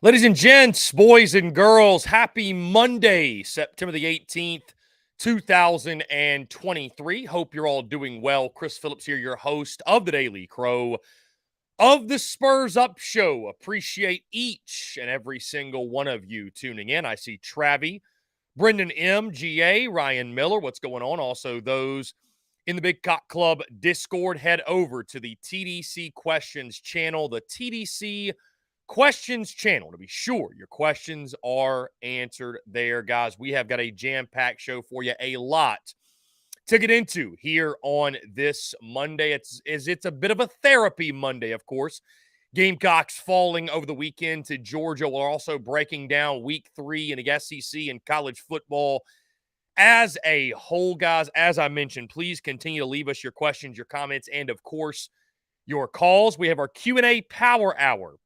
Ladies and gents, boys and girls, happy Monday, September the 18th, 2023. Hope you're all doing well. Chris Phillips here, your host of the Daily Crow of the Spurs Up Show. Appreciate each and every single one of you tuning in. I see Travi, Brendan M, GA, Ryan Miller. What's going on? Also, those in the Big Cock Club Discord, head over to the TDC Questions channel, the TDC Questions channel to be sure your questions are answered there, guys. We have got a jam-packed show for you, a lot to get into here on this Monday. It's a bit of a therapy Monday, of course. Gamecocks falling over the weekend to Georgia. We're also breaking down week 3 in the SEC and college football as a whole, guys. As I mentioned, please continue to leave us your questions, your comments, and of course, your calls. We have our Q&A Power Hour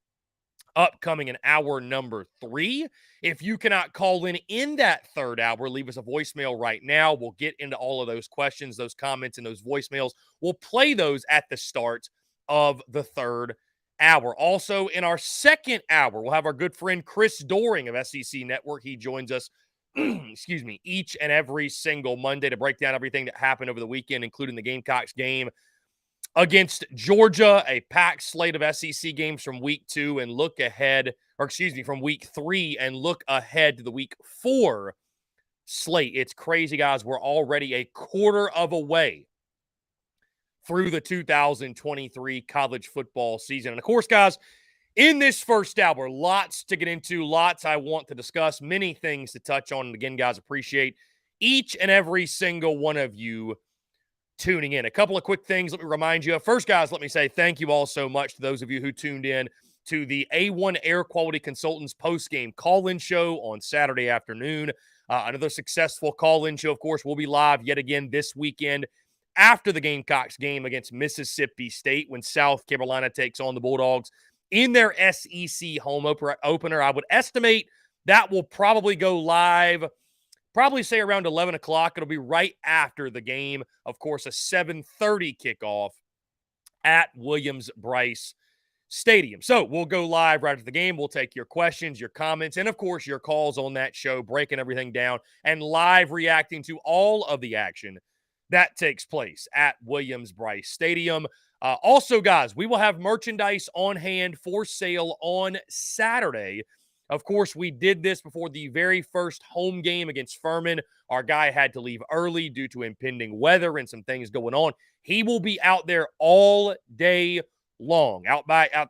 upcoming in hour number 3. If you cannot call in that third hour, leave us a voicemail right now. We'll get into all of those questions, those comments, and those voicemails. We'll play those at the start of the third hour. Also, in our second hour, we'll have our good friend Chris Doering of SEC Network. He joins us, each and every single Monday to break down everything that happened over the weekend, including the Gamecocks game against Georgia, a packed slate of SEC games from week 2 and look ahead, from week 3 and look ahead to the week 4 slate. It's crazy, guys. We're already a quarter of a way through the 2023 college football season. And of course, guys, in this first hour, lots to get into, lots I want to discuss, many things to touch on. And again, guys, appreciate each and every single one of you tuning in. A couple of quick things let me remind you of. First, guys, let me say thank you all so much to those of you who tuned in to the A1 Air Quality Consultants post-game call-in show on Saturday afternoon. Another successful call-in show, of course, will be live yet again this weekend after the Gamecocks game against Mississippi State when South Carolina takes on the Bulldogs in their SEC home opener. I would estimate that will probably go live say around 11 o'clock. It'll be right after the game. Of course, a 7:30 kickoff at Williams-Brice Stadium. So we'll go live right after the game. We'll take your questions, your comments, and of course, your calls on that show, breaking everything down and live reacting to all of the action that takes place at Williams-Brice Stadium. Also, guys, we will have merchandise on hand for sale on Saturday. Of course, we did this before the very first home game against Furman. Our guy had to leave early due to impending weather and some things going on. He will be out there all day long, out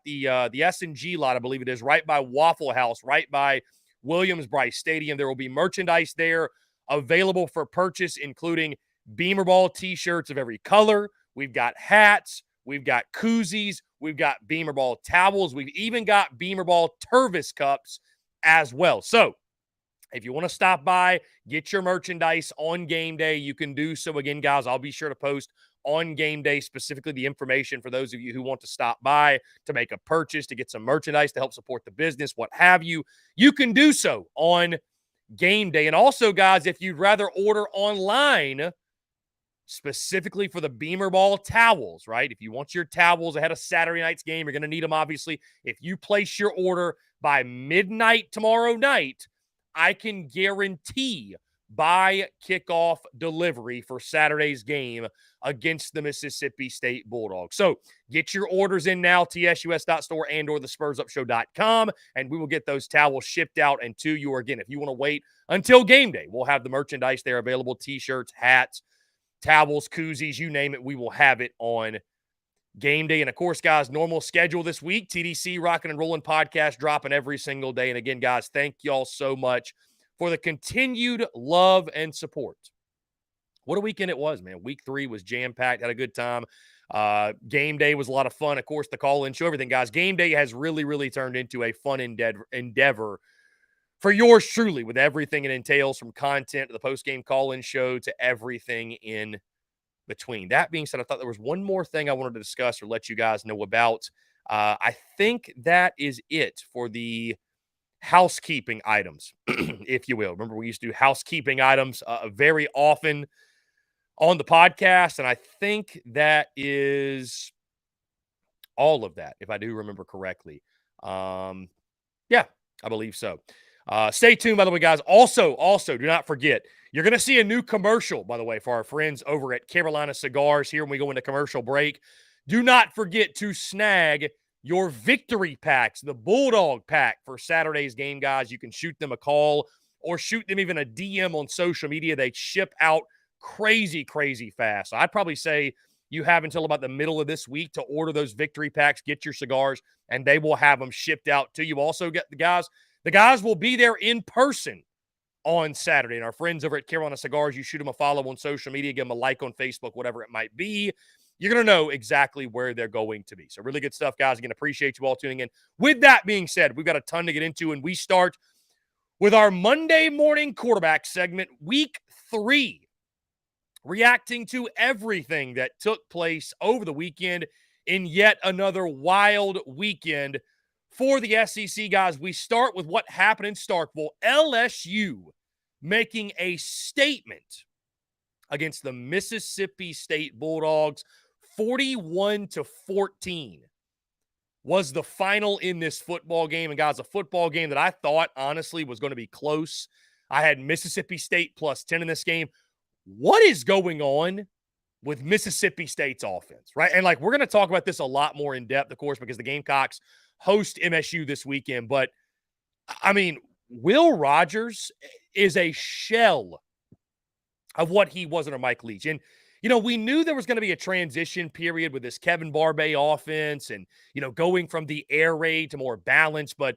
the S&G lot, I believe it is, right by Waffle House, right by Williams-Brice Stadium. There will be merchandise there available for purchase, including Beamer Ball t-shirts of every color. We've got hats. We've got koozies. We've got Beamer Ball towels. We've even got Beamer Ball Tervis cups as well. So if you want to stop by, get your merchandise on game day, you can do so. Again, guys, I'll be sure to post on game day specifically the information for those of you who want to stop by to make a purchase, to get some merchandise to help support the business, what have you. You can do so on game day. And also, guys, if you'd rather order online specifically for the Beamer Ball towels, right? If you want your towels ahead of Saturday night's game, you're going to need them, obviously. If you place your order by midnight tomorrow night, I can guarantee by kickoff delivery for Saturday's game against the Mississippi State Bulldogs. So get your orders in now, tsus.store and or thespursupshow.com, and we will get those towels shipped out and to you. Again, if you want to wait until game day, we'll have the merchandise there available, t-shirts, hats, towels, koozies, you name it, we will have it on game day. And of course, guys, normal schedule this week, TDC Rockin' and Rollin' podcast dropping every single day. And again, guys, thank y'all so much for the continued love and support. What a weekend it was, man. Week 3 was jam-packed, had a good time. Game day was a lot of fun. Of course, the call-in show, everything, guys. Game day has really, really turned into a fun endeavor for yours truly, with everything it entails, from content to the post-game call-in show to everything in between. That being said, I thought there was one more thing I wanted to discuss or let you guys know about. I think that is it for the housekeeping items, if you will. Remember, we used to do housekeeping items very often on the podcast, and I think that is all of that, if I do remember correctly. Yeah, I believe so. Stay tuned, by the way, guys. Also, do not forget, you're going to see a new commercial, by the way, for our friends over at Carolina Cigars here when we go into commercial break. Do not forget to snag your victory packs, the Bulldog pack for Saturday's game, guys. You can shoot them a call or shoot them even a DM on social media. They ship out crazy, crazy fast. So I'd probably say you have until about the middle of this week to order those victory packs, get your cigars, and they will have them shipped out to you. Also, get the guys will be there in person on Saturday. And our friends over at Carolina Cigars, you shoot them a follow on social media, give them a like on Facebook, whatever it might be. You're going to know exactly where they're going to be. So really good stuff, guys. Again, appreciate you all tuning in. With that being said, we've got a ton to get into, and we start with our Monday morning quarterback segment, week 3, reacting to everything that took place over the weekend in yet another wild weekend for the SEC, guys. We start with what happened in Starkville. LSU making a statement against the Mississippi State Bulldogs. 41-14 was the final in this football game. And, guys, a football game that I thought, honestly, was going to be close. I had Mississippi State plus 10 in this game. What is going on with Mississippi State's offense, right? And, we're going to talk about this a lot more in depth, of course, because the Gamecocks host MSU this weekend. But, I mean, Will Rogers is a shell of what he was under Mike Leach. And, we knew there was going to be a transition period with this Kevin Barbay offense and, going from the air raid to more balance. But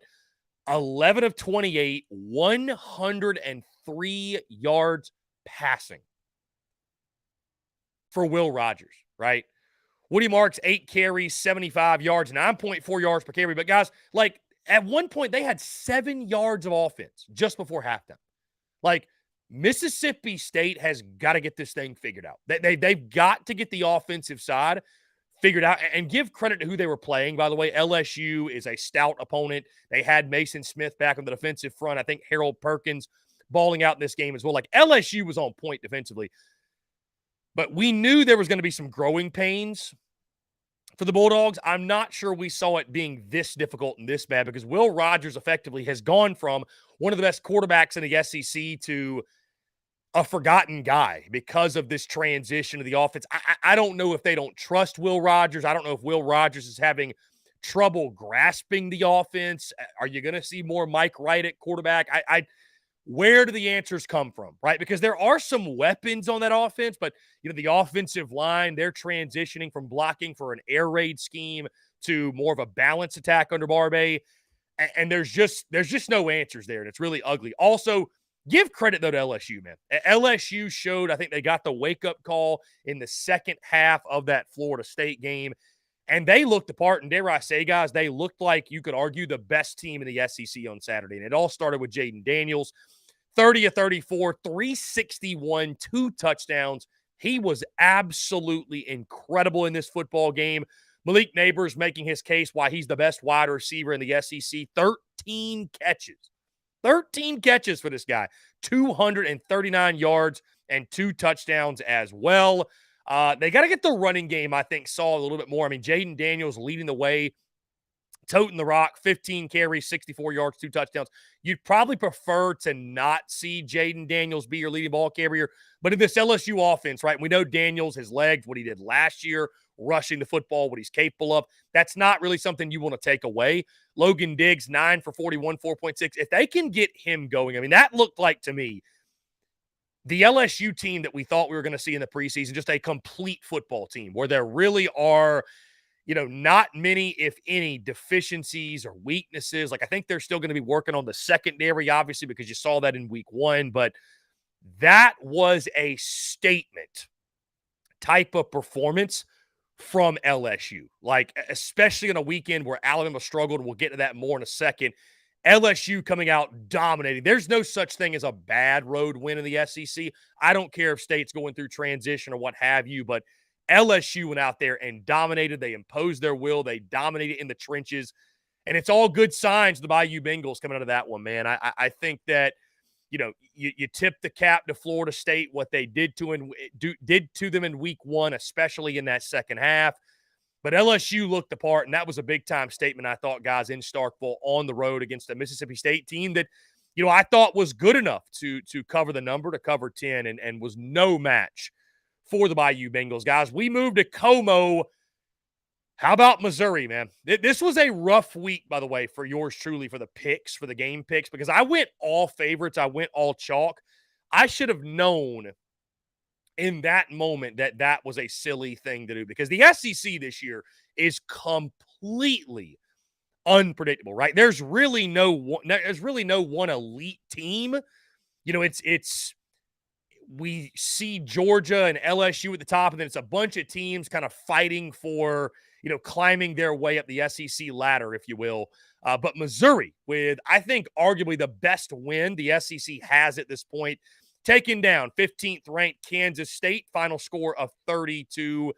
11 of 28, 103 yards passing for Will Rogers, right? Woody Marks, 8 carries, 75 yards, 9.4 yards per carry. But, guys, at one point, they had 7 yards of offense just before halftime. Mississippi State has got to get this thing figured out. They've got to get the offensive side figured out and give credit to who they were playing. By the way, LSU is a stout opponent. They had Mason Smith back on the defensive front. I think Harold Perkins balling out in this game as well. LSU was on point defensively. But we knew there was going to be some growing pains for the Bulldogs. I'm not sure we saw it being this difficult and this bad because Will Rogers effectively has gone from one of the best quarterbacks in the SEC to a forgotten guy because of this transition to the offense. I don't know if they don't trust Will Rogers. I don't know if Will Rogers is having trouble grasping the offense. Are you going to see more Mike Wright at quarterback? Where do the answers come from, right? Because there are some weapons on that offense, but, the offensive line, they're transitioning from blocking for an air raid scheme to more of a balance attack under Barbay. And there's just no answers there, and it's really ugly. Also, give credit, though, to LSU, man. LSU showed, I think they got the wake-up call in the second half of that Florida State game, and they looked the part. And dare I say, guys, they looked like you could argue the best team in the SEC on Saturday. And it all started with Jaden Daniels, 30 of 34, 361, 2 touchdowns. He was absolutely incredible in this football game. Malik Neighbors making his case why he's the best wide receiver in the SEC. 13 catches. 13 catches for this guy, 239 yards and 2 touchdowns as well. They got to get the running game, I think, saw a little bit more. I mean, Jaden Daniels leading the way, toting the rock, 15 carries, 64 yards, 2 touchdowns. You'd probably prefer to not see Jaden Daniels be your leading ball carrier. But in this LSU offense, right, we know Daniels, his legs, what he did last year, rushing the football, what he's capable of. That's not really something you want to take away. Logan Diggs, 9 for 41, 4.6. If they can get him going, I mean, that looked like to me the LSU team that we thought we were going to see in the preseason, just a complete football team where there really are, not many, if any, deficiencies or weaknesses. I think they're still going to be working on the secondary, obviously, because you saw that in week 1. But that was a statement type of performance from LSU, especially on a weekend where Alabama struggled. We'll get to that more in a second. LSU coming out dominating. There's no such thing as a bad road win in the SEC. I don't care if State's going through transition or what have you, but LSU went out there and dominated. They imposed their will. They dominated in the trenches, and it's all good signs. The Bayou Bengals coming out of that one, man. I think that, you tip the cap to Florida State, what they did to them in week 1, especially in that second half. But LSU looked the part, and that was a big-time statement, I thought, guys, in Starkville on the road against a Mississippi State team that, I thought was good enough to cover the number, to cover 10, and was no match for the Bayou Bengals. Guys, we moved to Como. How about Missouri, man? This was a rough week, by the way, for yours truly, for the picks, for the game picks, because I went all favorites. I went all chalk. I should have known in that moment that was a silly thing to do, because the SEC this year is completely unpredictable, right? There's really no one elite team. It's we see Georgia and LSU at the top, and then it's a bunch of teams kind of fighting for, climbing their way up the SEC ladder, if you will. But Missouri, with, I think, arguably the best win the SEC has at this point, taking down 15th ranked Kansas State, final score of 30-27.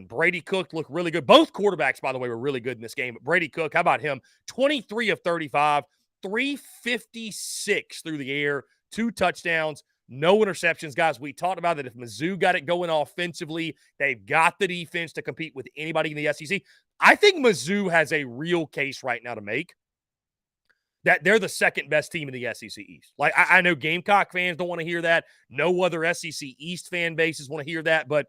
Brady Cook looked really good. Both quarterbacks, by the way, were really good in this game. But Brady Cook, how about him? 23 of 35, 356 through the air, 2 touchdowns, no interceptions. Guys, we talked about that if Mizzou got it going offensively, they've got the defense to compete with anybody in the SEC. I think Mizzou has a real case right now to make that they're the second best team in the SEC East. Like, I know Gamecock fans don't want to hear that. No other SEC East fan bases want to hear that. But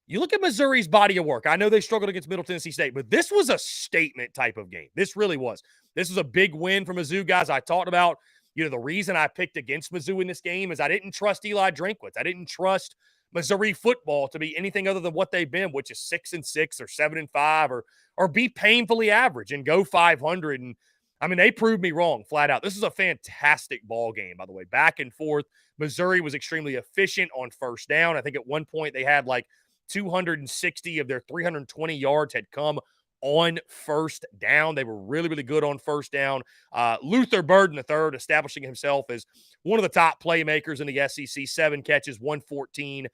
you look at Missouri's body of work. I know they struggled against Middle Tennessee State, but this was a statement type of game. This really was. This was a big win for Mizzou, guys. I talked about, the reason I picked against Mizzou in this game is I didn't trust Eli Drinkwitz. I didn't trust Missouri football to be anything other than what they've been, which is 6-6 or 7-5 or be painfully average and go 500. And I mean, they proved me wrong flat out. This is a fantastic ball game, by the way. Back and forth. Missouri was extremely efficient on first down. I think at one point they had like 260 of their 320 yards had come on first down. They were really, really good on first down. Luther Burden III establishing himself as one of the top playmakers in the SEC. 7 catches, 114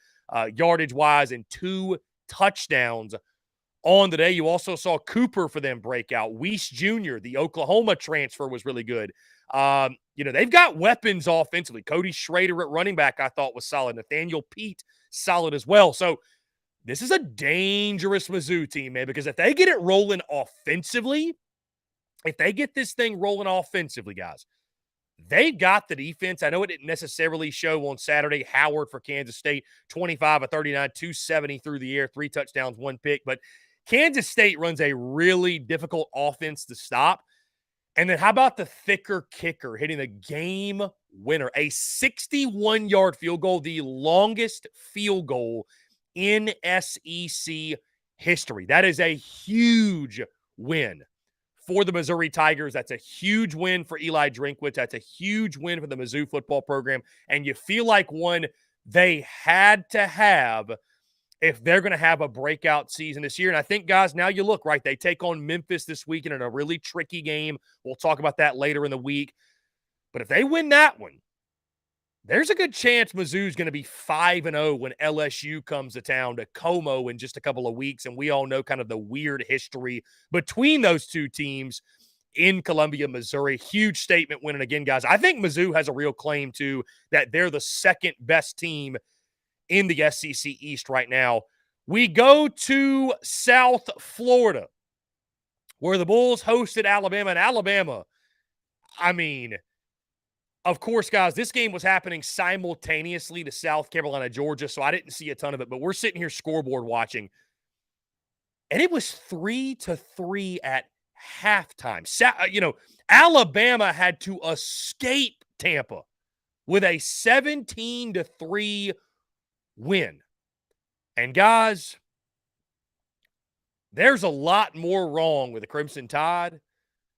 yardage-wise, and 2 touchdowns on the day. You also saw Cooper for them break out. Weiss Jr., the Oklahoma transfer, was really good. They've got weapons offensively. Cody Schrader at running back, I thought, was solid. Nathaniel Pete, solid as well. So this is a dangerous Mizzou team, man, because if they get it rolling offensively, guys, they've got the defense. I know it didn't necessarily show on Saturday. Howard for Kansas State, 25 of 39, 270 through the air, 3 touchdowns, 1 pick. But Kansas State runs a really difficult offense to stop. And then how about the thicker kicker hitting the game winner? A 61-yard field goal, the longest field goal in SEC history. That is a huge win for the Missouri Tigers. That's a huge win for Eli Drinkwitz. That's a huge win for the Mizzou football program. And you feel like one they had to have if they're going to have a breakout season this year. And I think, guys, now you look, right, they take on Memphis this weekend in a really tricky game. We'll talk about that later in the week. But if they win that one, there's a good chance Mizzou's going to be 5-0 when LSU comes to town to Como in just a couple of weeks. And we all know kind of the weird history between those two teams in Columbia, Missouri. Huge statement win. And again, guys, I think Mizzou has a real claim to that they're the second best team in the SEC East right now. We go to South Florida, where the Bulls hosted Alabama. And Alabama, I mean, of course, guys, this game was happening simultaneously to South Carolina, Georgia, so I didn't see a ton of it. But we're sitting here scoreboard watching, and it was 3-3 at halftime. Alabama had to escape Tampa with a 17-3 win. And, guys, there's a lot more wrong with the Crimson Tide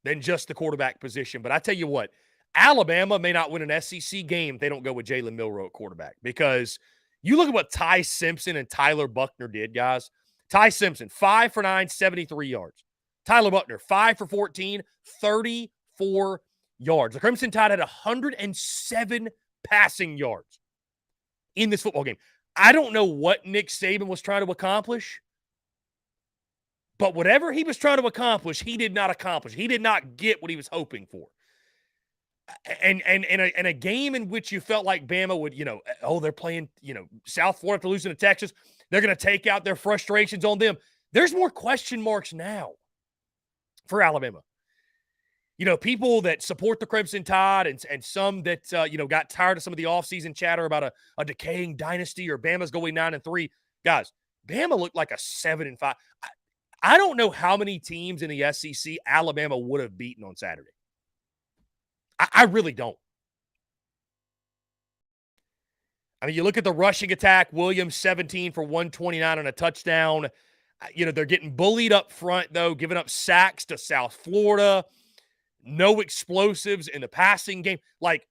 than just the quarterback position. But I tell you what, Alabama may not win an SEC game if they don't go with Jalen Milroe at quarterback, because you look at what Ty Simpson and Tyler Buckner did, guys. Ty Simpson, 5 for 9, 73 yards. Tyler Buckner, 5 for 14, 34 yards. The Crimson Tide had 107 passing yards in this football game. I don't know what Nick Saban was trying to accomplish, but whatever he was trying to accomplish, he did not accomplish. He did not get what he was hoping for. And a game in which you felt like Bama would, they're playing, South Florida after losing to Texas. They're going to take out their frustrations on them. There's more question marks now for Alabama. People that support the Crimson Tide and some that, got tired of some of the offseason chatter about a decaying dynasty or Bama's going 9-3. Guys, Bama looked like a 7-5. I don't know how many teams in the SEC Alabama would have beaten on Saturday. I really don't. I mean, you look at the rushing attack, Williams 17 for 129 on a touchdown. They're getting bullied up front, though, giving up sacks to South Florida. No explosives in the passing game. Like,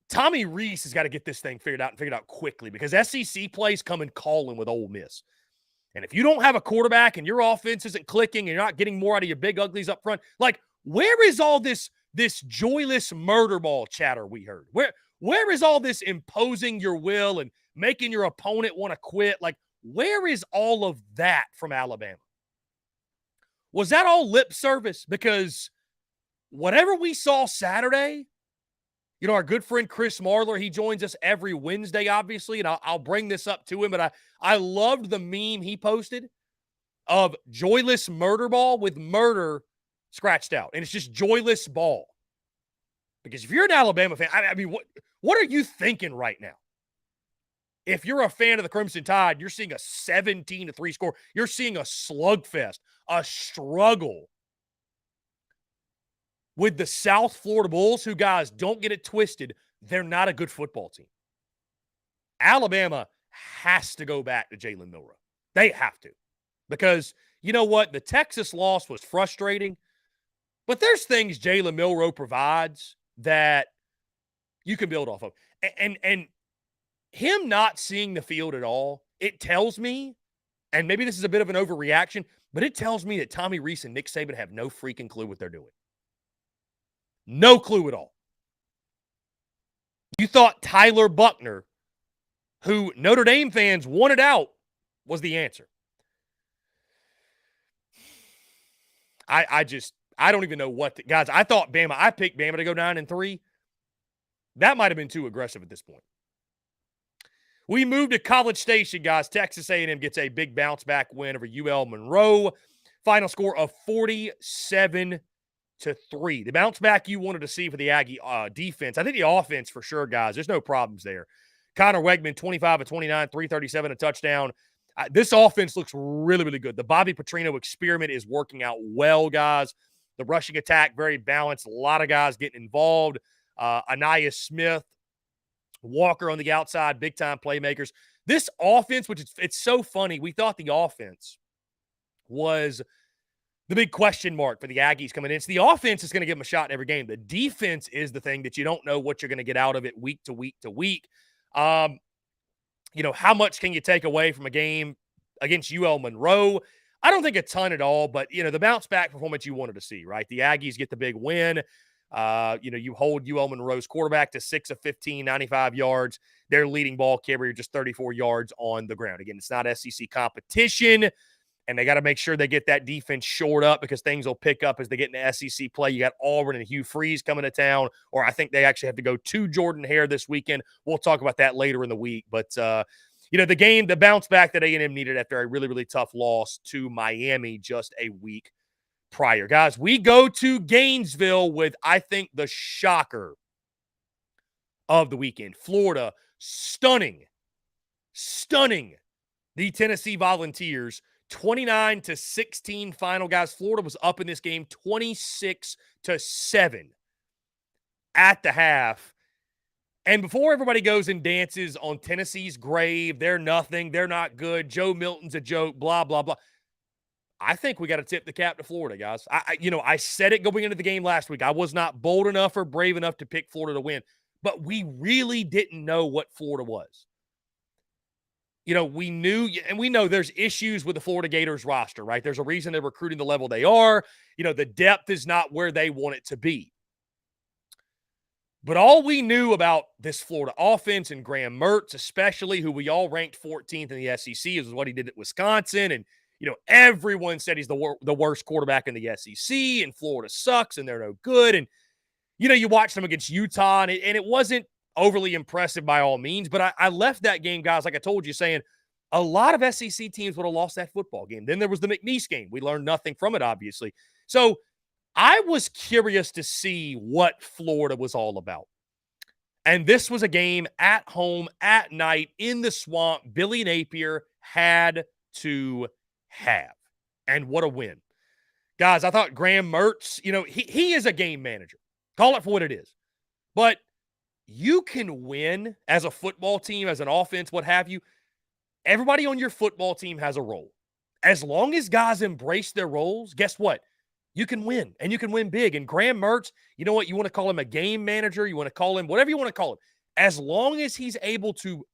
Tommy Rees has got to get this thing figured out quickly because SEC plays come and calling with Ole Miss. And if you don't have a quarterback and your offense isn't clicking and you're not getting more out of your big uglies up front, like, where is all this joyless murder ball chatter we heard? Where is all this imposing your will and making your opponent want to quit? Like, where is all of that from Alabama? Was that all lip service? Because whatever we saw Saturday, our good friend Chris Marler, he joins us every Wednesday, obviously, and I'll bring this up to him, but I loved the meme he posted of joyless murder ball with murder scratched out, and it's just joyless ball. Because if you're an Alabama fan, I mean, what are you thinking right now? If you're a fan of the Crimson Tide, you're seeing a 17-3 score. You're seeing a slugfest, a struggle with the South Florida Bulls, who, guys, don't get it twisted, they're not a good football team. Alabama has to go back to Jalen Milroe. They have to. Because, you know what? The Texas loss was frustrating, but there's things Jalen Milroe provides that you can build off of. And him not seeing the field at all, it tells me, and maybe this is a bit of an overreaction, but it tells me that Tommy Rees and Nick Saban have no freaking clue what they're doing. No clue at all. You thought Tyler Buckner, who Notre Dame fans wanted out, was the answer. I don't even know what guys, I thought Bama, I picked Bama to go 9-3. That might have been too aggressive at this point. We moved to College Station, guys. Texas A&M gets a big bounce back win over UL Monroe. Final score of 47-3. The bounce back you wanted to see for the Aggie defense. I think the offense for sure, guys. There's no problems there. Connor Wegman, 25 of 29, 337, a touchdown. This offense looks really, really good. The Bobby Petrino experiment is working out well, guys. The rushing attack, very balanced. A lot of guys getting involved. Anaya Smith, Walker on the outside, big-time playmakers. This offense, which it's so funny, we thought the offense was the big question mark for the Aggies coming in. So the offense is going to give them a shot in every game. The defense is the thing that you don't know what you're going to get out of it week to week to week. How much can you take away from a game against UL Monroe? I don't think a ton at all, but, the bounce-back performance you wanted to see, right? The Aggies get the big win. You hold UL Monroe's quarterback to 6 of 15, 95 yards. Their leading ball carrier just 34 yards on the ground. Again, it's not SEC competition, and they got to make sure they get that defense shored up because things will pick up as they get into SEC play. You got Auburn and Hugh Freeze coming to town, or I think they actually have to go to Jordan Hare this weekend. We'll talk about that later in the week. But, the bounce back that A&M needed after a really, really tough loss to Miami just a week prior. Guys, we go to Gainesville with, I think, the shocker of the weekend. Florida stunning the Tennessee Volunteers, 29-16 final. Guys, Florida was up in this game 26-7 at the half. And before everybody goes and dances on Tennessee's grave, they're nothing, they're not good, Joe Milton's a joke, blah, blah, blah. I think we got to tip the cap to Florida, guys. I said it going into the game last week. I was not bold enough or brave enough to pick Florida to win, but we really didn't know what Florida was. We knew, and we know there's issues with the Florida Gators roster, right? There's a reason they're recruiting the level they are. The depth is not where they want it to be. But all we knew about this Florida offense and Graham Mertz, especially, who we all ranked 14th in the SEC, is what he did at Wisconsin. And, everyone said he's the worst quarterback in the SEC, and Florida sucks, and they're no good. And, you watched them against Utah, and it wasn't overly impressive by all means. But I left that game, guys, like I told you, saying, a lot of SEC teams would have lost that football game. Then there was the McNeese game. We learned nothing from it, obviously. So I was curious to see what Florida was all about. And this was a game at home, at night, in the swamp. Billy Napier had to have. And what a win. Guys, I thought Graham Mertz, he is a game manager. Call it for what it is. But you can win as a football team, as an offense, what have you. Everybody on your football team has a role. As long as guys embrace their roles, guess what? You can win, and you can win big. And Graham Mertz, you know what? You want to call him a game manager. You want to call him whatever you want to call him. As long as he's able to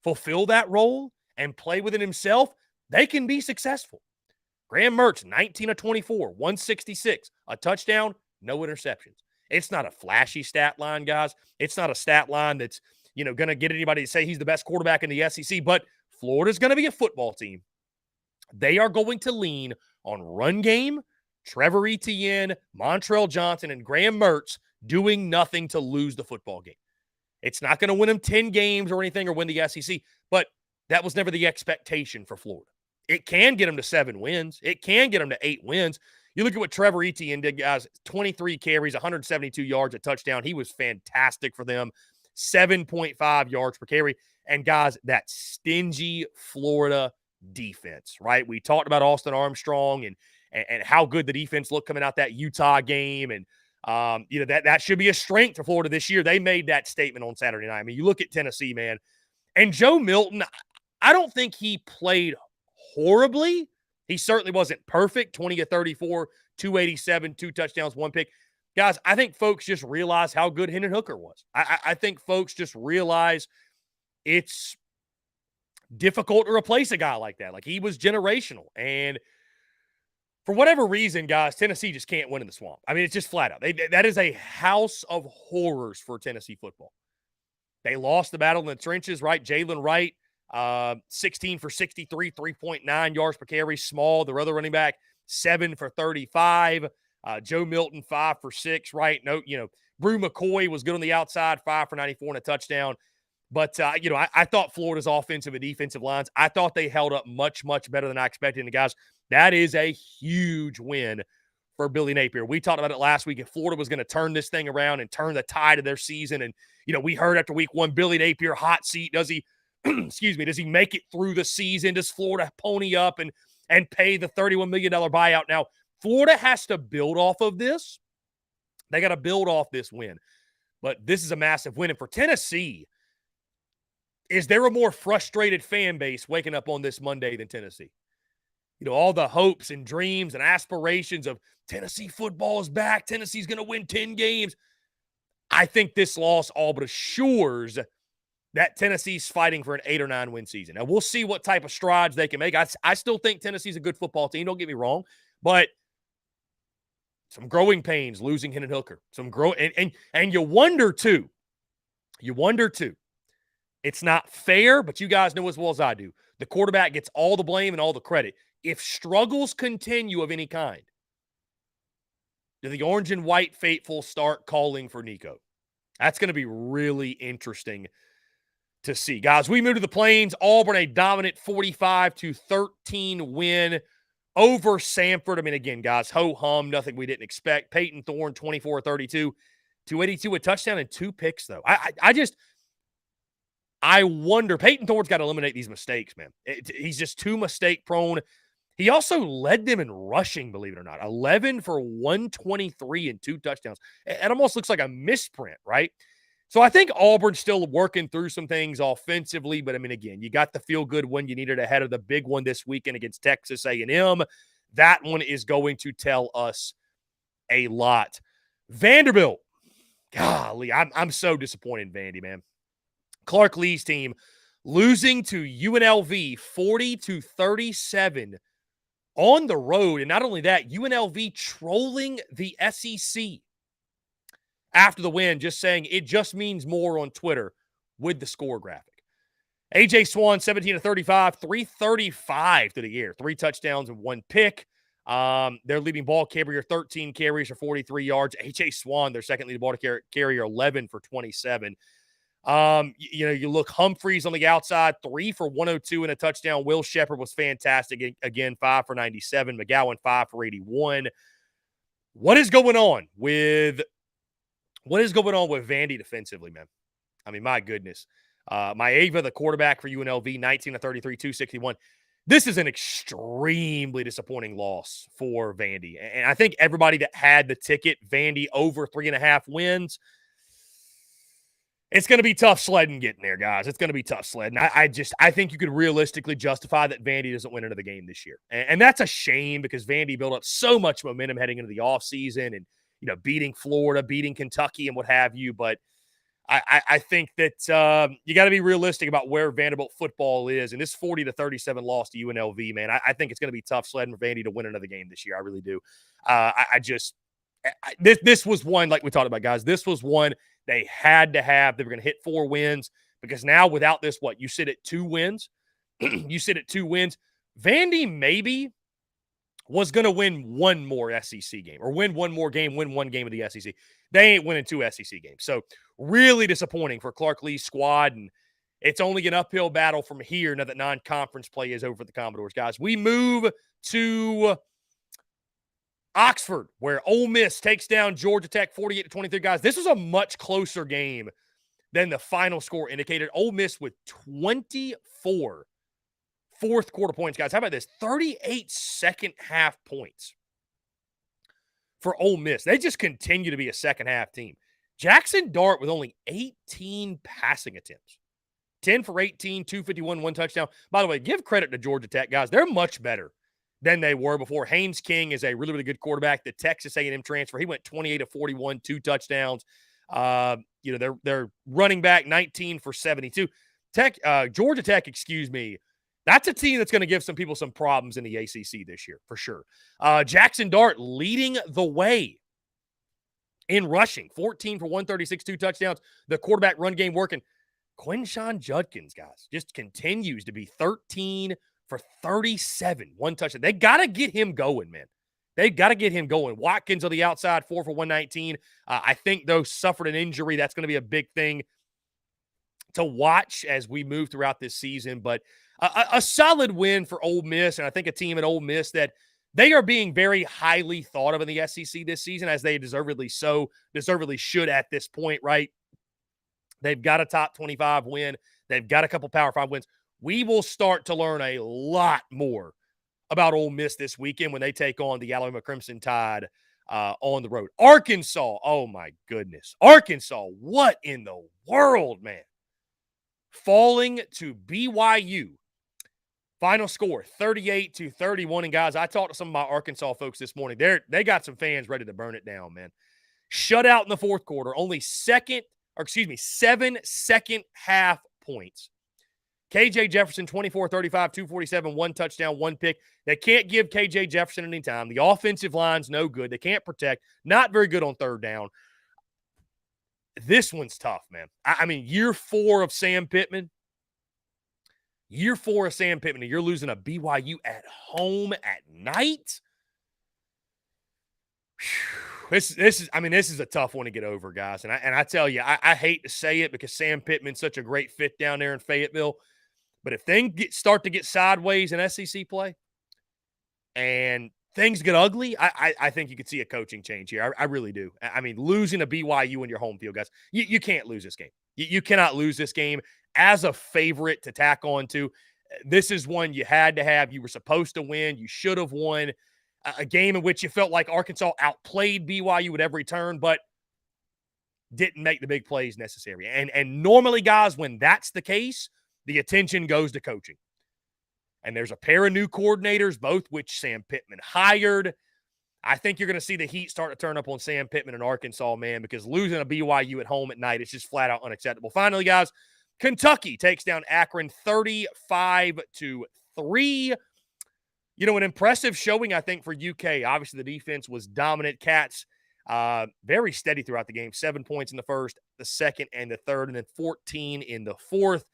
fulfill that role and play within himself, they can be successful. Graham Mertz, 19 of 24, 166, a touchdown, no interceptions. It's not a flashy stat line, guys. It's not a stat line that's, going to get anybody to say he's the best quarterback in the SEC, but Florida's going to be a football team. They are going to lean on run game, Trevor Etienne, Montrell Johnson, and Graham Mertz doing nothing to lose the football game. It's not going to win them 10 games or anything or win the SEC, but that was never the expectation for Florida. It can get them to 7 wins. It can get them to 8 wins. You look at what Trevor Etienne did, guys, 23 carries, 172 yards, a touchdown. He was fantastic for them, 7.5 yards per carry. And, guys, that stingy Florida defense, right? We talked about Austin Armstrong and how good the defense looked coming out that Utah game. And, that should be a strength for Florida this year. They made that statement on Saturday night. I mean, you look at Tennessee, man. And Joe Milton, I don't think he played horribly. He certainly wasn't perfect. 20 of 34, 287, 2 touchdowns, 1 pick. Guys, I think folks just realize how good Hendon Hooker was. I think folks just realize it's difficult to replace a guy like that. Like, he was generational. And for whatever reason, guys, Tennessee just can't win in the swamp. I mean, it's just flat out. That is a house of horrors for Tennessee football. They lost the battle in the trenches, right? Jalen Wright, 16 for 63, 3.9 yards per carry. Small, their other running back, 7 for 35. Joe Milton, 5 for 6, right? No, Brew McCoy was good on the outside, 5 for 94 and a touchdown. But, I thought Florida's offensive and defensive lines, I thought they held up much, much better than I expected. And, guys, that is a huge win for Billy Napier. We talked about it last week. If Florida was going to turn this thing around and turn the tide of their season, and, we heard after week 1, Billy Napier, hot seat. Does he, does he make it through the season? Does Florida pony up and pay the $31 million buyout? Now, Florida has to build off of this. They got to build off this win. But this is a massive win. And for Tennessee, is there a more frustrated fan base waking up on this Monday than Tennessee? All the hopes and dreams and aspirations of Tennessee football is back. Tennessee's going to win 10 games. I think this loss all but assures that Tennessee's fighting for an 8 or 9 win season. Now, we'll see what type of strides they can make. I still think Tennessee's a good football team. Don't get me wrong. But some growing pains losing Hendon Hooker. And you wonder, too. It's not fair, but you guys know as well as I do. The quarterback gets all the blame and all the credit. If struggles continue of any kind, do the orange and white faithful start calling for Nico? That's going to be really interesting to see. Guys, we move to the Plains. Auburn, a dominant 45-13 win over Samford. I mean, again, guys, ho-hum, nothing we didn't expect. Peyton Thorne, 24-32, 282, a touchdown and 2 picks, though. I wonder, Peyton Thorne's got to eliminate these mistakes, man. He's just too mistake-prone. He also led them in rushing, believe it or not. 11 for 123 and 2 touchdowns. It almost looks like a misprint, right? So I think Auburn's still working through some things offensively, but I mean, again, you got the feel-good win you needed ahead of the big one this weekend against Texas A&M. That one is going to tell us a lot. Vanderbilt, golly, I'm so disappointed in Vandy, man. Clark Lee's team losing to UNLV 40-37 on the road. And not only that, UNLV trolling the SEC after the win, just saying it just means more on Twitter with the score graphic. A.J. Swan, 17-35, 335 to the air, 3 touchdowns and 1 pick. Their leading ball carrier, 13 carries for 43 yards. A.J. Swan, their second leading ball carrier, 11 for 27. You look Humphreys on the outside, 3 for 102 and a touchdown. Will Shepherd was fantastic. Again, 5 for 97. McGowan, 5 for 81. What is going on with Vandy defensively, man? I mean, my goodness. Maeva, the quarterback for UNLV, 19 to 33, 261. This is an extremely disappointing loss for Vandy. And I think everybody that had the ticket, Vandy over 3.5 wins, it's going to be tough sledding getting there, guys. It's going to be tough sledding. I think you could realistically justify that Vandy doesn't win another game this year. And that's a shame because Vandy built up so much momentum heading into the offseason and, beating Florida, beating Kentucky and what have you. But I think that you got to be realistic about where Vanderbilt football is. And this 40-37 loss to UNLV, man, I think it's going to be tough sledding for Vandy to win another game this year. I really do. This was one, like we talked about, guys. This was one they had to have. They were going to hit 4 wins because now without this, you sit at 2 wins. You sit at 2 wins. Vandy maybe was going to win one more SEC game or win one more game, win one game of the SEC. They ain't winning 2 SEC games. So really disappointing for Clark Lee's squad. And it's only an uphill battle from here now that non-conference play is over for the Commodores, guys. We move to Oxford, where Ole Miss takes down Georgia Tech 48-23. Guys, this was a much closer game than the final score indicated. Ole Miss with 24 fourth quarter points, guys. How about this? 38 second half points for Ole Miss. They just continue to be a second half team. Jackson Dart with only 18 passing attempts. 10 for 18, 251, 1 touchdown. By the way, give credit to Georgia Tech, guys. They're much better than they were before. Haynes King is a really, really good quarterback. The Texas A&M transfer, he went 28 of 41, 2 touchdowns. They're running back 19 for 72. Georgia Tech, that's a team that's going to give some people some problems in the ACC this year, for sure. Jackson Dart leading the way in rushing, 14 for 136, 2 touchdowns. The quarterback run game working. Quinshon Judkins, guys, just continues to be 13 for 37, 1 touchdown. They got to get him going, man. They got to get him going. Watkins on the outside, 4 for 119. I think, though, suffered an injury. That's going to be a big thing to watch as we move throughout this season. But a solid win for Ole Miss, and I think a team at Ole Miss that they are being very highly thought of in the SEC this season, as they deservedly should at this point, right? They've got a top 25 win. They've got a couple Power 5 wins. We will start to learn a lot more about Ole Miss this weekend when they take on the Alabama Crimson Tide on the road. Arkansas, oh my goodness. Arkansas, what in the world, man? Falling to BYU. Final score, 38-31. And guys, I talked to some of my Arkansas folks this morning. They got some fans ready to burn it down, man. Shutout in the fourth quarter. Only 7 second half points. KJ Jefferson, 24-35, 247, 1 touchdown, 1 pick. They can't give KJ Jefferson any time. The offensive line's no good. They can't protect. Not very good on third down. This one's tough, man. I mean, year 4 of Sam Pittman. Year 4 of Sam Pittman, and you're losing a BYU at home at night. This is a tough one to get over, guys. And I tell you, I hate to say it because Sam Pittman's such a great fit down there in Fayetteville. But if things start to get sideways in SEC play and things get ugly, I think you could see a coaching change here. I really do. I mean, losing a BYU in your home field, guys, you can't lose this game. You cannot lose this game as a favorite to tack on to. This is one you had to have. You were supposed to win. You should have won. A game in which you felt like Arkansas outplayed BYU at every turn, but didn't make the big plays necessary. And normally, guys, when that's the case, the attention goes to coaching. And there's a pair of new coordinators, both which Sam Pittman hired. I think you're going to see the heat start to turn up on Sam Pittman and Arkansas, man, because losing a BYU at home at night is just flat out unacceptable. Finally, guys, Kentucky takes down Akron 35-3. An impressive showing, I think, for UK. Obviously, the defense was dominant. Cats, very steady throughout the game. 7 points in the first, the second, and the third, and then 14 in the fourth.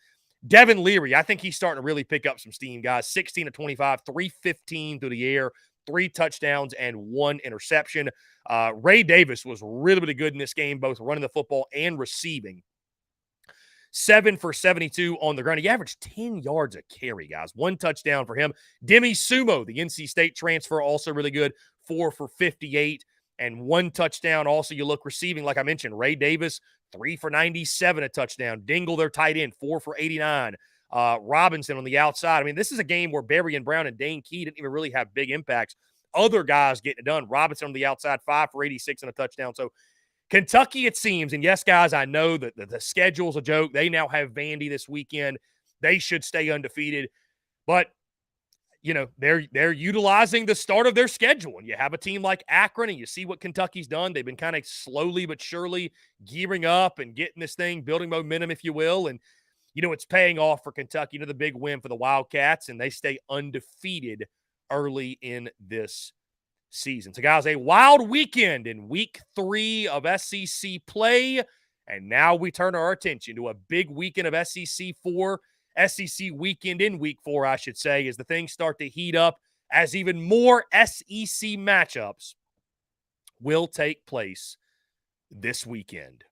Devin Leary, I think he's starting to really pick up some steam, guys. 16-25, 315 through the air, 3 touchdowns, and 1 interception. Ray Davis was really, really good in this game, both running the football and receiving. 7 for 72 on the ground. He averaged 10 yards a carry, guys. 1 touchdown for him. Demi Sumo, the NC State transfer, also really good. 4 for 58 and 1 touchdown. Also, you look receiving, like I mentioned, Ray Davis, 3 for 97, a touchdown. Dingle, their tight end, 4 for 89. Robinson on the outside. I mean, this is a game where Berrien Brown and Dane Key didn't even really have big impacts. Other guys getting it done. Robinson on the outside, 5 for 86 and a touchdown. So Kentucky, it seems, and yes, guys, I know that the schedule's a joke. They now have Vandy this weekend. They should stay undefeated. But, you know, they're utilizing the start of their schedule. And you have a team like Akron, and you see what Kentucky's done. They've been kind of slowly but surely gearing up and getting this thing, building momentum, if you will. And, you know, it's paying off for Kentucky to the big win for the Wildcats, and they stay undefeated early in this season. So, guys, a wild weekend in week 3 of SEC play, and now we turn our attention to a big weekend of SEC weekend in week 4, I should say, as the things start to heat up, as even more SEC matchups will take place this weekend.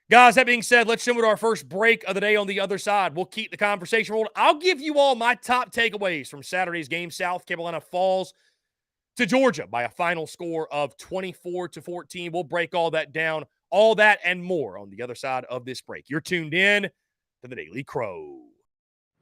Guys, that being said, let's jump into our first break of the day on the other side. We'll keep the conversation rolling. I'll give you all my top takeaways from Saturday's game. South Carolina falls to Georgia by a final score of 24-14. We'll break all that down, all that and more on the other side of this break. You're tuned in to the Daily Crow.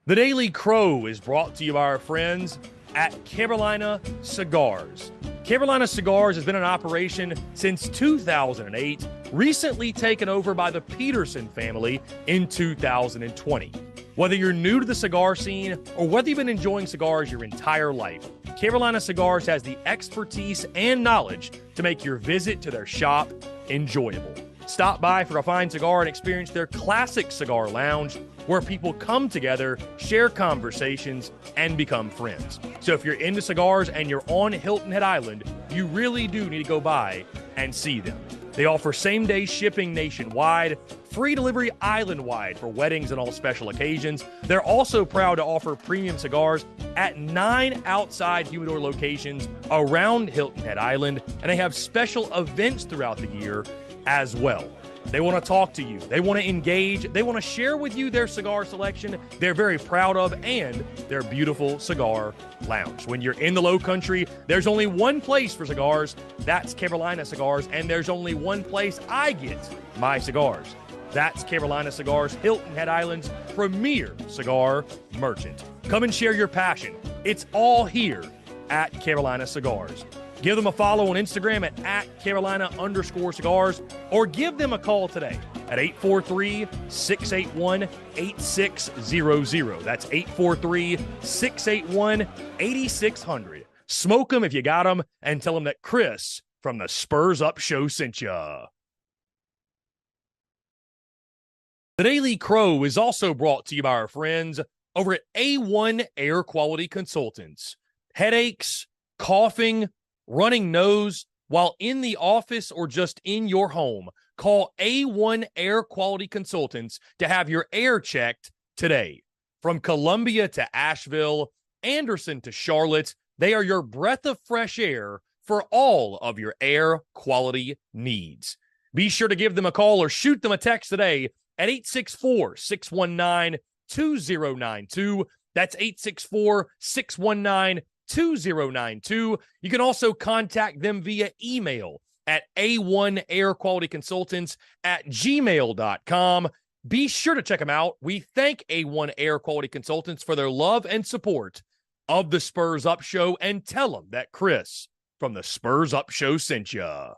The Daily Crow is brought to you by our friends at Carolina Cigars. Carolina Cigars has been in operation since 2008, recently taken over by the Peterson family in 2020. Whether you're new to the cigar scene or whether you've been enjoying cigars your entire life, Carolina Cigars has the expertise and knowledge to make your visit to their shop enjoyable. Stop by for a fine cigar and experience their classic cigar lounge, where people come together, share conversations, and become friends. So if you're into cigars and you're on Hilton Head Island, you really do need to go by and see them. They offer same-day shipping nationwide, free delivery island-wide for weddings and all special occasions. They're also proud to offer premium cigars at 9 outside humidor locations around Hilton Head Island, and they have special events throughout the year as well. They want to talk to you. They want to engage. They want to share with you their cigar selection they're very proud of and their beautiful cigar lounge. When you're in the Low Country, there's only one place for cigars. That's Carolina Cigars. And there's only one place I get my cigars. That's Carolina Cigars, Hilton Head Island's premier cigar merchant. Come and share your passion. It's all here at Carolina Cigars. Give them a follow on Instagram at Carolina_cigars, or give them a call today at 843-681-8600. That's 843-681-8600. Smoke them if you got them, and tell them that Chris from the Spurs Up Show sent ya. The Daily Crow is also brought to you by our friends over at A1 Air Quality Consultants. Headaches, coughing, running nose while in the office or just in your home, call A1 Air Quality Consultants to have your air checked today. From Columbia to Asheville, Anderson to Charlotte, they are your breath of fresh air for all of your air quality needs. Be sure to give them a call or shoot them a text today at 864-619-2092. That's 864-619-2092. You can also contact them via email at a1airqualityconsultants@gmail.com. Be sure to check them out. We thank A1 Air Quality Consultants for their love and support of the Spurs Up Show, and tell them that Chris from the Spurs Up Show sent ya.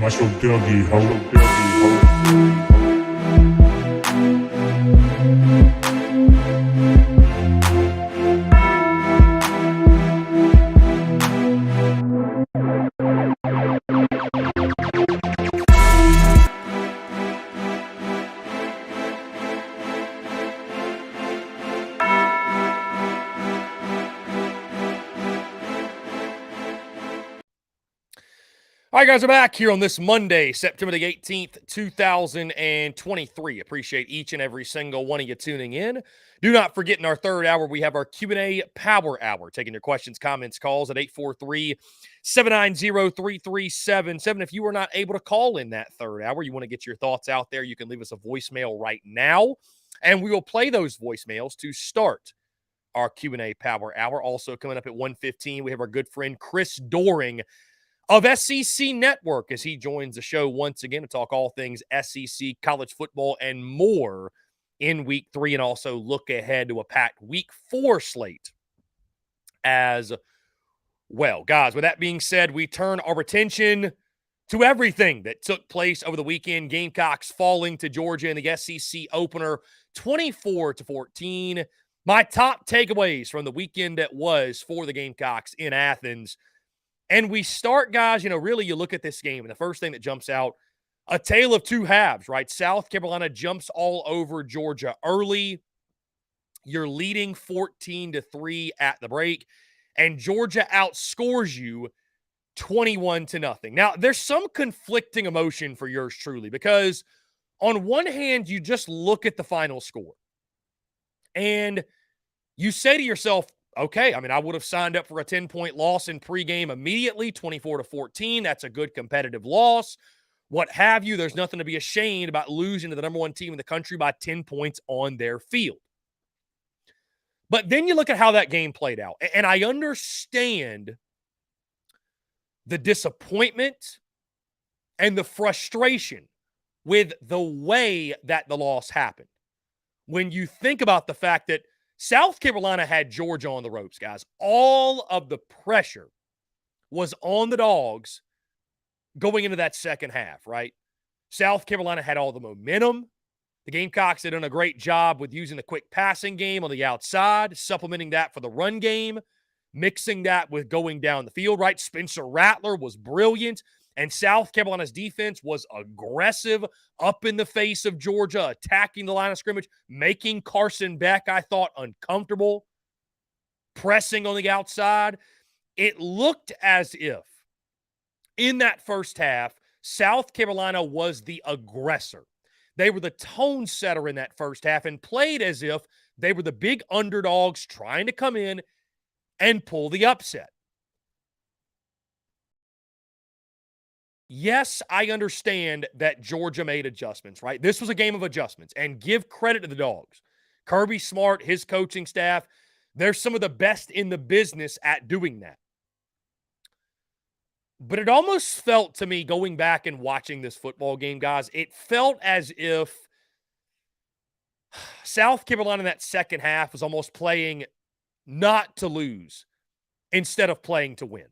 Watch your Dougie, ho. All right, guys, we're back here on this Monday, September the 18th, 2023. Appreciate each and every single one of you tuning in. Do not forget, in our third hour, we have our Q&A Power Hour, taking your questions, comments, calls at 843-790-3377. If you are not able to call in that third hour, you want to get your thoughts out there, you can leave us a voicemail right now, and we will play those voicemails to start our Q&A Power Hour. Also coming up at 1:15, we have our good friend Chris Doering of SEC Network as he joins the show once again to talk all things SEC, college football, and more in week 3, and also look ahead to a packed week 4 slate as well. Guys, with that being said, we turn our attention to everything that took place over the weekend. Gamecocks falling to Georgia in the SEC opener 24-14. My top takeaways from the weekend that was for the Gamecocks in Athens. And we start, guys, really you look at this game, and the first thing that jumps out, a tale of two halves, right? South Carolina jumps all over Georgia early. You're leading 14-3 at the break, and Georgia outscores you 21-0. Now, there's some conflicting emotion for yours truly, because on one hand, you just look at the final score, and you say to yourself, okay, I would have signed up for a 10-point loss in pregame immediately, 24-14. That's a good competitive loss. What have you. There's nothing to be ashamed about losing to the number one team in the country by 10 points on their field. But then you look at how that game played out, and I understand the disappointment and the frustration with the way that the loss happened. When you think about the fact that South Carolina had Georgia on the ropes, guys. All of the pressure was on the Dogs going into that second half, right? South Carolina had all the momentum. The Gamecocks had done a great job with using the quick passing game on the outside, supplementing that for the run game, mixing that with going down the field, right? Spencer Rattler was brilliant, and South Carolina's defense was aggressive up in the face of Georgia, attacking the line of scrimmage, making Carson Beck, I thought, uncomfortable, pressing on the outside. It looked as if in that first half, South Carolina was the aggressor. They were the tone setter in that first half and played as if they were the big underdogs trying to come in and pull the upset. Yes, I understand that Georgia made adjustments, right? This was a game of adjustments, and give credit to the Dogs. Kirby Smart, his coaching staff, they're some of the best in the business at doing that. But it almost felt to me, going back and watching this football game, guys, it felt as if South Carolina in that second half was almost playing not to lose instead of playing to win.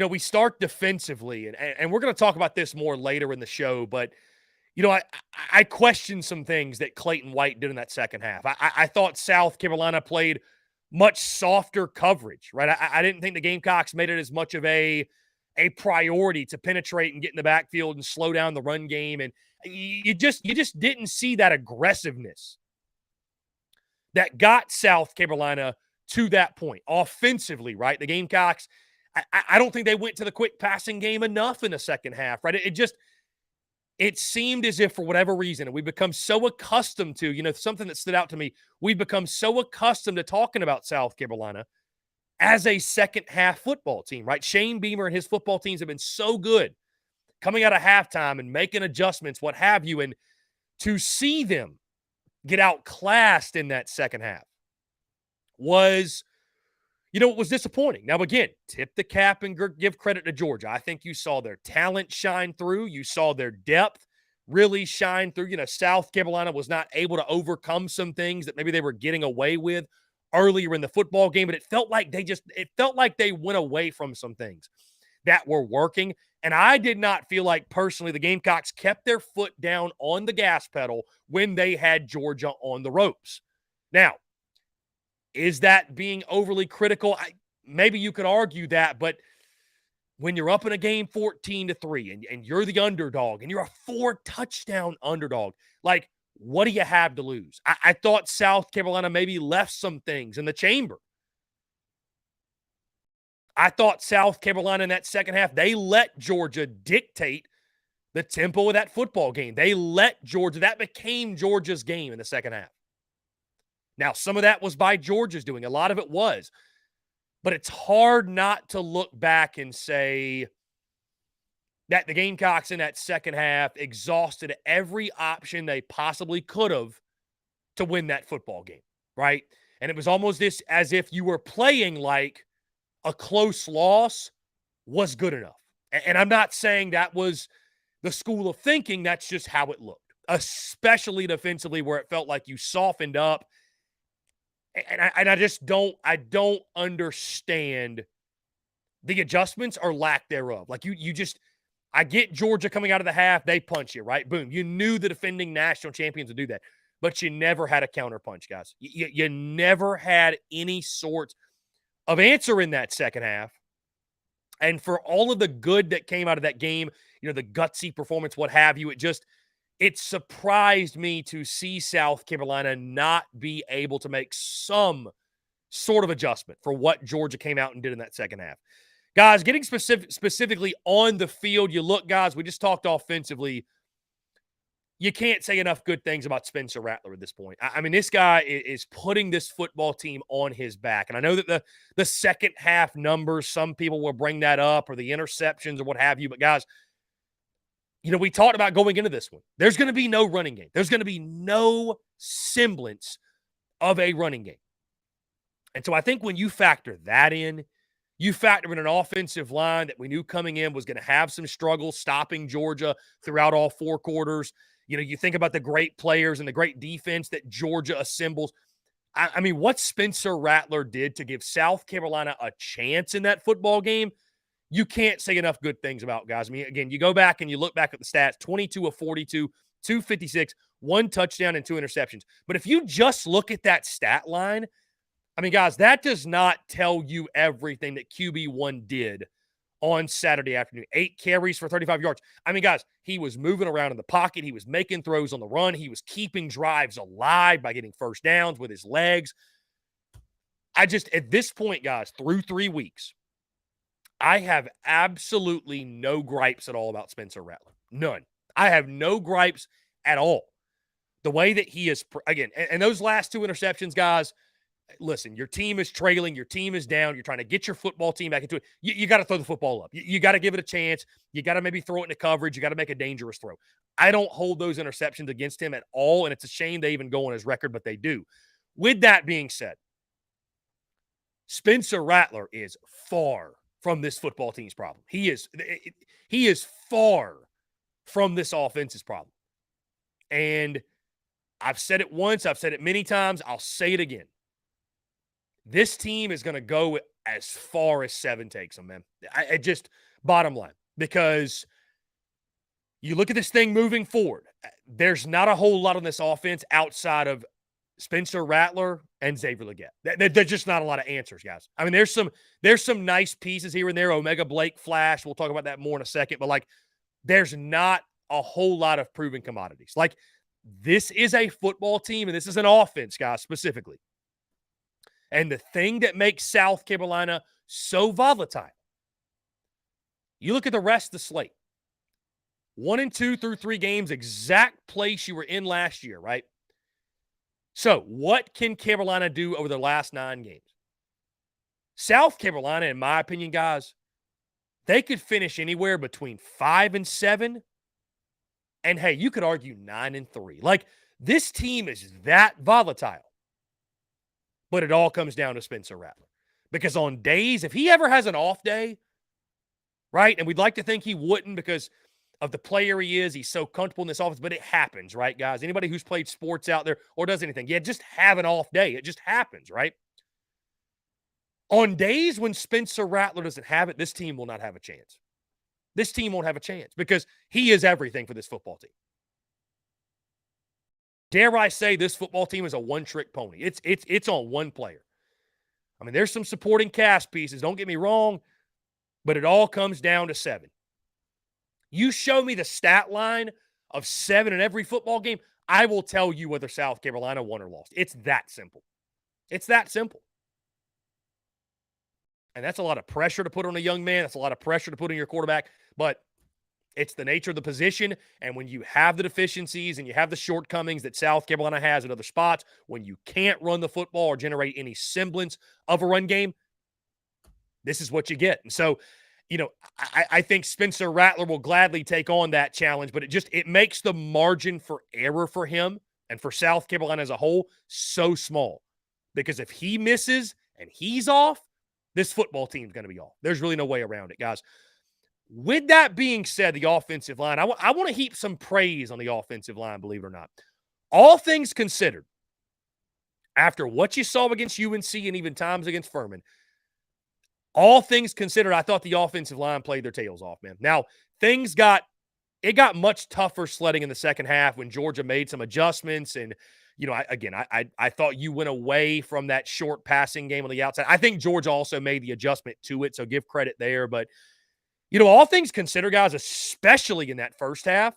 We start defensively, and we're going to talk about this more later in the show, but, I questioned some things that Clayton White did in that second half. I thought South Carolina played much softer coverage, right? I didn't think the Gamecocks made it as much of a priority to penetrate and get in the backfield and slow down the run game, and you just didn't see that aggressiveness that got South Carolina to that point. Offensively, right? The Gamecocks, I don't think they went to the quick passing game enough in the second half, right? It seemed as if for whatever reason, and we've become so accustomed to, something that stood out to me, we've become so accustomed to talking about South Carolina as a second half football team, right? Shane Beamer and his football teams have been so good coming out of halftime and making adjustments, what have you, and to see them get outclassed in that second half was it was disappointing. Now, again, tip the cap and give credit to Georgia. I think you saw their talent shine through. You saw their depth really shine through. South Carolina was not able to overcome some things that maybe they were getting away with earlier in the football game, but it felt like they went away from some things that were working. And I did not feel like, personally, the Gamecocks kept their foot down on the gas pedal when they had Georgia on the ropes. Now, is that being overly critical? Maybe you could argue that, but when you're up in a game 14-3 and you're the underdog and you're a 4-touchdown underdog, like, what do you have to lose? I thought South Carolina maybe left some things in the chamber. I thought South Carolina in that second half, they let Georgia dictate the tempo of that football game. They let Georgia, that became Georgia's game in the second half. Now, some of that was by Georgia's doing. A lot of it was. But it's hard not to look back and say that the Gamecocks in that second half exhausted every option they possibly could have to win that football game, right? And it was almost this as if you were playing like a close loss was good enough. And I'm not saying that was the school of thinking. That's just how it looked, especially defensively, where it felt like you softened up. And I just don't understand the adjustments or lack thereof. Like you just, I get Georgia coming out of the half, they punch you, right? Boom. You knew the defending national champions would do that, but you never had a counter punch, guys. You never had any sort of answer in that second half. And for all of the good that came out of that game, the gutsy performance, what have you, it surprised me to see South Carolina not be able to make some sort of adjustment for what Georgia came out and did in that second half. Guys, getting specifically on the field, you look, guys, we just talked offensively. You can't say enough good things about Spencer Rattler at this point. I mean, this guy is putting this football team on his back. And I know that the second half numbers, some people will bring that up, or the interceptions or what have you. But, guys, we talked about going into this one. There's going to be no running game. There's going to be no semblance of a running game. And so I think when you factor that in, you factor in an offensive line that we knew coming in was going to have some struggles stopping Georgia throughout all four quarters. You think about the great players and the great defense that Georgia assembles. I mean, what Spencer Rattler did to give South Carolina a chance in that football game, you can't say enough good things about, guys. I mean, again, you go back and you look back at the stats, 22 of 42, 256, 1 touchdown and 2 interceptions. But if you just look at that stat line, I mean, guys, that does not tell you everything that QB1 did on Saturday afternoon. 8 carries for 35 yards. I mean, guys, he was moving around in the pocket. He was making throws on the run. He was keeping drives alive by getting first downs with his legs. At this point, guys, through 3 weeks, I have absolutely no gripes at all about Spencer Rattler. None. I have no gripes at all. The way that he is, again, and those last 2 interceptions, guys, listen, your team is trailing. Your team is down. You're trying to get your football team back into it. You got to throw the football up. You got to give it a chance. You got to maybe throw it into coverage. You got to make a dangerous throw. I don't hold those interceptions against him at all, and it's a shame they even go on his record, but they do. With that being said, Spencer Rattler is far from this football team's problem. He is far from this offense's problem. And I've said it once. I've said it many times. I'll say it again. This team is going to go as far as 7 takes them, man. Bottom line. Because you look at this thing moving forward, there's not a whole lot on this offense outside of Spencer Rattler and Xavier Legette. There's just not a lot of answers, guys. I mean, there's some nice pieces here and there. Omega Blake Flash. We'll talk about that more in a second. But, there's not a whole lot of proven commodities. This is a football team, and this is an offense, guys, specifically. And the thing that makes South Carolina so volatile, you look at the rest of the slate. 1 and 2 through 3 games, exact place you were in last year, right? So, what can Carolina do over the last 9 games? South Carolina, in my opinion, guys, they could finish anywhere between 5 and 7. And, hey, you could argue 9 and 3. This team is that volatile. But it all comes down to Spencer Rattler. Because on days, if he ever has an off day, right, and we'd like to think he wouldn't because of the player he is, he's so comfortable in this offense, but it happens, right, guys? Anybody who's played sports out there or does anything, just have an off day. It just happens, right? On days when Spencer Rattler doesn't have it, this team will not have a chance. this team won't have a chance because he is everything for this football team. Dare I say this football team is a one-trick pony. It's on one player. I mean, there's some supporting cast pieces, don't get me wrong, but it all comes down to 7. You show me the stat line of 7 in every football game, I will tell you whether South Carolina won or lost. It's that simple. It's that simple. And that's a lot of pressure to put on a young man. That's a lot of pressure to put on your quarterback. But it's the nature of the position. And when you have the deficiencies and you have the shortcomings that South Carolina has in other spots, when you can't run the football or generate any semblance of a run game, this is what you get. And so, I think Spencer Rattler will gladly take on that challenge, but it makes the margin for error for him and for South Carolina as a whole so small. Because if he misses and he's off, this football team's going to be off. There's really no way around it, guys. With that being said, the offensive line, I want to heap some praise on the offensive line, believe it or not. All things considered, after what you saw against UNC and even times against Furman, all things considered, I thought the offensive line played their tails off, man. Now, it got much tougher sledding in the second half when Georgia made some adjustments. And, I thought you went away from that short passing game on the outside. I think Georgia also made the adjustment to it, so give credit there. But, all things considered, guys, especially in that first half,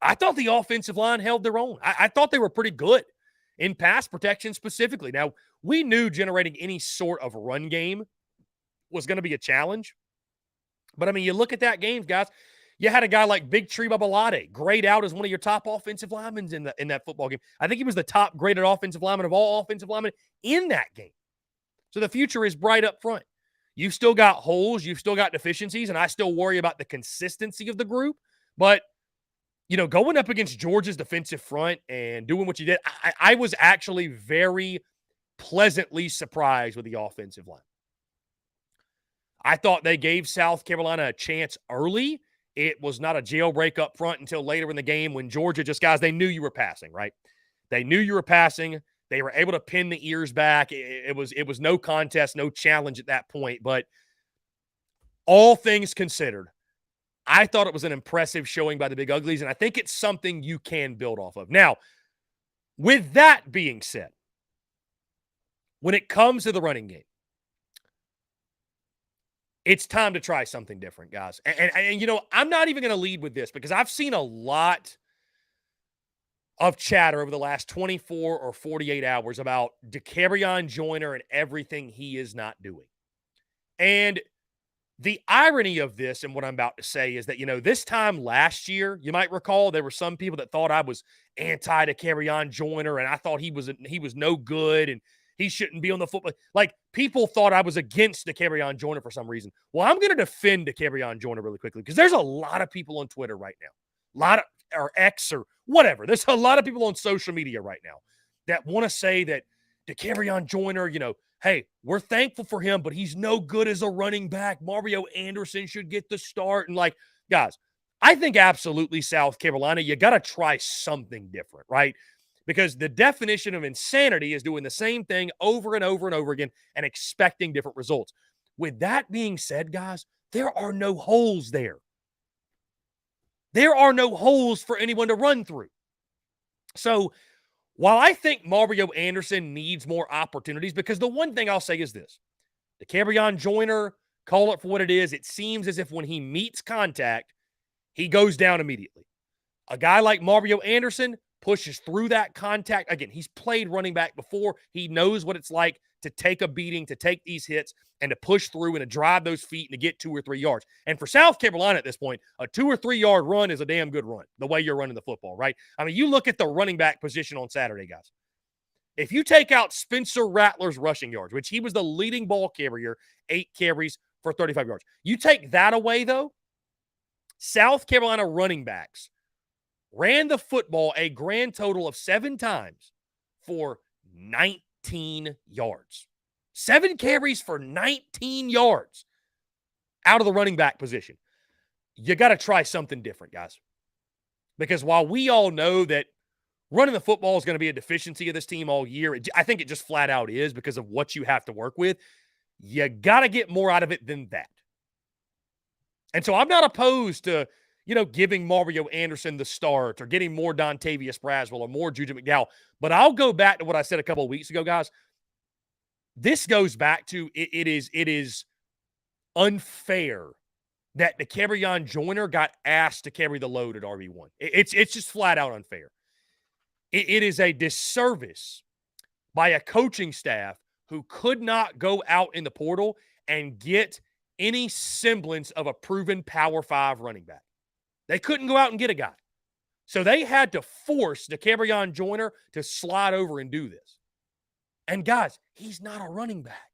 I thought the offensive line held their own. I thought they were pretty good in pass protection specifically. Now, we knew generating any sort of run game was going to be a challenge. But, I mean, you look at that game, guys, you had a guy like Big Tree Babalade grade out as one of your top offensive linemen in that football game. I think he was the top graded offensive lineman of all offensive linemen in that game. So the future is bright up front. You've still got holes. You've still got deficiencies, and I still worry about the consistency of the group. But, going up against Georgia's defensive front and doing what you did, I was actually very pleasantly surprised with the offensive line. I thought they gave South Carolina a chance early. It was not a jailbreak up front until later in the game when Georgia they knew you were passing, right? They knew you were passing. They were able to pin the ears back. It was no contest, no challenge at that point. But all things considered, I thought it was an impressive showing by the Big Uglies, and I think it's something you can build off of. Now, with that being said, when it comes to the running game, it's time to try something different, guys. And I'm not even going to lead with this because I've seen a lot of chatter over the last 24 or 48 hours about Dakereon Joyner and everything he is not doing. And the irony of this and what I'm about to say is that, this time last year, you might recall there were some people that thought I was anti-Dakereon Joyner and I thought he was no good and he shouldn't be on the football. Like, people thought I was against Dakereon Joyner for some reason. Well, I'm going to defend Dakereon Joyner really quickly because there's a lot of people on Twitter right now, or X or whatever. There's a lot of people on social media right now that want to say that Dakereon Joyner, hey, we're thankful for him, but he's no good as a running back. Mario Anderson should get the start. And guys, I think absolutely South Carolina, you got to try something different, right? Because the definition of insanity is doing the same thing over and over and over again and expecting different results. With that being said, guys, there are no holes there. There are no holes for anyone to run through. So while I think Mario Anderson needs more opportunities, because the one thing I'll say is this, Dakereon Joyner, call it for what it is, it seems as if when he meets contact, he goes down immediately. A guy like Mario Anderson pushes through that contact. Again, he's played running back before. He knows what it's like to take a beating, to take these hits, and to push through and to drive those feet and to get 2 or 3 yards. And for South Carolina at this point, a 2 or 3 yard run is a damn good run, the way you're running the football, right? I mean, you look at the running back position on Saturday, guys. If you take out Spencer Rattler's rushing yards, which he was the leading ball carrier, 8 carries for 35 yards. You take that away, though, South Carolina running backs ran the football a grand total of 7 times for 19 yards. 7 carries for 19 yards out of the running back position. You got to try something different, guys. Because while we all know that running the football is going to be a deficiency of this team all year, I think it just flat out is because of what you have to work with. You got to get more out of it than that. And so I'm not opposed to, giving Mario Anderson the start or getting more Dontavius Braswell or more Juju McDowell. But I'll go back to what I said a couple of weeks ago, guys. This goes back to it is unfair that Dakereon Joyner got asked to carry the load at RB1. It's just flat out unfair. It is a disservice by a coaching staff who could not go out in the portal and get any semblance of a proven Power 5 running back. They couldn't go out and get a guy. So they had to force Dakereon Joyner to slide over and do this. And guys, he's not a running back.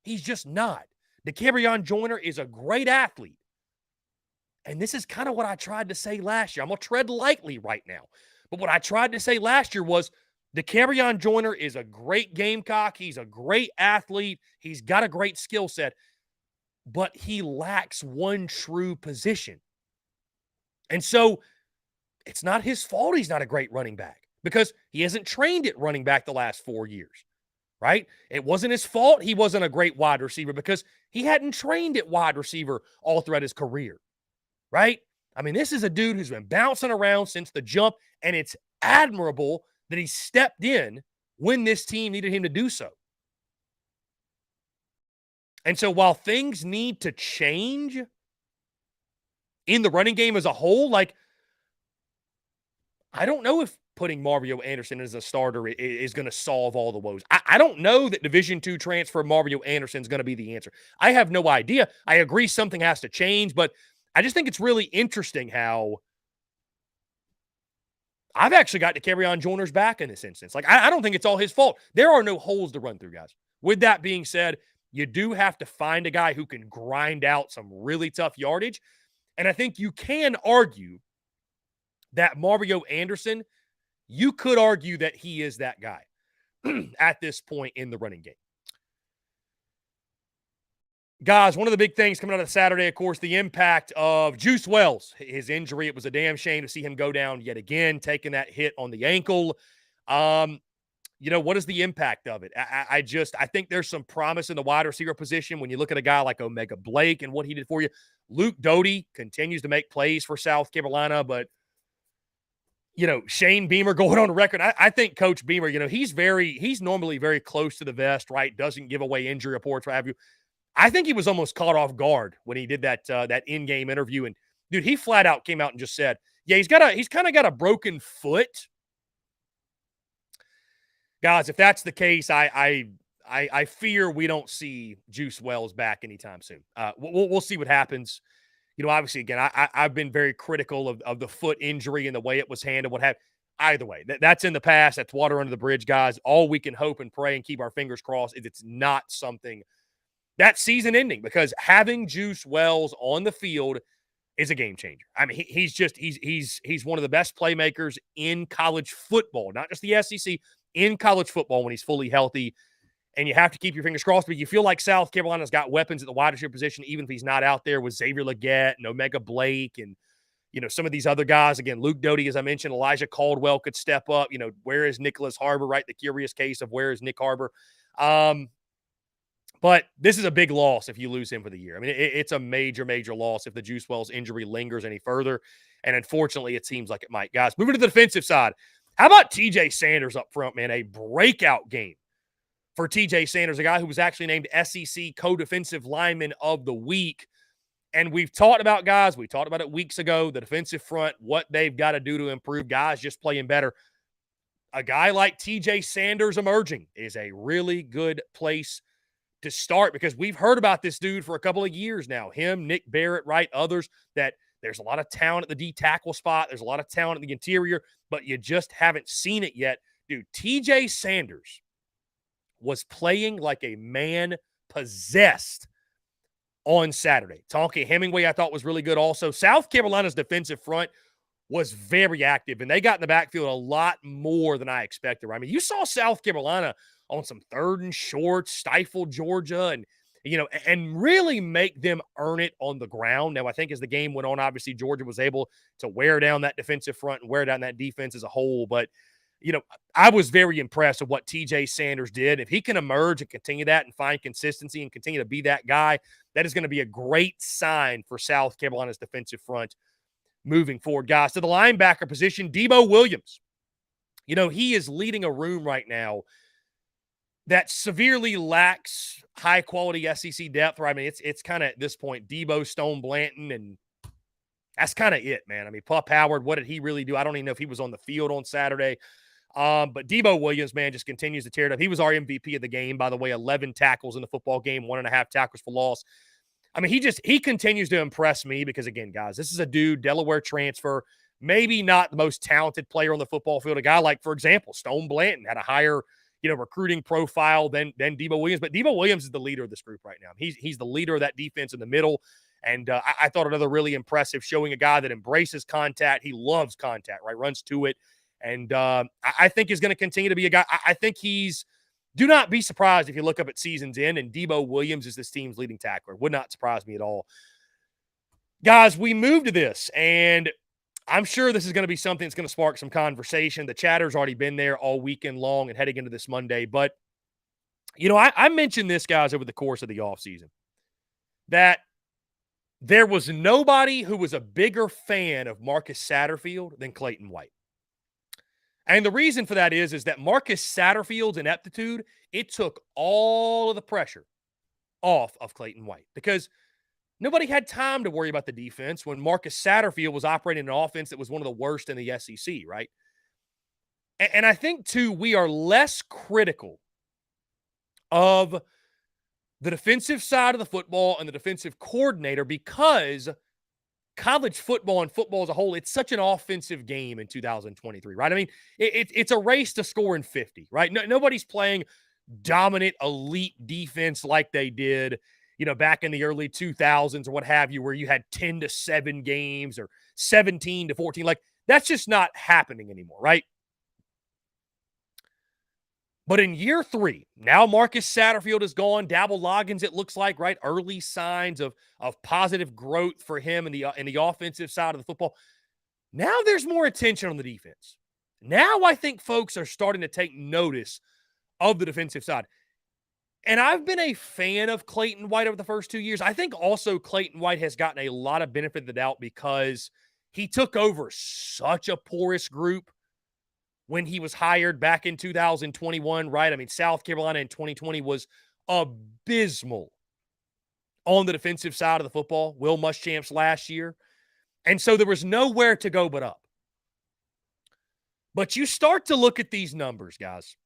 He's just not. Dakereon Joyner is a great athlete. And this is kind of what I tried to say last year. I'm going to tread lightly right now. But what I tried to say last year was Dakereon Joyner is a great Gamecock. He's a great athlete. He's got a great skill set. But he lacks one true position. And so it's not his fault he's not a great running back because he hasn't trained at running back the last 4 years, right? It wasn't his fault he wasn't a great wide receiver because he hadn't trained at wide receiver all throughout his career, right? I mean, this is a dude who's been bouncing around since the jump, and it's admirable that he stepped in when this team needed him to do so. And so while things need to change in the running game as a whole, like, I don't know if putting Mario Anderson as a starter is going to solve all the woes. I don't know that Division II transfer Mario Anderson is going to be the answer. I have no idea. I agree something has to change, but I just think it's really interesting how I've actually got Dakereon Joyner's back in this instance. Like, I don't think it's all his fault. There are no holes to run through, guys. With that being said, you do have to find a guy who can grind out some really tough yardage. And I think you can argue that Mario Anderson, you could argue that he is that guy at this point in the running game. Guys, one of the big things coming out of Saturday, of course, the impact of Juice Wells. His injury, it was a damn shame to see him go down yet again, taking that hit on the ankle. What is the impact of it? I think there's some promise in the wide receiver position when you look at a guy like Omega Blake and what he did for you. Luke Doty continues to make plays for South Carolina, but Shane Beamer going on record. I think Coach Beamer, he's normally very close to the vest, right? Doesn't give away injury reports, what have you. I think he was almost caught off guard when he did that in-game interview. And dude, he flat out came out and just said, yeah, he's kind of got a broken foot. Guys, if that's the case, I fear we don't see Juice Wells back anytime soon. We'll see what happens. Obviously, again, I've been very critical of the foot injury and the way it was handled, what have. Either way, that's in the past. That's water under the bridge, guys. All we can hope and pray and keep our fingers crossed is it's not something that's season ending, because having Juice Wells on the field is a game changer. I mean, he's one of the best playmakers in college football, not just the SEC, in college football when he's fully healthy. And you have to keep your fingers crossed, but you feel like South Carolina's got weapons at the wide receiver position, even if he's not out there, with Xavier Legette and Omega Blake and, some of these other guys. Again, Luke Doty, as I mentioned, Elijah Caldwell could step up. Where is Nicholas Harbor, right? The curious case of where is Nick Harbor. But this is a big loss if you lose him for the year. I mean, it's a major, major loss if the Juice Wells injury lingers any further. And unfortunately, it seems like it might. Guys, moving to the defensive side. How about TJ Sanders up front, man? A breakout game for TJ Sanders, a guy who was actually named SEC Co-Defensive Lineman of the Week. And we talked about it weeks ago, the defensive front, what they've got to do to improve, guys just playing better. A guy like TJ Sanders emerging is a really good place to start, because we've heard about this dude for a couple of years now. Him, Nick Barrett, right? Others, that there's a lot of talent at the D tackle spot. There's a lot of talent in the interior, but you just haven't seen it yet. Dude, TJ Sanders was playing like a man possessed on Saturday. Tonka Hemingway, I thought, was really good also. South Carolina's defensive front was very active, and they got in the backfield a lot more than I expected. I mean, you saw South Carolina on some 3rd and short, stifle Georgia, and really make them earn it on the ground. Now, I think as the game went on, obviously Georgia was able to wear down that defensive front and wear down that defense as a whole. But I was very impressed with what TJ Sanders did. If he can emerge and continue that and find consistency and continue to be that guy, that is going to be a great sign for South Carolina's defensive front moving forward. Guys, to the linebacker position, Debo Williams. He is leading a room right now that severely lacks high-quality SEC depth. Right? I mean, it's kind of at this point Debo, Stone Blanton, and that's kind of it, man. I mean, Pup Howard, what did he really do? I don't even know if he was on the field on Saturday. But Debo Williams, man, just continues to tear it up. He was our MVP of the game, by the way, 11 tackles in the football game, 1.5 tackles for loss. I mean, he continues to impress me because, again, guys, this is a dude, Delaware transfer, maybe not the most talented player on the football field. A guy like, for example, Stone Blanton had a higher, recruiting profile than Debo Williams. But Debo Williams is the leader of this group right now. He's the leader of that defense in the middle. And I thought another really impressive showing, a guy that embraces contact. He loves contact, right? Runs to it. And I think he's going to continue to be a guy. I think do not be surprised if you look up at season's end and Debo Williams is this team's leading tackler. Would not surprise me at all. Guys, we move to this, and I'm sure this is going to be something that's going to spark some conversation. The chatter's already been there all weekend long and heading into this Monday. But, I mentioned this, guys, over the course of the offseason, that there was nobody who was a bigger fan of Marcus Satterfield than Clayton White. And the reason for that is that Marcus Satterfield's ineptitude, it took all of the pressure off of Clayton White because nobody had time to worry about the defense when Marcus Satterfield was operating an offense that was one of the worst in the SEC, right? And I think, too, we are less critical of the defensive side of the football and the defensive coordinator because college football and football as a whole, it's such an offensive game in 2023, right? I mean, it's a race to score in 50, right? Nobody's playing dominant elite defense like they did, back in the early 2000s or what have you, where you had 10-7 games or 17-14. Like, that's just not happening anymore, right? But in year 3, now Marcus Satterfield is gone. Dabble Loggins, it looks like, right? Early signs of positive growth for him in the offensive side of the football. Now there's more attention on the defense. Now I think folks are starting to take notice of the defensive side. And I've been a fan of Clayton White over the first 2 years. I think also Clayton White has gotten a lot of benefit of the doubt because he took over such a porous group when he was hired back in 2021, right? I mean, South Carolina in 2020 was abysmal on the defensive side of the football. Will Muschamp's last year. And so there was nowhere to go but up. But you start to look at these numbers, guys.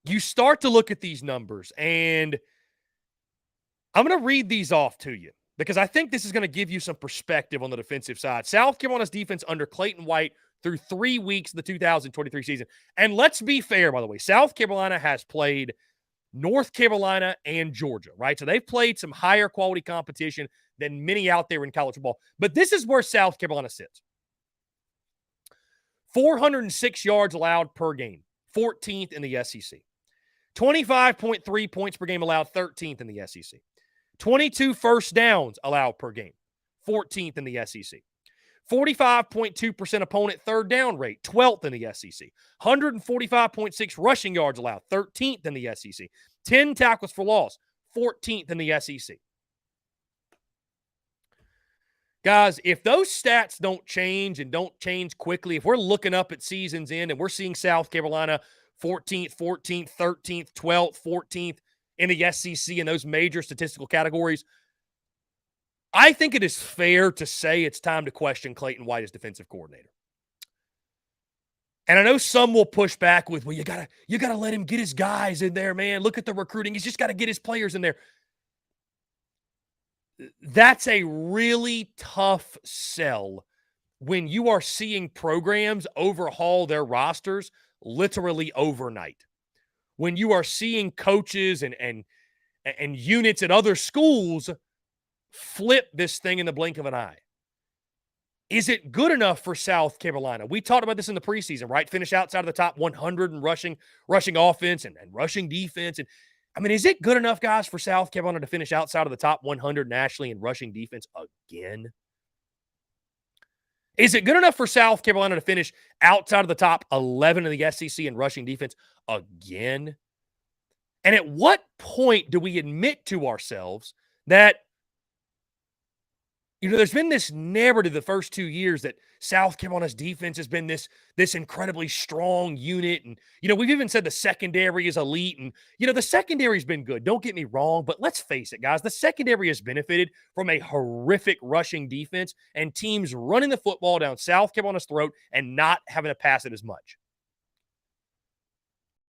You start to look at these numbers, and I'm going to read these off to you because I think this is going to give you some perspective on the defensive side. South Carolina's defense under Clayton White through 3 weeks of the 2023 season. And let's be fair, by the way, South Carolina has played North Carolina and Georgia, right? So they've played some higher quality competition than many out there in college football. But this is where South Carolina sits. 406 yards allowed per game, 14th in the SEC. 25.3 points per game allowed, 13th in the SEC. 22 first downs allowed per game, 14th in the SEC. 45.2% opponent third down rate, 12th in the SEC. 145.6 rushing yards allowed, 13th in the SEC. 10 tackles for loss, 14th in the SEC. Guys, if those stats don't change and don't change quickly, if we're looking up at season's end and we're seeing South Carolina 14th, 13th, 12th, 14th in the SEC in those major statistical categories, I think it is fair to say it's time to question Clayton White as defensive coordinator. And I know some will push back with, well, you gotta let him get his guys in there, man. Look at the recruiting. He's just got to get his players in there. That's a really tough sell when you are seeing programs overhaul their rosters literally overnight. When you are seeing coaches and units at other schools flip this thing in the blink of an eye. Is it good enough for South Carolina? We talked about this in the preseason, right? Finish outside of the top 100 in rushing offense and rushing defense. And I mean, is it good enough, guys, for South Carolina to finish outside of the top 100 nationally in rushing defense again? Is it good enough for South Carolina to finish outside of the top 11 in the SEC in rushing defense again? And at what point do we admit to ourselves that, there's been this narrative the first 2 years that South Carolina's defense has been this incredibly strong unit. And, we've even said the secondary is elite. And, the secondary's been good. Don't get me wrong. But let's face it, guys, the secondary has benefited from a horrific rushing defense and teams running the football down South Carolina's throat and not having to pass it as much.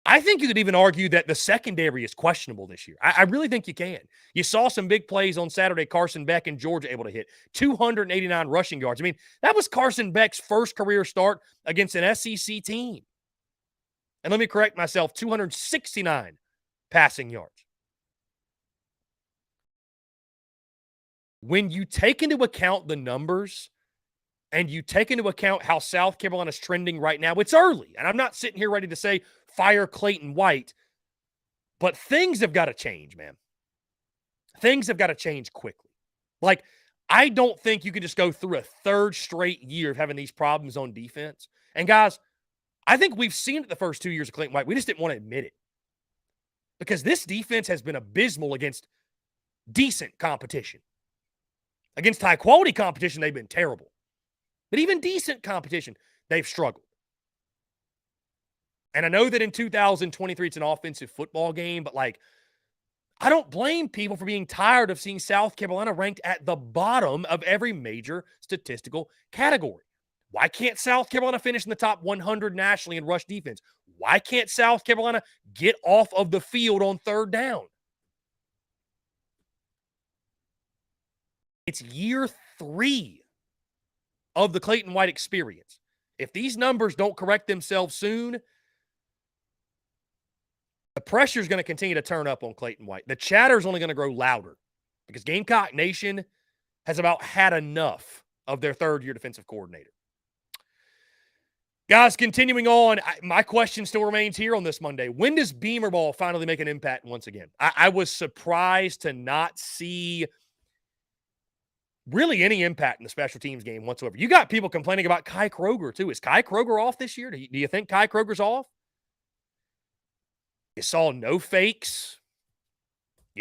I think you could even argue that the secondary is questionable this year. I really think you can. You saw some big plays on Saturday. Carson Beck in Georgia able to hit 289 rushing yards. I mean, that was Carson Beck's first career start against an SEC team. And let me correct myself, 269 passing yards. When you take into account the numbers and you take into account how South Carolina's trending right now, it's early. And I'm not sitting here ready to say fire Clayton White, but things have got to change, man. Things have got to change quickly. Like, I don't think you can just go through a third straight year of having these problems on defense. And guys, I think we've seen it the first 2 years of Clayton White. We just didn't want to admit it. Because this defense has been abysmal against decent competition. Against high-quality competition, they've been terrible. But even decent competition, they've struggled. And I know that in 2023, it's an offensive football game, but I don't blame people for being tired of seeing South Carolina ranked at the bottom of every major statistical category. Why can't South Carolina finish in the top 100 nationally in rush defense? Why can't South Carolina get off of the field on third down? It's year 3 of the Clayton White experience. If these numbers don't correct themselves soon, the pressure is going to continue to turn up on Clayton White. The chatter is only going to grow louder because Gamecock Nation has about had enough of their third-year defensive coordinator. Guys, continuing on, my question still remains here on this Monday. When does Beamer Ball finally make an impact once again? I was surprised to not see really any impact in the special teams game whatsoever. You got people complaining about Kai Kroger, too. Is Kai Kroger off this year? Do you think Kai Kroger's off? You saw no fakes.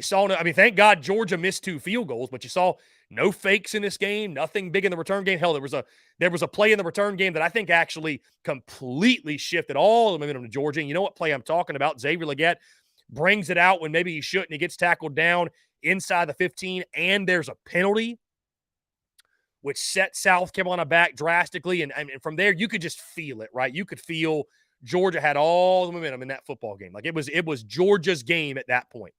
Thank God Georgia missed 2 field goals, but you saw no fakes in this game, nothing big in the return game. Hell, there was a play in the return game that I think actually completely shifted all the momentum to Georgia. And you know what play I'm talking about? Xavier Legette brings it out when maybe he shouldn't. He gets tackled down inside the 15, and there's a penalty, which set South Carolina back drastically. And from there, you could just feel it, right? You could feel Georgia had all the momentum in that football game. Like it was Georgia's game at that point.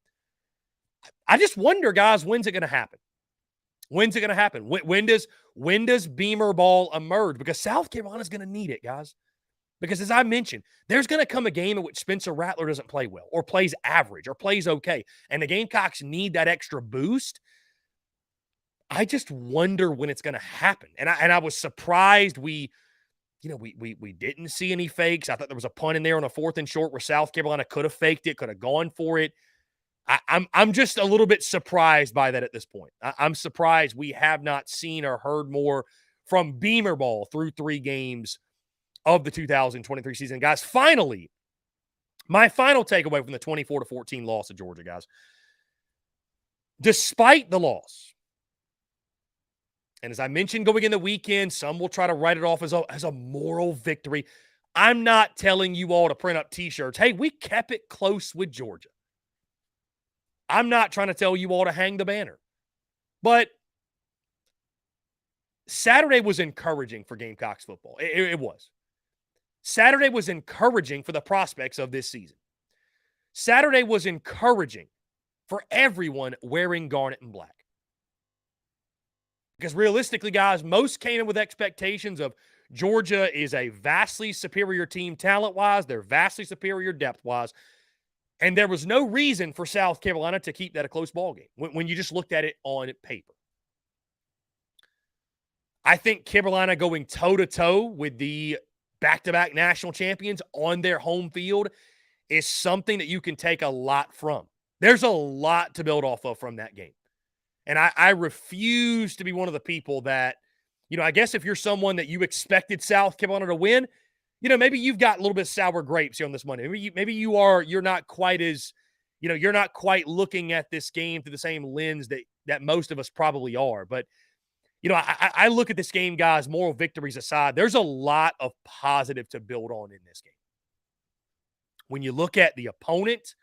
I just wonder, guys, when's it going to happen? When's it going to happen? When does Beamer Ball emerge? Because South Carolina's going to need it, guys. Because as I mentioned, there's going to come a game in which Spencer Rattler doesn't play well or plays average or plays okay. And the Gamecocks need that extra boost. I just wonder when it's going to happen. And I was surprised we didn't see any fakes. I thought there was a punt in there on a 4th and short where South Carolina could have faked it, could have gone for it. I'm just a little bit surprised by that at this point. I'm surprised we have not seen or heard more from Beamer Ball through 3 games of the 2023 season. Guys, finally, my final takeaway from the 24-14 loss of Georgia, guys. Despite the loss, and as I mentioned going in the weekend, some will try to write it off as a moral victory. I'm not telling you all to print up T-shirts. Hey, we kept it close with Georgia. I'm not trying to tell you all to hang the banner. But Saturday was encouraging for Gamecocks football. It was. Saturday was encouraging for the prospects of this season. Saturday was encouraging for everyone wearing garnet and black. Because realistically, guys, most came in with expectations of Georgia is a vastly superior team talent-wise. They're vastly superior depth-wise. And there was no reason for South Carolina to keep that a close ball game when you just looked at it on paper. I think Carolina going toe-to-toe with the back-to-back national champions on their home field is something that you can take a lot from. There's a lot to build off of from that game. And I refuse to be one of the people that I guess if you're someone that you expected South Carolina to win, maybe you've got a little bit of sour grapes here on this Monday. You're not quite as, you're not quite looking at this game through the same lens that most of us probably are. But, I look at this game, guys, moral victories aside, there's a lot of positive to build on in this game. When you look at the opponent,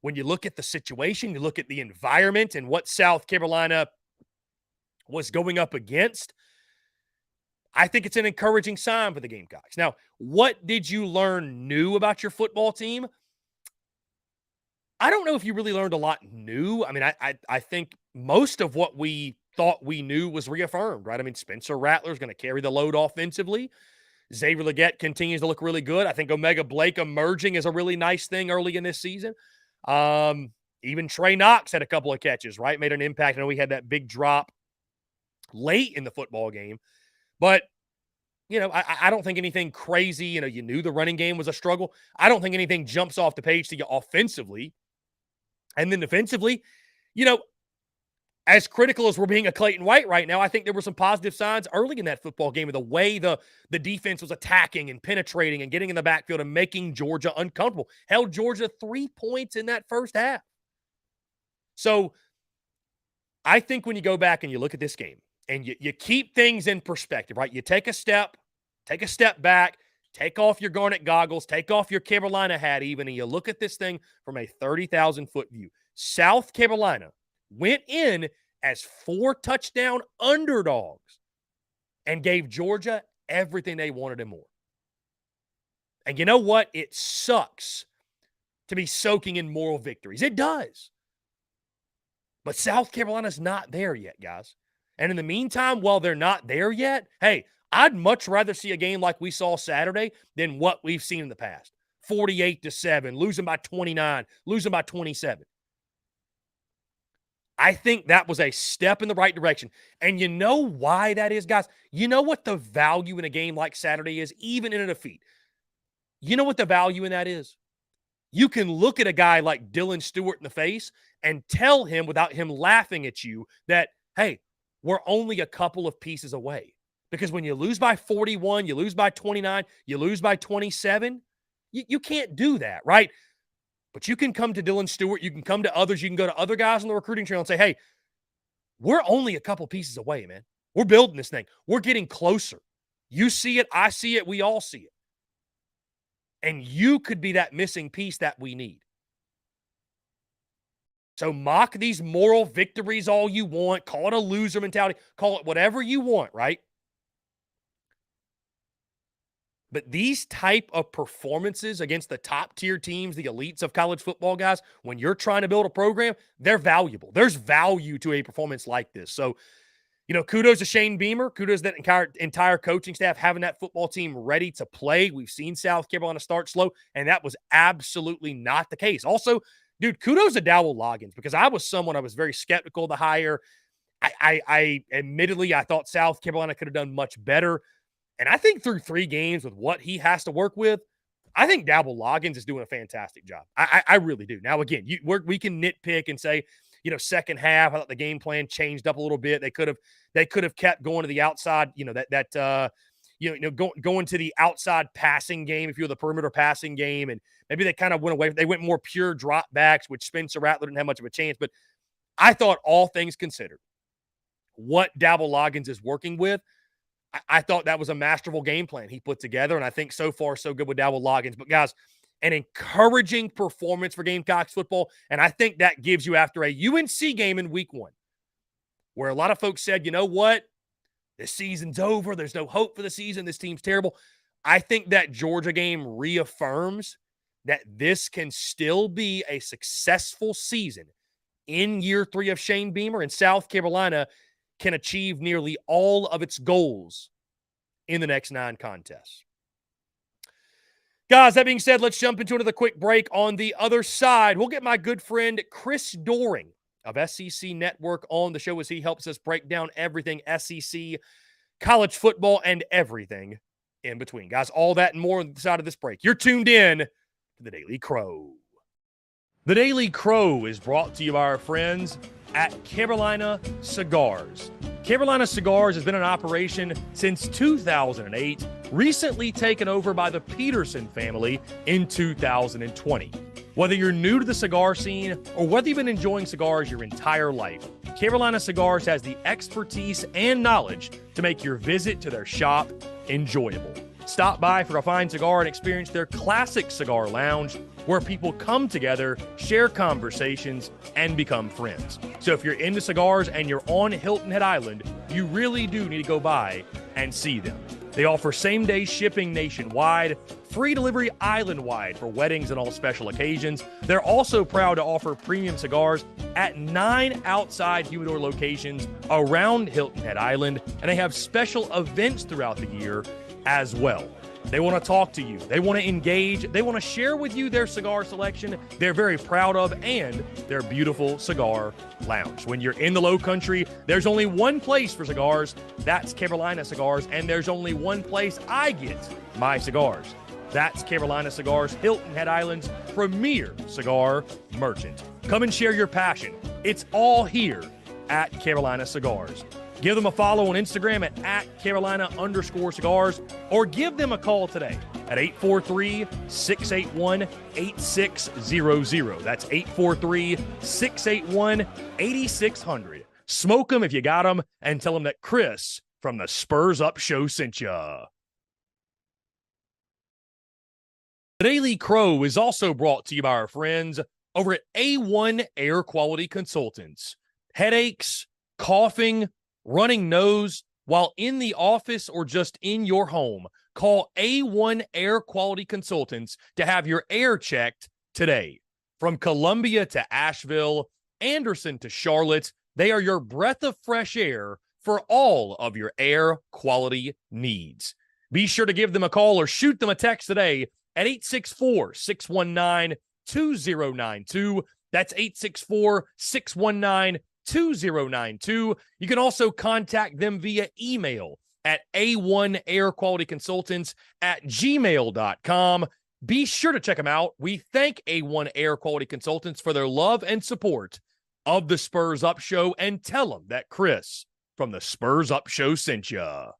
when you look at the situation, you look at the environment and what South Carolina was going up against, I think it's an encouraging sign for the Gamecocks. Now, what did you learn new about your football team? I don't know if you really learned a lot new. I mean, I think most of what we thought we knew was reaffirmed, right? I mean, Spencer Rattler's going to carry the load offensively. Xavier Legette continues to look really good. I think Omega Blake emerging is a really nice thing early in this season. Even Trey Knox had a couple of catches, right? Made an impact. I know we had that big drop late in the football game. But, I don't think anything crazy. You knew the running game was a struggle. I don't think anything jumps off the page to you offensively. And then defensively, as critical as we're being of Clayton White right now, I think there were some positive signs early in that football game of the way the defense was attacking and penetrating and getting in the backfield and making Georgia uncomfortable. Held Georgia 3 points in that first half. So I think when you go back and you look at this game and you keep things in perspective, right? You take a step back, take off your Garnet goggles, take off your Carolina hat even, and you look at this thing from a 30,000-foot view. South Carolina went in as 4 touchdown underdogs and gave Georgia everything they wanted and more. And you know what? It sucks to be soaking in moral victories. It does. But South Carolina's not there yet, guys. And in the meantime, while they're not there yet, hey, I'd much rather see a game like we saw Saturday than what we've seen in the past. 48-7, losing by 29, losing by 27. I think that was a step in the right direction. And you know why that is, guys? You know what the value in a game like Saturday is, even in a defeat? You know what the value in that is? You can look at a guy like Dylan Stewart in the face and tell him without him laughing at you that, hey, we're only a couple of pieces away. Because when you lose by 41, you lose by 29, you lose by 27, you can't do that, right? But you can come to Dylan Stewart, you can come to others, you can go to other guys on the recruiting trail and say, hey, we're only a couple pieces away, man. We're building this thing. We're getting closer. You see it, I see it, we all see it. And you could be that missing piece that we need. So mock these moral victories all you want. Call it a loser mentality. Call it whatever you want, right? But these type of performances against the top-tier teams, the elites of college football, guys, when you're trying to build a program, they're valuable. There's value to a performance like this. So, kudos to Shane Beamer. Kudos to that entire coaching staff having that football team ready to play. We've seen South Carolina start slow, and that was absolutely not the case. Also, dude, kudos to Dowell Loggins, because I was very skeptical of the hire. I admittedly, I thought South Carolina could have done much better. And I think through 3 games with what he has to work with, I think Dowell Loggins is doing a fantastic job. I really do. Now, again, we can nitpick and say, second half, I thought the game plan changed up a little bit. They could have kept going to the outside, going to the outside passing game, if you're the perimeter passing game, and maybe they kind of went away. They went more pure drop backs, which Spencer Rattler didn't have much of a chance. But I thought, all things considered, what Dowell Loggins is working with, I thought that was a masterful game plan he put together, and I think so far so good with Dowell Loggins. But, guys, an encouraging performance for Gamecocks football, and I think that gives you, after a UNC game in week 1, where a lot of folks said, you know what, this season's over, there's no hope for the season, this team's terrible. I think that Georgia game reaffirms that this can still be a successful season in year 3 of Shane Beamer, and South Carolina can achieve nearly all of its goals in the next 9 contests. Guys, that being said, let's jump into another quick break. On the other side, we'll get my good friend Chris Doering of SEC Network on the show as he helps us break down everything SEC, college football, and everything in between. Guys, all that and more on the side of this break. You're tuned in to the Daily Crow. The Daily Crow is brought to you by our friends at Carolina Cigars. Carolina Cigars has been in operation since 2008, recently taken over by the Peterson family in 2020. Whether you're new to the cigar scene or whether you've been enjoying cigars your entire life, Carolina Cigars has the expertise and knowledge to make your visit to their shop enjoyable. Stop by for a fine cigar and experience their classic cigar lounge, where people come together, share conversations, and become friends. So if you're into cigars and you're on Hilton Head Island, you really do need to go by and see them. They offer same-day shipping nationwide, free delivery island-wide for weddings and all special occasions. They're also proud to offer premium cigars at 9 outside humidor locations around Hilton Head Island, and they have special events throughout the year as well. They want to talk to you. They want to engage. They want to share with you their cigar selection they're very proud of and their beautiful cigar lounge. When you're in the Low Country, there's only one place for cigars. That's Carolina Cigars, and there's only one place I get my cigars. That's Carolina Cigars, Hilton Head Island's premier cigar merchant. Come and share your passion. It's all here at Carolina Cigars. Give them a follow on Instagram at Carolina_cigars, or give them a call today at 843-681-8600. That's 843-681-8600. Smoke them if you got them, and tell them that Chris from the Spurs Up Show sent ya. The Daily Crow is also brought to you by our friends over at A1 Air Quality Consultants. Headaches, coughing, running nose while in the office or just in your home, call A1 Air Quality Consultants to have your air checked today. From Columbia to Asheville, Anderson to Charlotte, they are your breath of fresh air for all of your air quality needs. Be sure to give them a call or shoot them a text today at 864-619-2092. That's 864-619-2092. You can also contact them via email at a1airqualityconsultants@gmail.com. Be sure to check them out. We thank A1 Air Quality Consultants for their love and support of the Spurs Up Show, and tell them that Chris from the Spurs Up Show sent ya.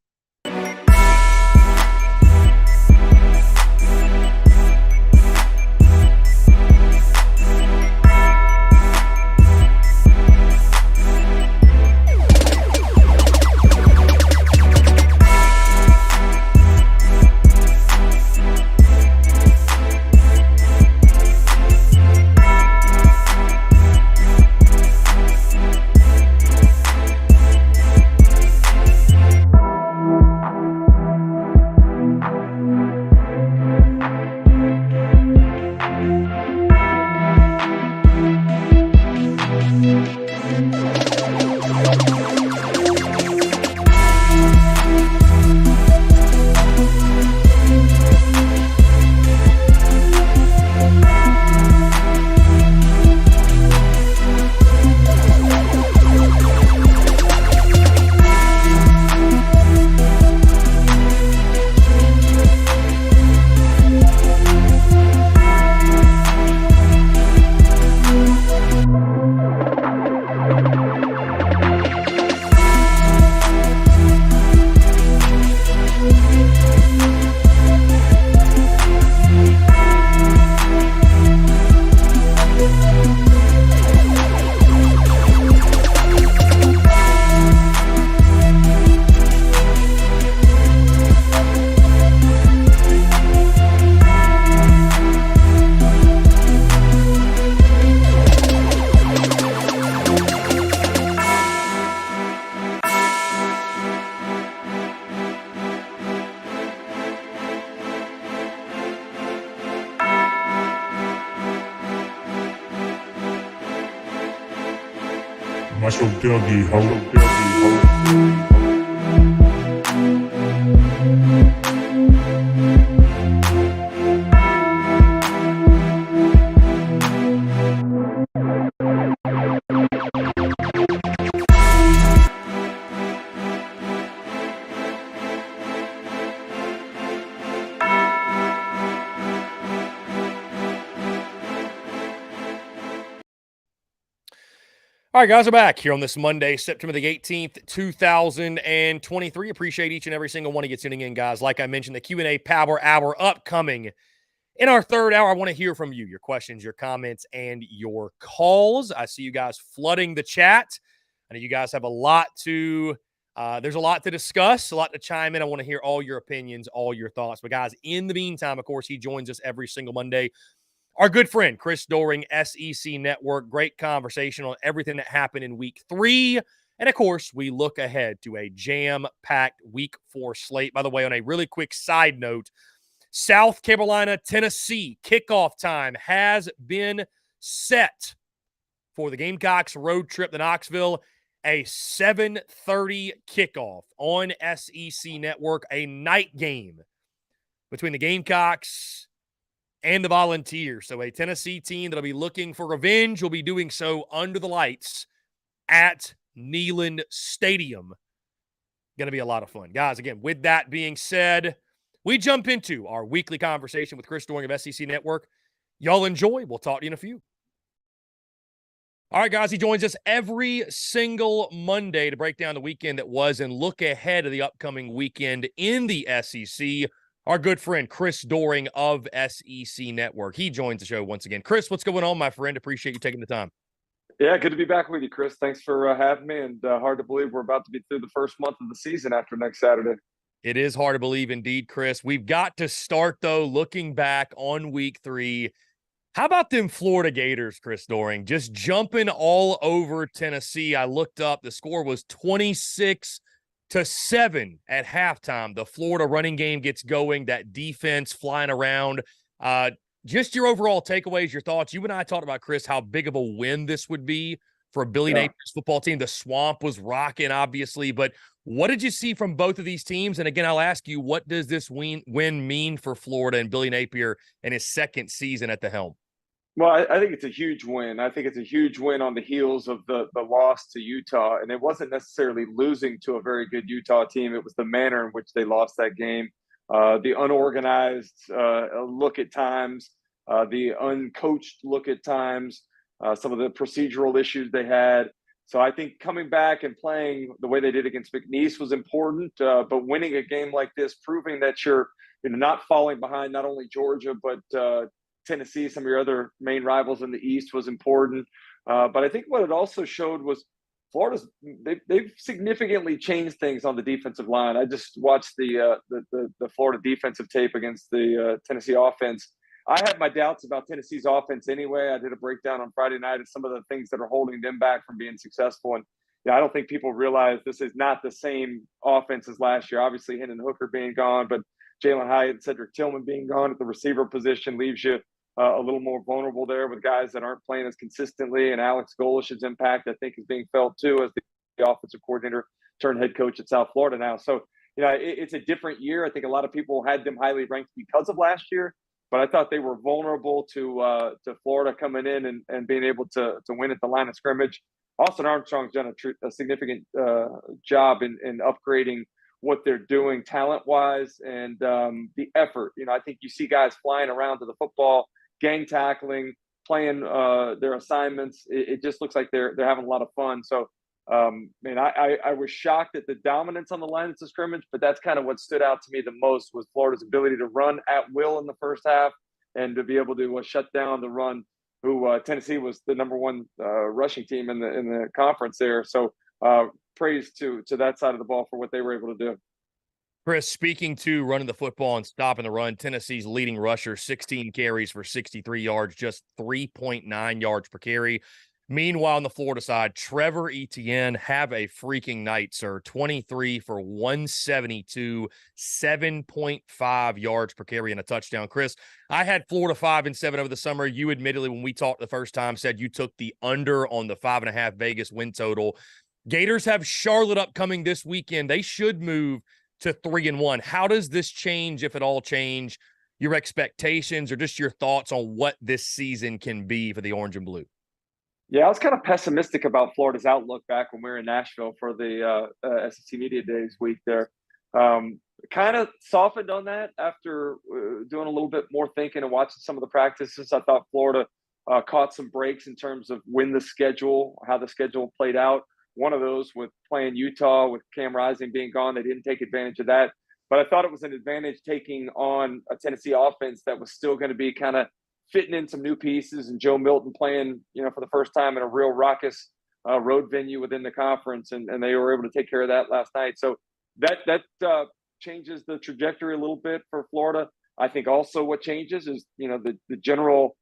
Muscle Dougie Ho. All right, guys, we're back here on this Monday, September the 18th, 2023. Appreciate each and every single one of you tuning in, guys. Like I mentioned, the Q&A Power Hour upcoming. In our third hour, I want to hear from you, your questions, your comments, and your calls. I see you guys flooding the chat. I know you guys have a lot to there's a lot to discuss, a lot to chime in. I want to hear all your opinions, all your thoughts. But, guys, in the meantime, of course, he joins us every single Monday. Our good friend, Chris Doering, SEC Network. Great conversation on everything that happened in Week 3. And, of course, we look ahead to a jam-packed Week 4 slate. By the way, on a really quick side note, South Carolina, Tennessee kickoff time has been set for the Gamecocks road trip to Knoxville. A 7:30 kickoff on SEC Network, a night game between the Gamecocks and the Volunteers. So a Tennessee team that'll be looking for revenge will be doing so under the lights at Neyland Stadium. Going to be a lot of fun. Guys, again, with that being said, we jump into our weekly conversation with Chris Doering of SEC Network. Y'all enjoy. We'll talk to you in a few. All right, guys, he joins us every single Monday to break down the weekend that was and look ahead to the upcoming weekend in the SEC. Our good friend, Chris Doering of SEC Network. He joins the show once again. Chris, what's going on, my friend? Appreciate you taking the time. Yeah, good to be back with you, Chris. Thanks for having me, and hard to believe we're about to be through the first month of the season after next Saturday. It is hard to believe indeed, Chris. We've got to start, though, looking back on Week 3. How about them Florida Gators, Chris Doering? Just jumping all over Tennessee. I looked up. The score was 26-7 at halftime. The Florida running game gets going. That defense flying around. Just your overall takeaways, your thoughts. You and I talked about, Chris, how big of a win this would be for a Billy Napier's football team. The swamp was rocking, obviously. But what did you see from both of these teams? And again, I'll ask you, what does this win mean for Florida and Billy Napier in his second season at the helm? Well, I think it's a huge win. I think it's a huge win on the heels of the loss to Utah. And it wasn't necessarily losing to a very good Utah team. It was the manner in which they lost that game. The unorganized look at times, the uncoached look at times, some of the procedural issues they had. So I think coming back and playing the way they did against McNeese was important, but winning a game like this, proving that you're not falling behind not only Georgia, but Tennessee, some of your other main rivals in the East, was important. But I think what it also showed was they've significantly changed things on the defensive line. I just watched the Florida defensive tape against the Tennessee offense. I had my doubts about Tennessee's offense anyway. I did a breakdown on Friday night of some of the things that are holding them back from being successful. And I don't think people realize this is not the same offense as last year. Obviously, Hendon Hooker being gone, but Jalen Hyatt and Cedric Tillman being gone at the receiver position leaves you a little more vulnerable there with guys that aren't playing as consistently. And Alex Golish's impact, I think, is being felt too as the offensive coordinator turned head coach at South Florida now. So, it's a different year. I think a lot of people had them highly ranked because of last year, but I thought they were vulnerable to Florida coming in and being able to win at the line of scrimmage. Austin Armstrong's done a significant job in upgrading what they're doing talent-wise and the effort. I think you see guys flying around to the football, gang tackling, playing their assignments. It just looks like they're having a lot of fun. So, I was shocked at the dominance on the line of scrimmage, but that's kind of what stood out to me the most was Florida's ability to run at will in the first half and to be able to shut down the run. Tennessee was the number one rushing team in the conference there. So praise to that side of the ball for what they were able to do. Chris, speaking to running the football and stopping the run, Tennessee's leading rusher, 16 carries for 63 yards, just 3.9 yards per carry. Meanwhile, on the Florida side, Trevor Etienne have a freaking night, sir. 23 for 172, 7.5 yards per carry and a touchdown. Chris, I had Florida 5-7 over the summer. You admittedly, when we talked the first time, said you took the under on the 5.5 Vegas win total. Gators have Charlotte upcoming this weekend. They should move to 3-1. How does this change, if at all change, your expectations or just your thoughts on what this season can be for the Orange and Blue? Yeah, I was kind of pessimistic about Florida's outlook back when we were in Nashville for the SEC Media Days week there. Kind of softened on that after doing a little bit more thinking and watching some of the practices. I thought Florida caught some breaks in terms of how the schedule played out. One of those with playing Utah with Cam Rising being gone, they didn't take advantage of that. But I thought it was an advantage taking on a Tennessee offense that was still going to be kind of fitting in some new pieces, and Joe Milton playing, for the first time in a real raucous road venue within the conference, and they were able to take care of that last night. So that changes the trajectory a little bit for Florida. I think also what changes is, the general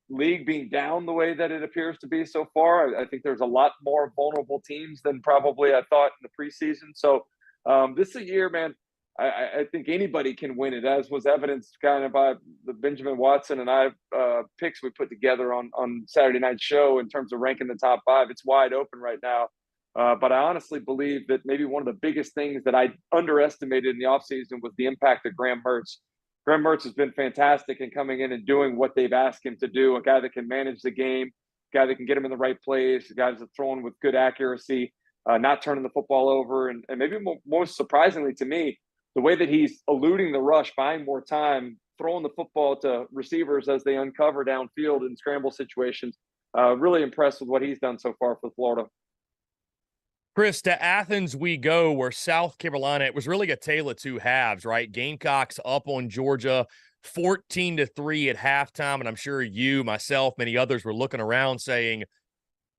league being down the way that it appears to be so far. I think there's a lot more vulnerable teams than probably I thought in the preseason. So this is a year, man, I think anybody can win it, as was evidenced kind of by the Benjamin Watson and I picks we put together on Saturday night's show in terms of ranking the top 5. It's wide open right now. But I honestly believe that maybe one of the biggest things that I underestimated in the offseason was the impact of Graham Mertz. Graham Mertz has been fantastic in coming in and doing what they've asked him to do, a guy that can manage the game, a guy that can get him in the right place, a guy that's throwing with good accuracy, not turning the football over. And maybe most surprisingly to me, the way that he's eluding the rush, buying more time, throwing the football to receivers as they uncover downfield in scramble situations. Really impressed with what he's done so far for Florida. Chris, to Athens we go, where South Carolina, it was really a tale of two halves, right? Gamecocks up on Georgia 14-3 at halftime, and I'm sure you, myself, many others were looking around saying,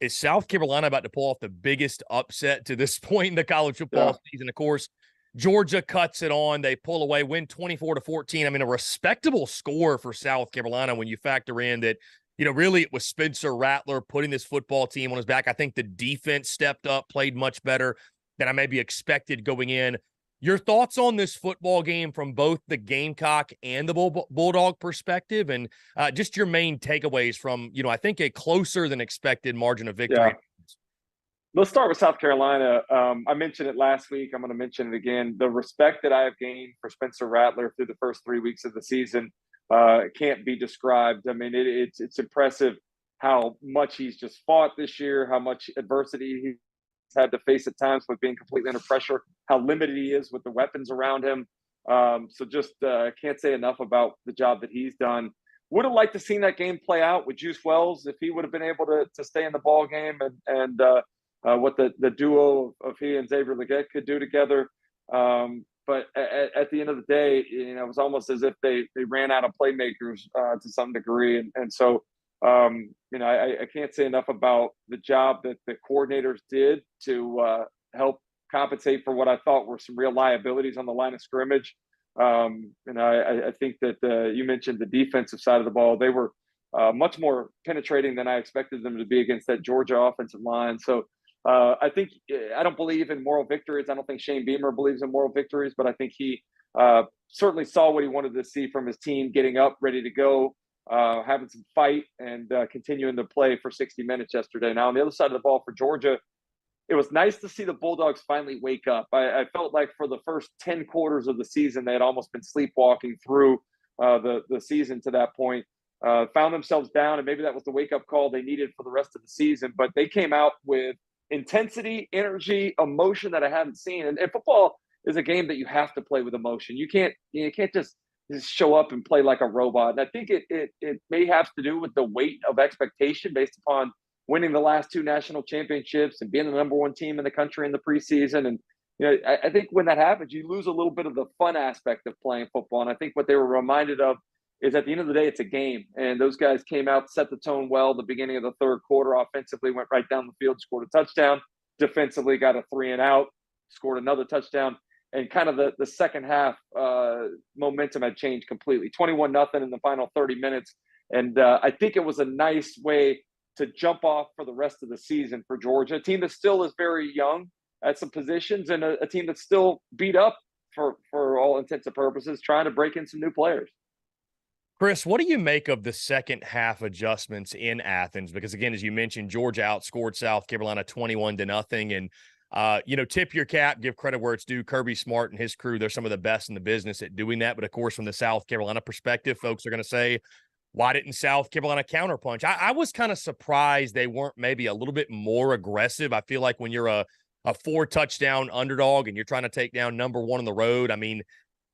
is South Carolina about to pull off the biggest upset to this point in the college football season? Of course, Georgia cuts it on. They pull away, win 24-14. I mean, a respectable score for South Carolina when you factor in that, really it was Spencer Rattler putting this football team on his back. I think the defense stepped up, played much better than I maybe expected going in. Your thoughts on this football game from both the Gamecock and the Bulldog perspective, and just your main takeaways from, I think a closer than expected margin of victory. Yeah. Let's start with South Carolina. I mentioned it last week. I'm going to mention it again. The respect that I have gained for Spencer Rattler through the first 3 weeks of the season can't be described. I mean, it's impressive how much he's just fought this year, how much adversity he's had to face at times with being completely under pressure, how limited he is with the weapons around him. So just can't say enough about the job that he's done. Would have liked to seen that game play out with Juice Wells if he would have been able to stay in the ball game and what the duo of he and Xavier Legette could do together. But at the end of the day, it was almost as if they ran out of playmakers to some degree. And so, I can't say enough about the job that the coordinators did to help compensate for what I thought were some real liabilities on the line of scrimmage. I think that you mentioned the defensive side of the ball. They were much more penetrating than I expected them to be against that Georgia offensive line. So I think I don't believe in moral victories. I don't think Shane Beamer believes in moral victories, but I think he certainly saw what he wanted to see from his team, getting up, ready to go, having some fight, and continuing to play for 60 minutes yesterday. Now, on the other side of the ball for Georgia, it was nice to see the Bulldogs finally wake up. I felt like for the first 10 quarters of the season, they had almost been sleepwalking through the season to that point. Found themselves down, and maybe that was the wake-up call they needed for the rest of the season. But they came out with intensity, energy, emotion that I haven't seen. And football is a game that you have to play with emotion. You can't just show up and play like a robot. And I think it may have to do with the weight of expectation based upon winning the last 2 national championships and being the number 1 team in the country in the preseason. And I think when that happens, you lose a little bit of the fun aspect of playing football. And I think what they were reminded of is at the end of the day, it's a game. And those guys came out, set the tone well. The beginning of the third quarter, offensively, went right down the field, scored a touchdown. Defensively, got a 3-and-out, scored another touchdown. And kind of the second half momentum had changed completely. 21-0 in the final 30 minutes. And I think it was a nice way to jump off for the rest of the season for Georgia, a team that still is very young at some positions, and a team that's still beat up for all intents and purposes, trying to break in some new players. Chris, what do you make of the second half adjustments in Athens? Because again, as you mentioned, Georgia outscored South Carolina 21-0. And, tip your cap, give credit where it's due. Kirby Smart and his crew, they're some of the best in the business at doing that. But of course, from the South Carolina perspective, folks are going to say, why didn't South Carolina counterpunch? I was kind of surprised they weren't maybe a little bit more aggressive. I feel like when you're a 4-touchdown underdog and you're trying to take down number 1 on the road, I mean,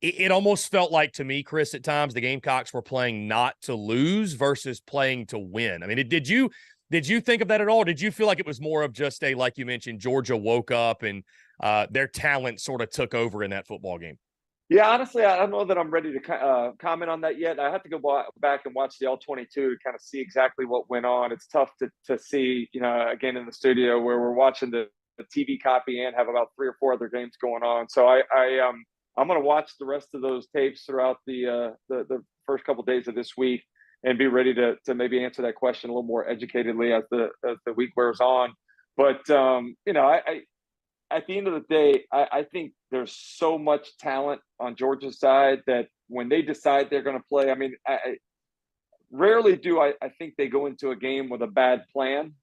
it almost felt like to me, Chris, at times the Gamecocks were playing not to lose versus playing to win. I mean, did you think of that at all? Did you feel like it was more of just a, like you mentioned, Georgia woke up and their talent sort of took over in that football game? Yeah, honestly, I don't know that I'm ready to comment on that yet. I have to go back and watch the All-22 to kind of see exactly what went on. It's tough to see, again in the studio where we're watching the TV copy and have about 3 or 4 other games going on. So I'm going to watch the rest of those tapes throughout the first couple of days of this week and be ready to maybe answer that question a little more educatedly as the week wears on. But at the end of the day, I think there's so much talent on Georgia's side that when they decide they're going to play, I mean, rarely do I think they go into a game with a bad plan.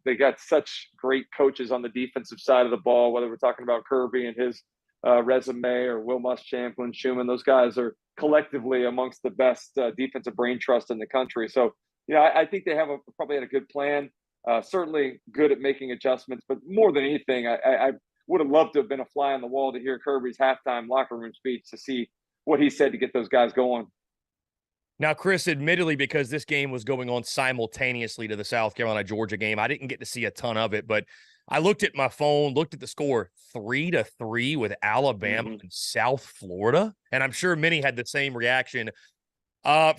They got such great coaches on the defensive side of the ball, whether we're talking about Kirby and his resume or Will Muschamp, Schumann. Those guys are collectively amongst the best defensive brain trust in the country. So, I think they probably had a good plan. Certainly good at making adjustments, but more than anything, I would have loved to have been a fly on the wall to hear Kirby's halftime locker room speech to see what he said to get those guys going. Now, Chris, admittedly, because this game was going on simultaneously to the South Carolina-Georgia game, I didn't get to see a ton of it, but I looked at my phone, looked at the score 3-3 with Alabama and South Florida, and I'm sure many had the same reaction.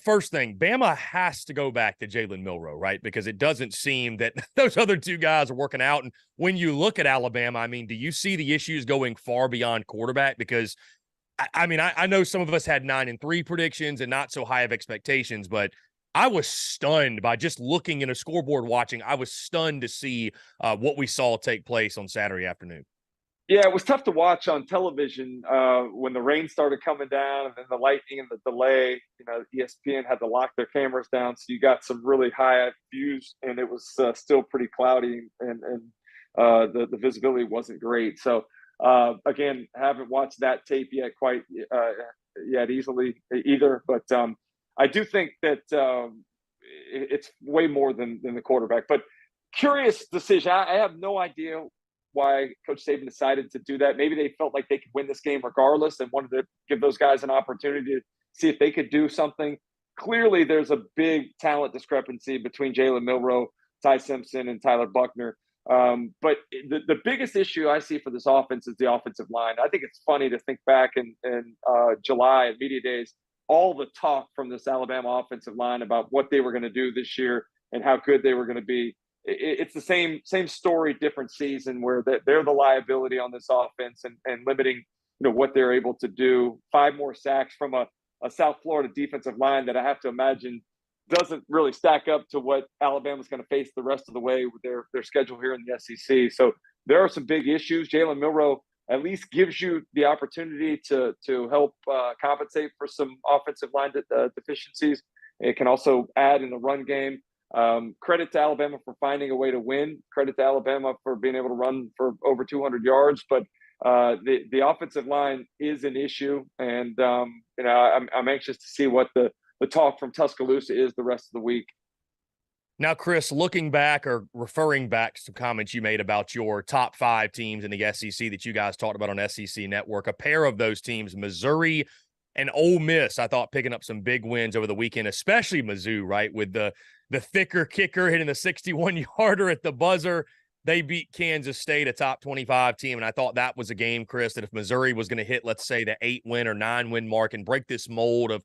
First thing, Bama has to go back to Jalen Milroe, right? Because it doesn't seem that those other two guys are working out. And when you look at Alabama, I mean, do you see the issues going far beyond quarterback? Because I know some of us had 9-3 predictions and not so high of expectations, but I was stunned by just looking in a scoreboard watching. I was stunned to see what we saw take place on Saturday afternoon. Yeah, it was tough to watch on television when the rain started coming down and then the lightning and the delay. ESPN had to lock their cameras down, so you got some really high views, and it was still pretty cloudy, and the visibility wasn't great. So again, haven't watched that tape yet easily either, but I do think that it's way more than the quarterback. But curious decision. I have no idea why Coach Saban decided to do that. Maybe they felt like they could win this game regardless and wanted to give those guys an opportunity to see if they could do something. Clearly, there's a big talent discrepancy between Jalen Milroe, Ty Simpson, and Tyler Buckner. But the biggest issue I see for this offense is the offensive line. I think it's funny to think back in July at media days, all the talk from this Alabama offensive line about what they were going to do this year and how good they were going to be. It's the same story, different season, where they're the liability on this offense and limiting, what they're able to do. 5 more sacks from a South Florida defensive line that I have to imagine doesn't really stack up to what Alabama's going to face the rest of the way with their schedule here in the SEC. So there are some big issues. Jalen Milroe at least gives you the opportunity to help compensate for some offensive line deficiencies. It can also add in the run game. Credit to Alabama for finding a way to win. Credit to Alabama for being able to run for over 200 yards. But the offensive line is an issue, and I'm anxious to see what the talk from Tuscaloosa is the rest of the week. Now, Chris, looking back or referring back to some comments you made about your top 5 teams in the SEC that you guys talked about on SEC Network, a pair of those teams, Missouri and Ole Miss, I thought picking up some big wins over the weekend, especially Mizzou, right, with the thicker kicker hitting the 61-yarder at the buzzer. They beat Kansas State, a top 25 team, and I thought that was a game, Chris, that if Missouri was going to hit, let's say, the 8-win or 9-win mark and break this mold of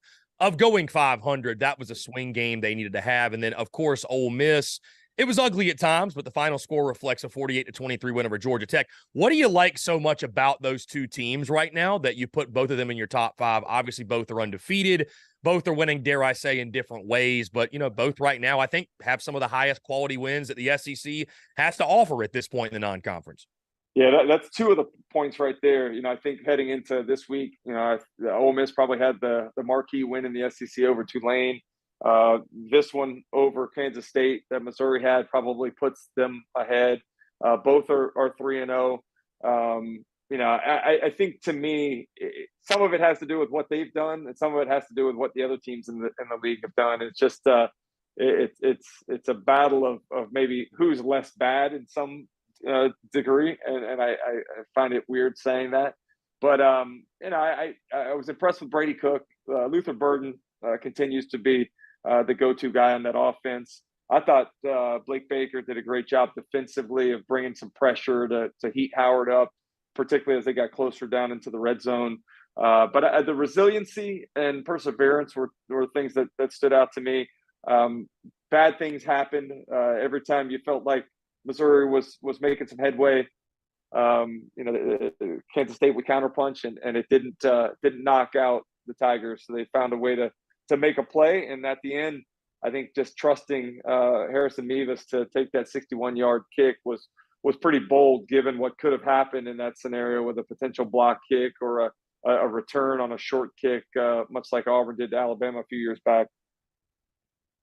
going 500, that was a swing game they needed to have. And then, of course, Ole Miss, it was ugly at times, but the final score reflects a 48-23 win over Georgia Tech. What do you like so much about those two teams right now that you put both of them in your top 5? Obviously, both are undefeated. Both are winning, dare I say, in different ways. But, both right now, I think, have some of the highest quality wins that the SEC has to offer at this point in the non-conference. Yeah, that's 2 of the points right there. I think heading into this week, Ole Miss probably had the marquee win in the SEC over Tulane. This one over Kansas State that Missouri had probably puts them ahead. Both are 3-0. I think, to me, some of it has to do with what they've done, and some of it has to do with what the other teams in the league have done. It's just it's a battle of maybe who's less bad in some degree, and I find it weird saying that. But I was impressed with Brady Cook. Luther Burden continues to be the go-to guy on that offense. I thought Blake Baker did a great job defensively of bringing some pressure to heat Howard up, particularly as they got closer down into the red zone. But the resiliency and perseverance were things that stood out to me. Bad things happened every time you felt like Missouri was making some headway. Kansas State would counterpunch, and it didn't knock out the Tigers. So they found a way to make a play, and at the end, I think just trusting Harrison Mevis to take that 61-yard kick was pretty bold, given what could have happened in that scenario with a potential block kick or a return on a short kick, much like Auburn did to Alabama a few years back.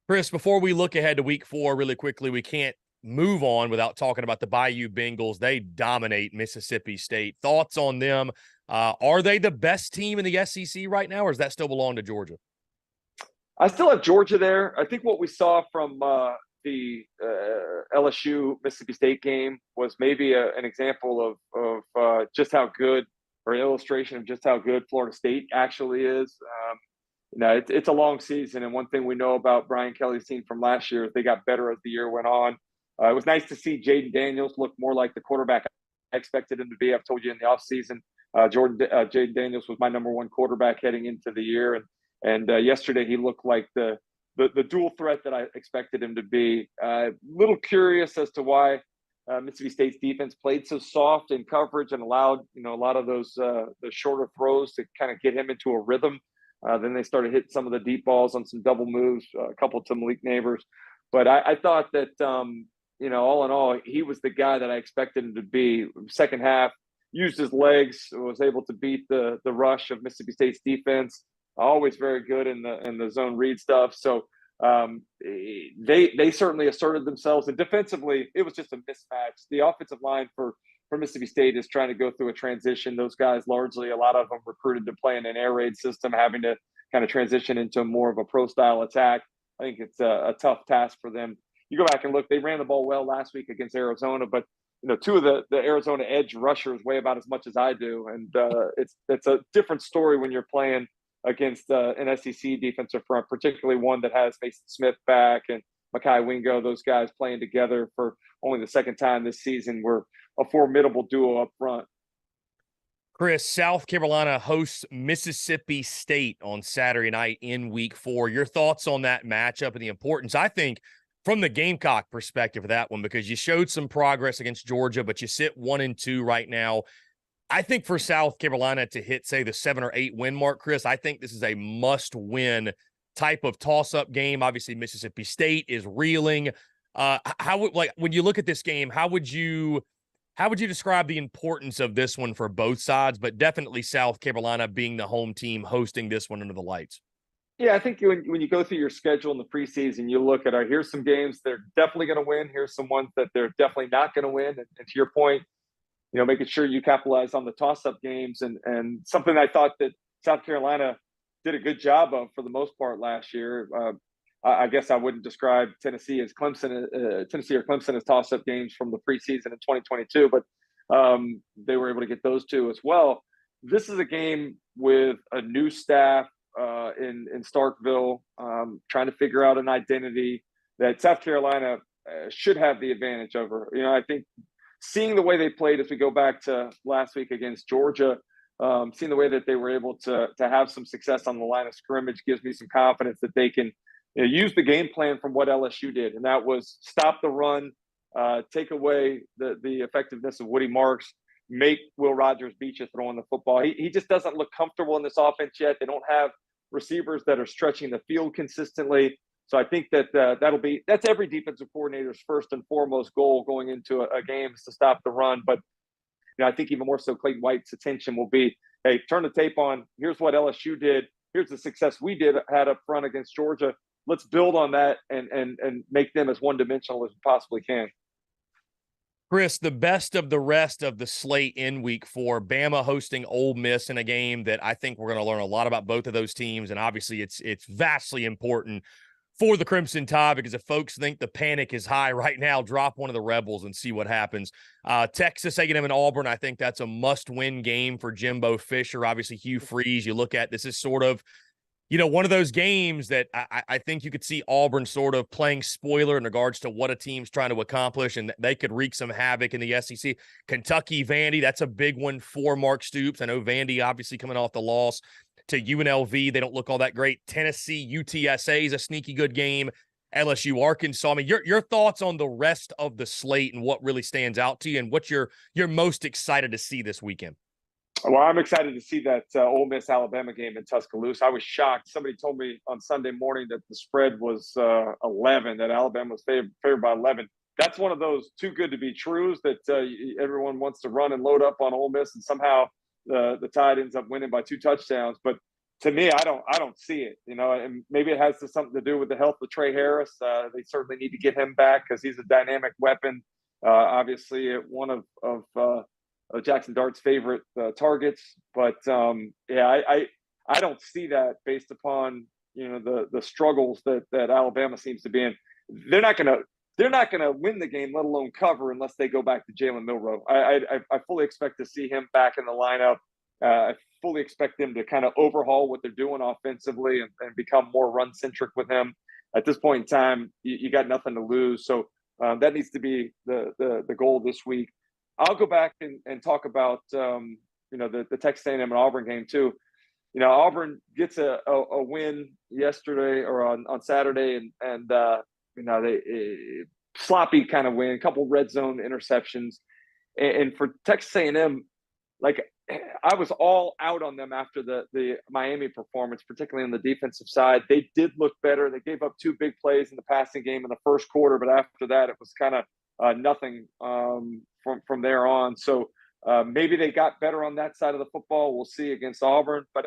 Chris, before we look ahead to week 4 really quickly, we can't move on without talking about the Bayou Bengals. They dominate Mississippi State. Thoughts on them? Are they the best team in the SEC right now, or does that still belong to Georgia? I still have Georgia there. I think what we saw from the LSU Mississippi State game was maybe an example of just how good, or an illustration of just how good Florida State actually is. It's a long season, and one thing we know about Brian Kelly's team from last year is they got better as the year went on. It was nice to see Jaden Daniels look more like the quarterback I expected him to be. I've told you in the offseason, Jaden Daniels was my number 1 quarterback heading into the year, and yesterday he looked like the dual threat that I expected him to be. Little curious as to why Mississippi State's defense played so soft in coverage and allowed a lot of those the shorter throws to kind of get him into a rhythm. Then they started hitting some of the deep balls on some double moves, a couple to Malik Neighbors. But I thought that, all in all, he was the guy that I expected him to be. Second half, used his legs, was able to beat the rush of Mississippi State's defense. Always very good in the zone read stuff. So they certainly asserted themselves. And defensively, it was just a mismatch. The offensive line for Mississippi State is trying to go through a transition. Those guys, largely, a lot of them recruited to play in an air raid system, having to kind of transition into more of a pro-style attack. I think it's a tough task for them. You go back and look, they ran the ball well last week against Arizona, but 2 of the Arizona edge rushers weigh about as much as I do. And it's a different story when you're playing against an SEC defensive front, particularly one that has Mason Smith back and Mekhi Wingo. Those guys playing together for only the second time this season were a formidable duo up front. Chris, South Carolina hosts Mississippi State on Saturday night in week 4. Your thoughts on that matchup and the importance, I think, from the Gamecock perspective of that one, because you showed some progress against Georgia, but you sit 1-2 right now. I think for South Carolina to hit, say, the 7 or 8 win mark, Chris, I think this is a must-win type of toss-up game. Obviously, Mississippi State is reeling. When you look at this game, how would you describe the importance of this one for both sides, but definitely South Carolina being the home team hosting this one under the lights? Yeah, I think when you go through your schedule in the preseason, you look at, here's some games they're definitely going to win. Here's some ones that they're definitely not going to win. And to your point, making sure you capitalize on the toss-up games and something I thought that South Carolina did a good job of for the most part last year. I guess I wouldn't describe Tennessee or Clemson as toss-up games from the preseason in 2022, but they were able to get those 2 as well. This is a game with a new staff in Starkville, trying to figure out an identity that South Carolina should have the advantage over. I think seeing the way they played, as we go back to last week against Georgia, seeing the way that they were able to have some success on the line of scrimmage gives me some confidence that they can use the game plan from what LSU did, and that was stop the run, take away the effectiveness of Woody Marks, make Will Rogers beat you throwing the football. He just doesn't look comfortable in this offense yet. They don't have receivers that are stretching the field consistently. So I think that that's every defensive coordinator's first and foremost goal going into a game is to stop the run. But I think even more so, Clayton White's attention will be, hey, turn the tape on. Here's what LSU did. Here's the success we had up front against Georgia. Let's build on that and make them as one-dimensional as we possibly can. Chris, the best of the rest of the slate in week 4, Bama hosting Ole Miss in a game that I think we're going to learn a lot about both of those teams. And obviously it's vastly important for the Crimson Tide, because if folks think the panic is high right now, drop one of the Rebels and see what happens. Texas A&M and Auburn, I think that's a must-win game for Jimbo Fisher. Obviously, Hugh Freeze, you look at this is sort of, one of those games that I think you could see Auburn sort of playing spoiler in regards to what a team's trying to accomplish, and they could wreak some havoc in the SEC. Kentucky, Vandy, that's a big one for Mark Stoops. I know Vandy obviously coming off the loss to UNLV. They don't look all that great. Tennessee, UTSA is a sneaky good game. LSU, Arkansas. I mean, your thoughts on the rest of the slate and what really stands out to you, and what you're most excited to see this weekend? Well, I'm excited to see that Ole Miss Alabama game in Tuscaloosa. I was shocked. Somebody told me on Sunday morning that the spread was 11, that Alabama was favored by 11. That's one of those too good to be trues that everyone wants to run and load up on Ole Miss, and somehow the Tide ends up winning by 2 touchdowns. But to me, I don't see it. And maybe it has something to do with the health of Trey Harris. They certainly need to get him back because he's a dynamic weapon. Obviously, one of Jackson Dart's favorite targets, but I don't see that based upon the struggles that Alabama seems to be in. They're not gonna win the game, let alone cover, unless they go back to Jalen Milroe. I fully expect to see him back in the lineup. I fully expect them to kind of overhaul what they're doing offensively and become more run centric with him. At this point in time, you got nothing to lose, so that needs to be the goal this week. I'll go back and talk about the Texas A&M and Auburn game too. Auburn gets a win yesterday or on Saturday, and they sloppy kind of win, a couple red zone interceptions, and for Texas A&M, like I was all out on them after the Miami performance, particularly on the defensive side. They did look better. They gave up 2 big plays in the passing game in the first quarter, but after that, it was kind of nothing from there on. So maybe they got better on that side of the football. We'll see against Auburn. But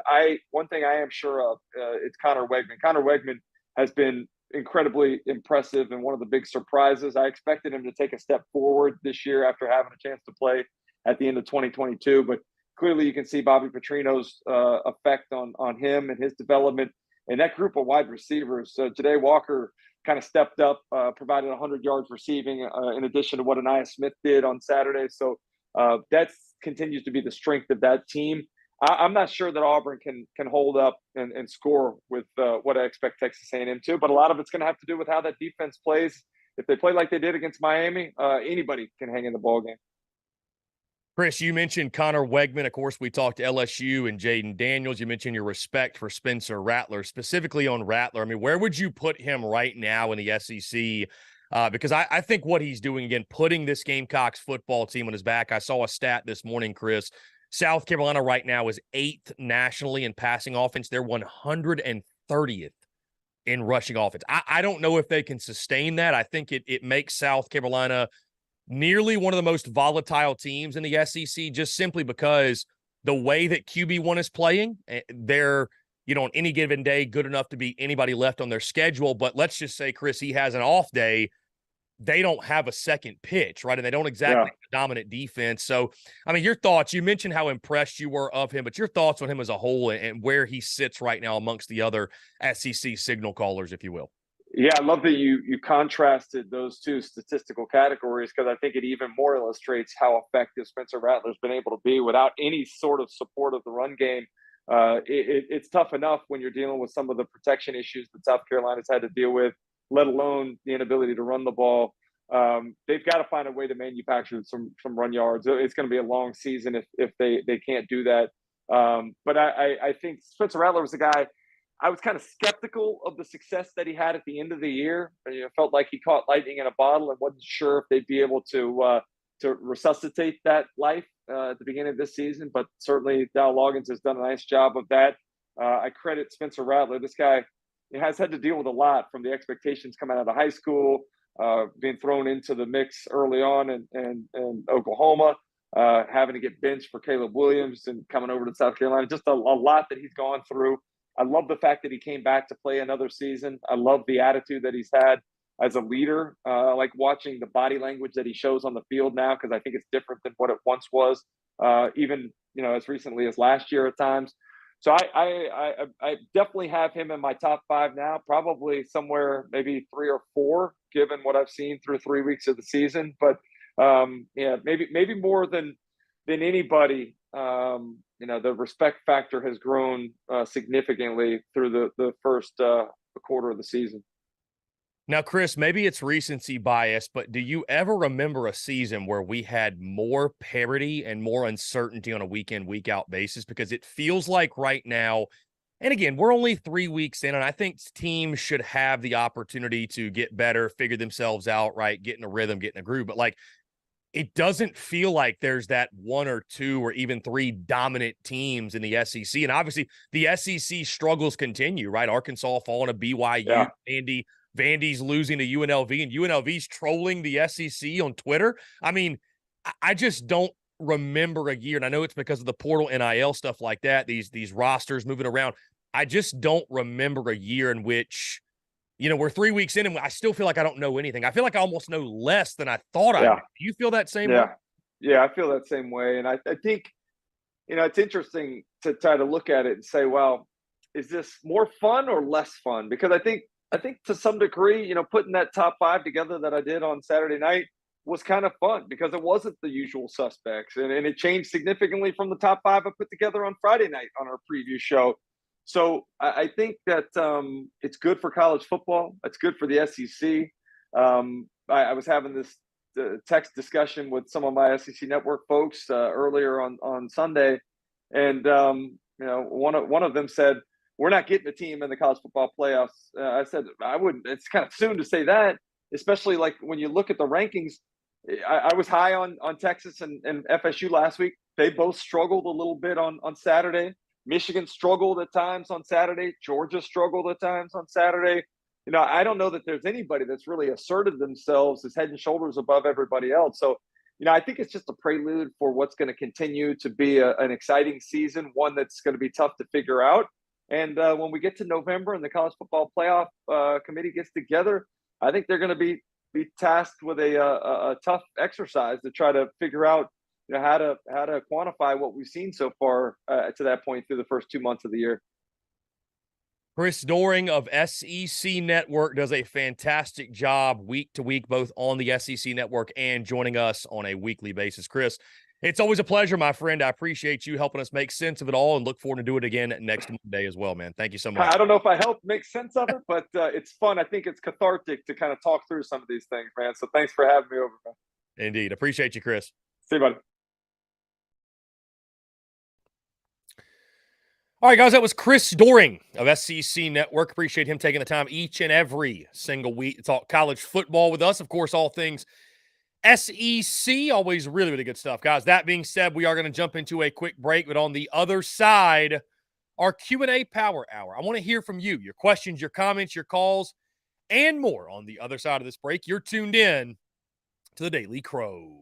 one thing I am sure of, it's Connor Wegman. Connor Wegman has been incredibly impressive and one of the big surprises. I expected him to take a step forward this year after having a chance to play at the end of 2022. But clearly you can see Bobby Petrino's effect on him and his development. And that group of wide receivers, Ja'Day Walker kind of stepped up, provided 100 yards receiving in addition to what Anaya Smith did on Saturday. So that continues to be the strength of that team. I'm not sure that Auburn can hold up and score with what I expect Texas A&M to, but a lot of it's going to have to do with how that defense plays. If they play like they did against Miami, anybody can hang in the ball game. Chris, you mentioned Connor Wegman. Of course, we talked to LSU and Jaden Daniels. You mentioned your respect for Spencer Rattler, specifically on Rattler. I mean, where would you put him right now in the SEC? Because I think what he's doing, again, putting this Gamecocks football team on his back. I saw a stat this morning, Chris. South Carolina right now is 8th nationally in passing offense. They're 130th in rushing offense. I don't know if they can sustain that. I think it makes South Carolina nearly one of the most volatile teams in the SEC, just simply because the way that QB1 is playing, they're, on any given day, good enough to beat anybody left on their schedule. But let's just say, Chris, he has an off day. They don't have a second pitch, right? And they don't exactly have a dominant defense. So, I mean, your thoughts, you mentioned how impressed you were of him, but your thoughts on him as a whole and where he sits right now amongst the other SEC signal callers, if you will. Yeah, I love that you contrasted those two statistical categories, because I think it even more illustrates how effective Spencer Rattler's been able to be without any sort of support of the run game. It's tough enough when you're dealing with some of the protection issues that South Carolina's had to deal with, let alone the inability to run the ball. They've got to find a way to manufacture some run yards. It's going to be a long season if they can't do that. But I think Spencer Rattler was the guy. I was kind of skeptical of the success that he had at the end of the year. I felt like he caught lightning in a bottle and wasn't sure if they'd be able to resuscitate that life at the beginning of this season. But certainly Dow Loggins has done a nice job of that. I credit Spencer Rattler. This guy has had to deal with a lot from the expectations coming out of high school, being thrown into the mix early on in Oklahoma, having to get benched for Caleb Williams and coming over to South Carolina. Just a lot that he's gone through. I love the fact that he came back to play another season. I love the attitude that he's had as a leader. I like watching the body language that he shows on the field now, because I think it's different than what it once was, even as recently as last year at times. So I definitely have him in my top 5 now, probably somewhere maybe 3 or 4, given what I've seen through 3 weeks of the season. But yeah, maybe more than anybody. The respect factor has grown significantly through the first quarter of the season. Now, Chris, maybe it's recency bias, but do you ever remember a season where we had more parity and more uncertainty on a week in, week out basis? Because it feels like right now, and again, we're only 3 weeks in, and I think teams should have the opportunity to get better, figure themselves out, right? Get in a rhythm, get in a groove. But like, it doesn't feel like there's that 1 or 2 or even 3 dominant teams in the SEC. And obviously, the SEC struggles continue, right? Arkansas falling to BYU, Yeah. Vandy's losing to UNLV, and UNLV's trolling the SEC on Twitter. I mean, I just don't remember a year, and I know it's because of the portal NIL stuff like that, these rosters moving around. I just don't remember a year in which, we're 3 weeks in and I still feel like I don't know anything. I feel like I almost know less than I thought I did. Do you feel that same way? Yeah, I feel that same way. And I think, it's interesting to try to look at it and say, well, is this more fun or less fun? Because I think to some degree, putting that top 5 together that I did on Saturday night was kind of fun because it wasn't the usual suspects. And it changed significantly from the top 5 I put together on Friday night on our preview show. So I think that it's good for college football. It's good for the SEC. I was having this text discussion with some of my SEC network folks earlier on Sunday. And, one of them said, we're not getting a team in the college football playoffs. I said, I wouldn't. It's kind of soon to say that, especially like when you look at the rankings. I was high on Texas and FSU last week. They both struggled a little bit on Saturday. Michigan struggled at times on Saturday. Georgia struggled at times on Saturday. I don't know that there's anybody that's really asserted themselves as head and shoulders above everybody else. So, I think it's just a prelude for what's going to continue to be an exciting season, one that's going to be tough to figure out. And when we get to November and the college football playoff committee gets together, I think they're going to be tasked with a tough exercise to try to figure out how to quantify what we've seen so far to that point through the first 2 months of the year. Chris Doering of SEC Network does a fantastic job week to week, both on the SEC Network and joining us on a weekly basis. Chris, it's always a pleasure, my friend. I appreciate you helping us make sense of it all and look forward to do it again next Monday as well, man. Thank you so much. I don't know if I helped make sense of it, but it's fun. I think it's cathartic to kind of talk through some of these things, man. So thanks for having me over, man. Indeed. Appreciate you, Chris. See you, buddy. All right, guys, that was Chris Doering of SEC Network. Appreciate him taking the time each and every single week to talk college football with us. Of course, all things SEC, always really, really good stuff. Guys, that being said, we are going to jump into a quick break, but on the other side, our Q&A Power Hour. I want to hear from you, your questions, your comments, your calls, and more on the other side of this break. You're tuned in to the Daily Crow.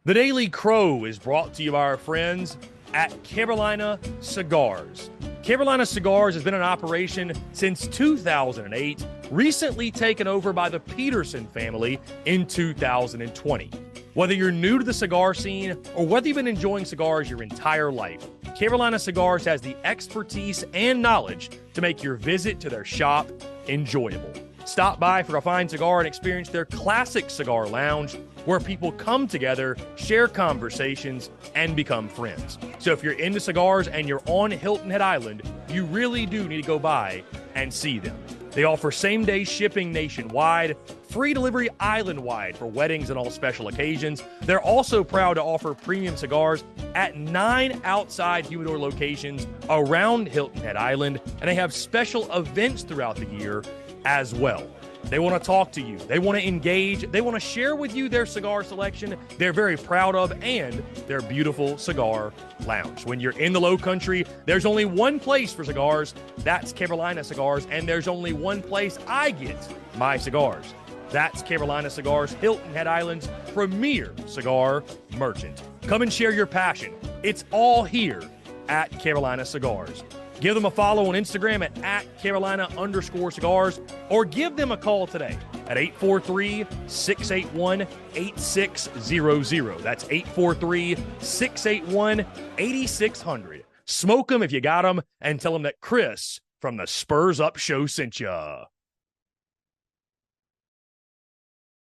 The Daily Crow is brought to you by our friends at Carolina Cigars. Carolina Cigars has been in operation since 2008, recently taken over by the Peterson family in 2020. Whether you're new to the cigar scene or whether you've been enjoying cigars your entire life, Carolina Cigars has the expertise and knowledge to make your visit to their shop enjoyable. Stop by for a fine cigar and experience their classic cigar lounge, where people come together, share conversations, and become friends. So if you're into cigars and you're on Hilton Head Island, you really do need to go by and see them. They offer same-day shipping nationwide, free delivery island-wide for weddings and all special occasions. They're also proud to offer premium cigars at 9 outside humidor locations around Hilton Head Island, and they have special events throughout the year as well. They want to talk to you. They want to engage. They want to share with you their cigar selection they're very proud of and their beautiful cigar lounge. When you're in the Low Country, there's only one place for cigars. That's Carolina Cigars. And there's only one place I get my cigars. That's Carolina Cigars, Hilton Head Island's premier cigar merchant. Come and share your passion. It's all here at Carolina Cigars. Give them a follow on Instagram at Carolina_cigars, or give them a call today at 843-681-8600. That's 843-681-8600. Smoke them if you got them, and tell them that Chris from the Spurs Up Show sent ya.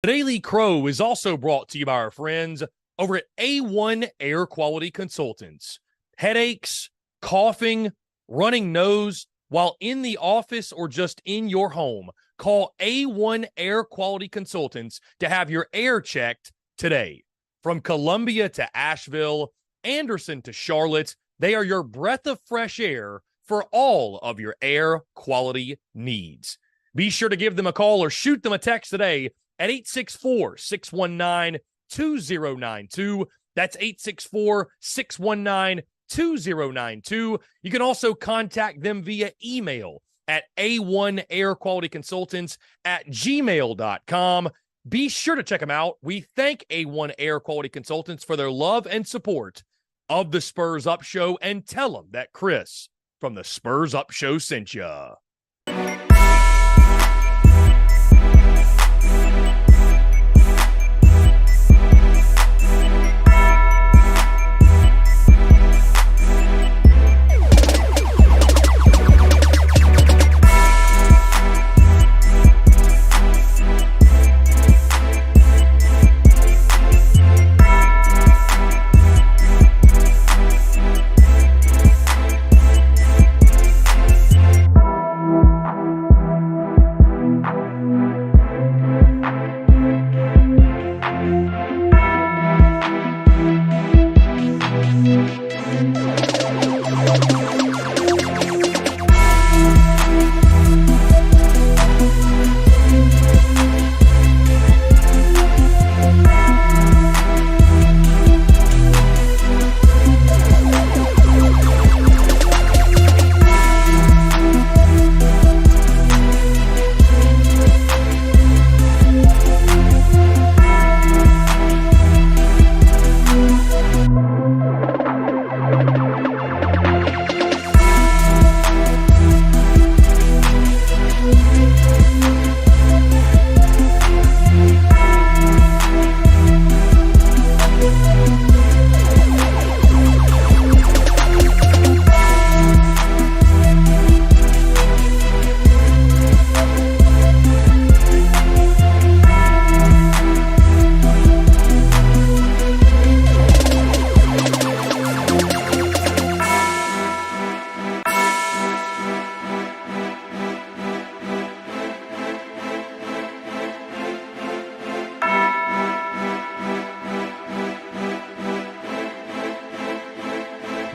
The Daily Crow is also brought to you by our friends over at A1 Air Quality Consultants. Headaches, coughing, running nose while in the office or just in your home. Call A1 Air Quality Consultants to have your air checked today. From Columbia to Asheville, Anderson to Charlotte, they are your breath of fresh air for all of your air quality needs. Be sure to give them a call or shoot them a text today at 864-619-2092. That's 864-619-2092. You can also contact them via email at a1airqualityconsultants@gmail.com. Be sure to check them out. We thank A1 Air Quality Consultants for their love and support of the Spurs Up Show, and tell them that Chris from the Spurs Up Show sent ya.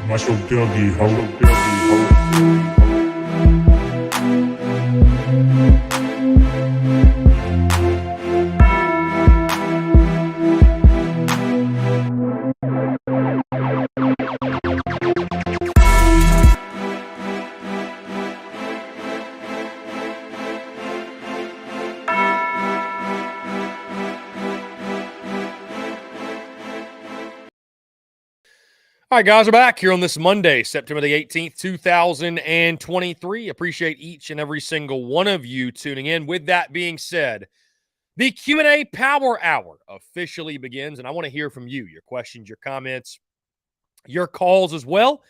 Muscle Dougie Ho. All right, guys, we're back here on this Monday, September the 18th, 2023. Appreciate each and every single one of you tuning in. With that being said, the Q&A Power Hour officially begins, and I want to hear from you, your questions, your comments, your calls as well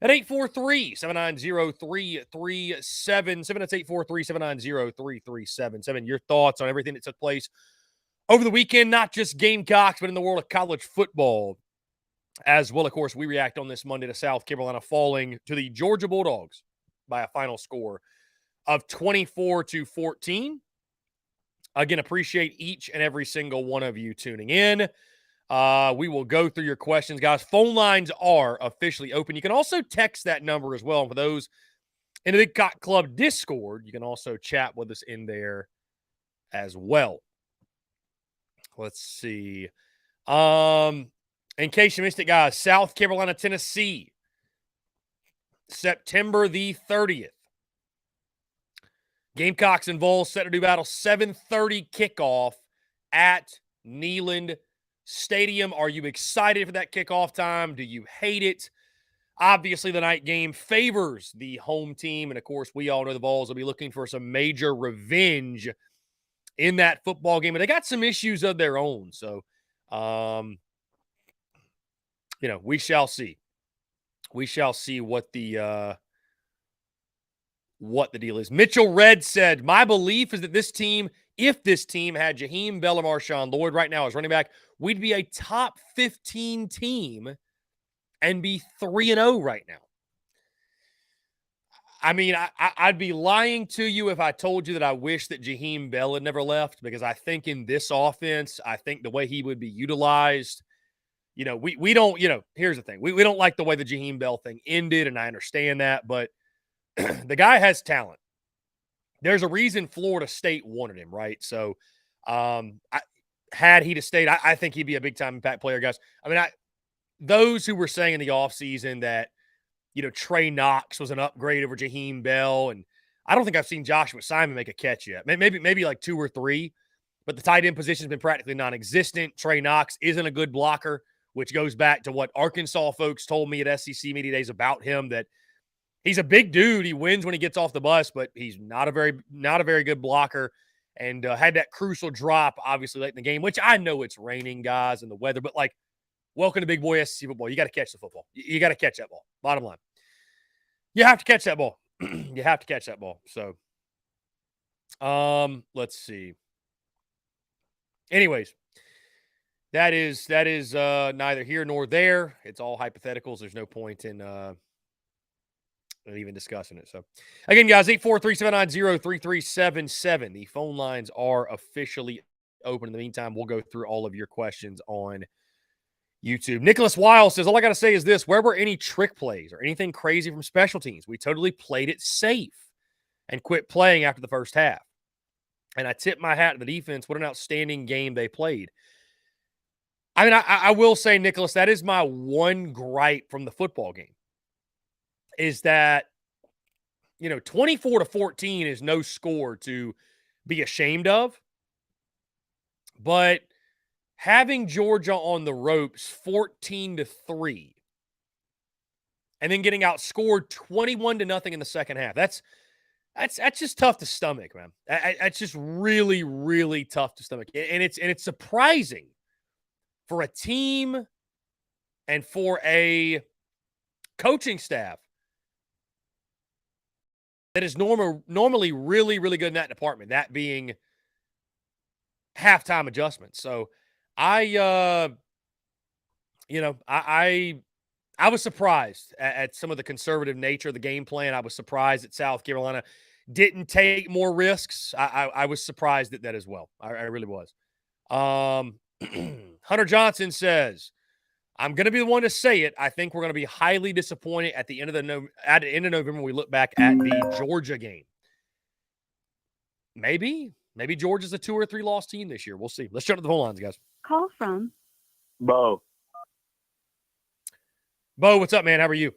at 843-790-3377. That's 843-790-3377. Your thoughts on everything that took place over the weekend, not just Gamecocks, but in the world of college football. As well, of course, we react on this Monday to South Carolina falling to the Georgia Bulldogs by a final score of 24-14. Again, appreciate each and every single one of you tuning in. We will go through your questions, guys. Phone lines are officially open. You can also text that number as well. And for those in the Big Cock Club Discord, you can also chat with us in there as well. Let's see. In case you missed it, guys, South Carolina, Tennessee, September the 30th. Gamecocks and Vols set to do battle, 7:30 kickoff at Neyland Stadium. Are you excited for that kickoff time? Do you hate it? Obviously, the night game favors the home team, and of course, we all know the Vols will be looking for some major revenge in that football game, but they got some issues of their own, so we shall see. we shall see what the deal is. Mitchell Red said, my belief is that this team, if this team had Jaheim Bell or Marshawn Lloyd right now as running back, we'd be a top 15 team and be 3-0 right now. I mean, I'd be lying to you if I told you that I wish that Jaheim Bell had never left, because I think in this offense, I think the way he would be utilized, we don't, here's the thing. We don't like the way the Jaheim Bell thing ended, and I understand that, but the guy has talent. There's a reason Florida State wanted him, right? So had he to stayed, I think he'd be a big-time impact player, guys. I mean, those who were saying in the offseason that, Trey Knox was an upgrade over Jaheim Bell, and I don't think I've seen Joshua Simon make a catch yet. Maybe like 2 or 3, but the tight end position has been practically non-existent. Trey Knox isn't a good blocker, which goes back to what Arkansas folks told me at SEC Media Days about him, that he's a big dude. He wins when he gets off the bus, but he's not a very good blocker, and had that crucial drop, obviously, late in the game, which I know it's raining, guys, and the weather, but, like, welcome to big boy SEC football. You got to catch the football. You got to catch that ball. Bottom line. You have to catch that ball. You have to catch that ball. So, let's see. Anyways, that is neither here nor there. It's all hypotheticals. There's no point in even discussing it. So, again, guys, 843-790-3377. The phone lines are officially open. In the meantime, we'll go through all of your questions on YouTube. Nicholas Weil says, all I got to say is this: where were any trick plays or anything crazy from special teams? We totally played it safe and quit playing after the first half. And I tip my hat to the defense. What an outstanding game they played. I mean, I will say, Nicholas, that is my one gripe from the football game, is that, 24-14 is no score to be ashamed of. But having Georgia on the ropes 14-3 and then getting outscored 21-0 in the second half, that's just tough to stomach, man. That's just really, really tough to stomach. And it's surprising for a team and for a coaching staff that is normally really, really good in that department, that being halftime adjustments. So I was surprised at some of the conservative nature of the game plan. I was surprised that South Carolina didn't take more risks. I was surprised at that as well. I really was. Hunter Johnson says, I'm going to be the one to say it. I think we're going to be highly disappointed at the end of November when we look back at the Georgia game. Maybe Georgia's a 2 or 3 loss team this year. We'll see. Let's jump to the phone lines, guys. Call from Bo. Bo, what's up, man? How are you?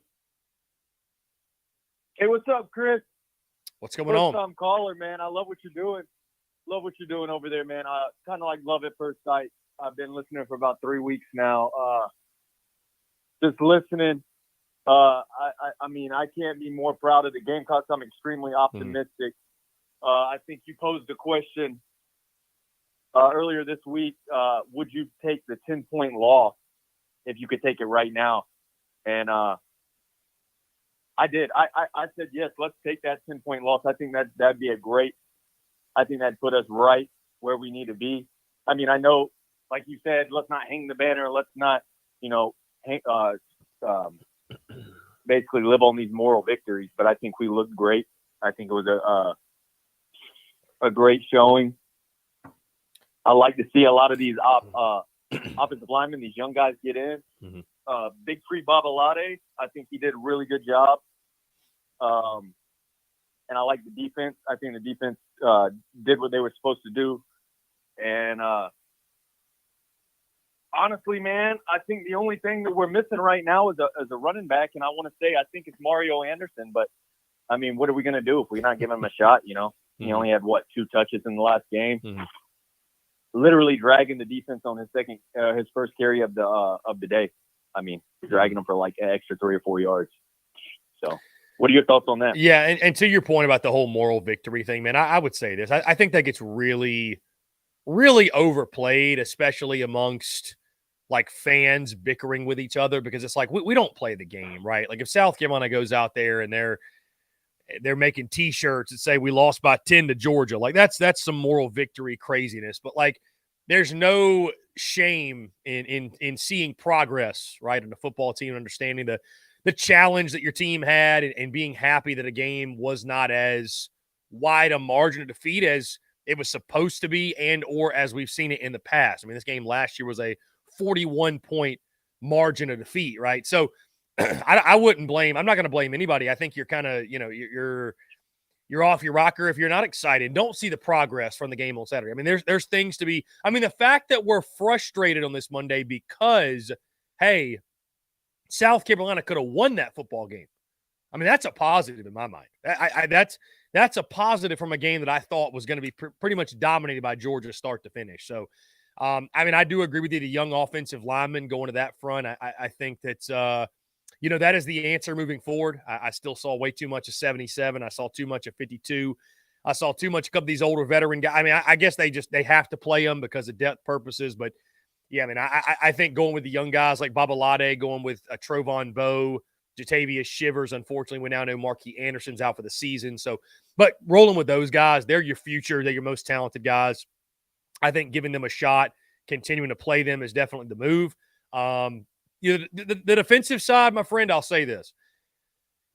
Hey, what's up, Chris? What's going on? First time caller, man. I love what you're doing. Love what you're doing over there, man. Kind of like love at first sight. I've been listening for about 3 weeks now. Just listening. I mean, I can't be more proud of the Gamecocks. I'm extremely optimistic. I think you posed a question earlier this week. Would you take the 10-point loss if you could take it right now? And I did. I said, yes, let's take that 10-point loss. I think that'd be I think that'd put us right where we need to be. I mean, I know, like you said, let's not hang the banner. Let's not, basically live on these moral victories. But I think we looked great. I think it was a great showing. I like to see a lot of these offensive linemen, these young guys, get in. Mm-hmm. Big Free Babalade, I think he did a really good job. And I like the defense. I think the defense did what they were supposed to do. And honestly, man, I think the only thing that we're missing right now is a running back. And I want to say I think it's Mario Anderson. But, I mean, what are we going to do if we're not giving him a shot, He only had, 2 touches in the last game. Mm-hmm. Literally dragging the defense on his first carry of the day. I mean, dragging them for like an extra 3 or 4 yards. So, what are your thoughts on that? Yeah, and to your point about the whole moral victory thing, man, I would say this. I think that gets really, really overplayed, especially amongst like fans bickering with each other because it's like we don't play the game, right? Like if South Carolina goes out there and they're making T-shirts that say we lost by 10 to Georgia, like that's some moral victory craziness. But like there's no shame in seeing progress, right, in the football team, understanding the challenge that your team had and being happy that a game was not as wide a margin of defeat as it was supposed to be and or as we've seen it in the past. I mean, this game last year was a 41-point margin of defeat, right? So I wouldn't blame – I'm not going to blame anybody. I think you're kind of – you're off your rocker if you're not excited. Don't see the progress from the game on Saturday. I mean, there's things to be – I mean, the fact that we're frustrated on this Monday because, hey, South Carolina could have won that football game. I mean, that's a positive in my mind. That's a positive from a game that I thought was going to be pretty much dominated by Georgia start to finish. So, I mean, I do agree with you. The young offensive lineman going to that front, I think that's, that is the answer moving forward. I still saw way too much of 77. I saw too much of 52. I saw too much of these older veteran guys. I mean, I guess they have to play them because of depth purposes. But, yeah, I mean, I think going with the young guys like Babalade, going with Trovon Bowe, Jatavius Shivers, unfortunately, we now know Marquis Anderson's out for the season. So, but rolling with those guys, they're your future. They're your most talented guys. I think giving them a shot, continuing to play them is definitely the move. The defensive side, my friend, I'll say this,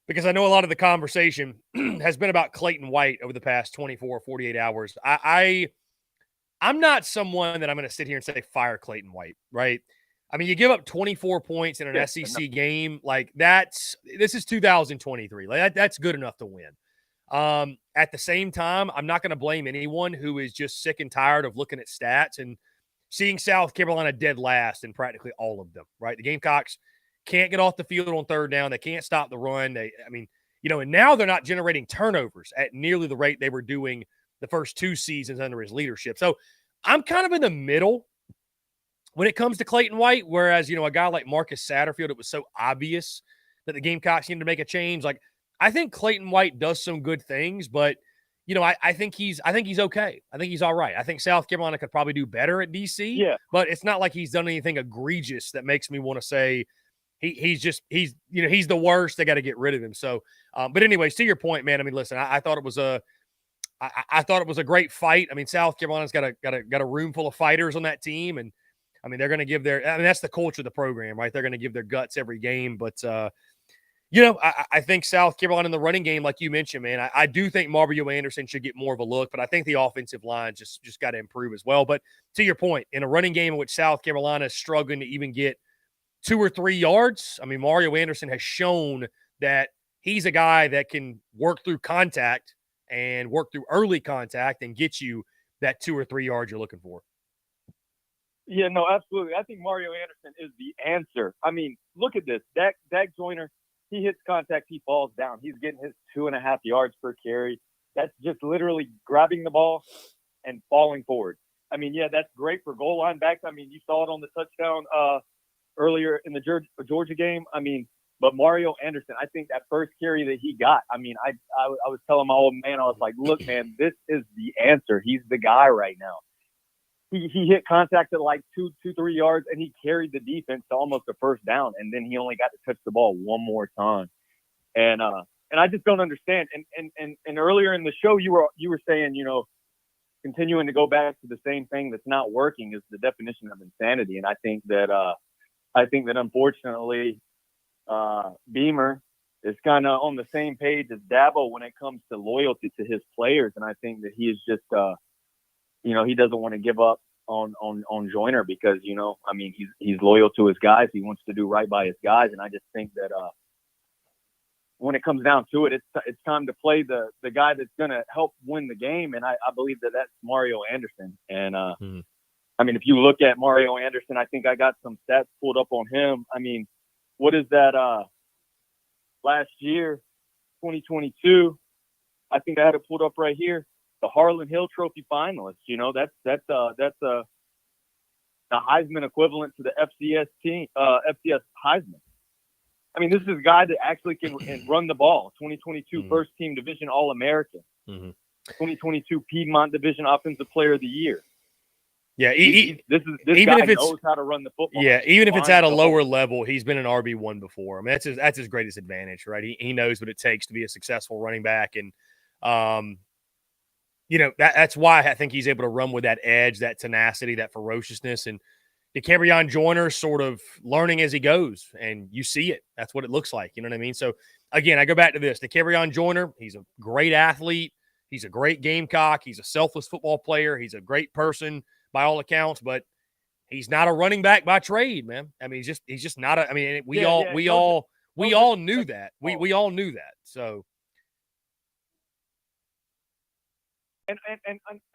because I know a lot of the conversation has been about Clayton White over the past 24 or 48 hours. I'm not someone that I'm going to sit here and say fire Clayton White, right? I mean, you give up 24 points in an SEC game, like this is 2023. Like that's good enough to win. At the same time, I'm not going to blame anyone who is just sick and tired of looking at stats and seeing South Carolina dead last in practically all of them, right? The Gamecocks can't get off the field on third down. They can't stop the run. And now they're not generating turnovers at nearly the rate they were doing the first two seasons under his leadership. So I'm kind of in the middle when it comes to Clayton White, whereas, a guy like Marcus Satterfield, it was so obvious that the Gamecocks needed to make a change. Like, I think Clayton White does some good things, but, I think he's okay. I think he's all right. I think South Carolina could probably do better at DC, but it's not like he's done anything egregious that makes me want to say he's the worst. They got to get rid of him. So, but anyways, to your point, man, I mean, listen, I thought it was I thought it was a great fight. I mean, South Carolina's got a room full of fighters on that team, and I mean, they're going to give that's the culture of the program, right? They're going to give their guts every game. But, I think South Carolina in the running game, like you mentioned, man, I do think Mario Anderson should get more of a look, but I think the offensive line just got to improve as well. But to your point, in a running game in which South Carolina is struggling to even get 2 or 3 yards, I mean, Mario Anderson has shown that he's a guy that can work through contact and work through early contact and get you that 2 or 3 yards you're looking for. Yeah, no, absolutely. I think Mario Anderson is the answer. I mean, look at this. Dak Joyner, he hits contact, he falls down. He's getting his 2.5 yards per carry. That's just literally grabbing the ball and falling forward. I mean, yeah, that's great for goal line backs. I mean, you saw it on the touchdown earlier in the Georgia game. I mean, but Mario Anderson, I think that first carry that he got, I mean, I was telling my old man, I was like, look, man, this is the answer. He's the guy right now. He hit contact at like 2-3 yards, and he carried the defense to almost a first down, and then he only got to touch the ball one more time. And I just don't understand. And earlier in the show, you were saying, continuing to go back to the same thing that's not working is the definition of insanity. And I think that unfortunately, Beamer is kind of on the same page as Dabo when it comes to loyalty to his players, and I think that he is just he doesn't want to give up on Joyner because, I mean, he's loyal to his guys. He wants to do right by his guys. And I just think that when it comes down to it, it's time to play the guy that's going to help win the game. And I believe that that's Mario Anderson. And, I mean, if you look at Mario Anderson, I think I got some stats pulled up on him. I mean, what is that last year, 2022? I think I had it pulled up right here. The Harlan Hill Trophy finalist, that's the Heisman equivalent to the FCS team, FCS Heisman. I mean, this is a guy that actually can run the ball. 2022 First Team Division All-American. 2022 Piedmont Division Offensive Player of the Year. Yeah, This even guy if it's knows how to run the football. yeah, even if it's at a Fine. lower level, he's been an RB1 before. I mean, that's his greatest advantage, right? He knows what it takes to be a successful running back, and that's why I think he's able to run with that edge, that tenacity, that ferociousness, and DeCamerion Joyner sort of learning as he goes, and you see it. That's what it looks like. You know what I mean? So again, I go back to this: DeCamerion Joyner. He's a great athlete. He's a great Gamecock. He's a selfless football player. He's a great person by all accounts, but he's not a running back by trade, man. I mean, he's just not a. I mean, we all knew that. We all knew that. So.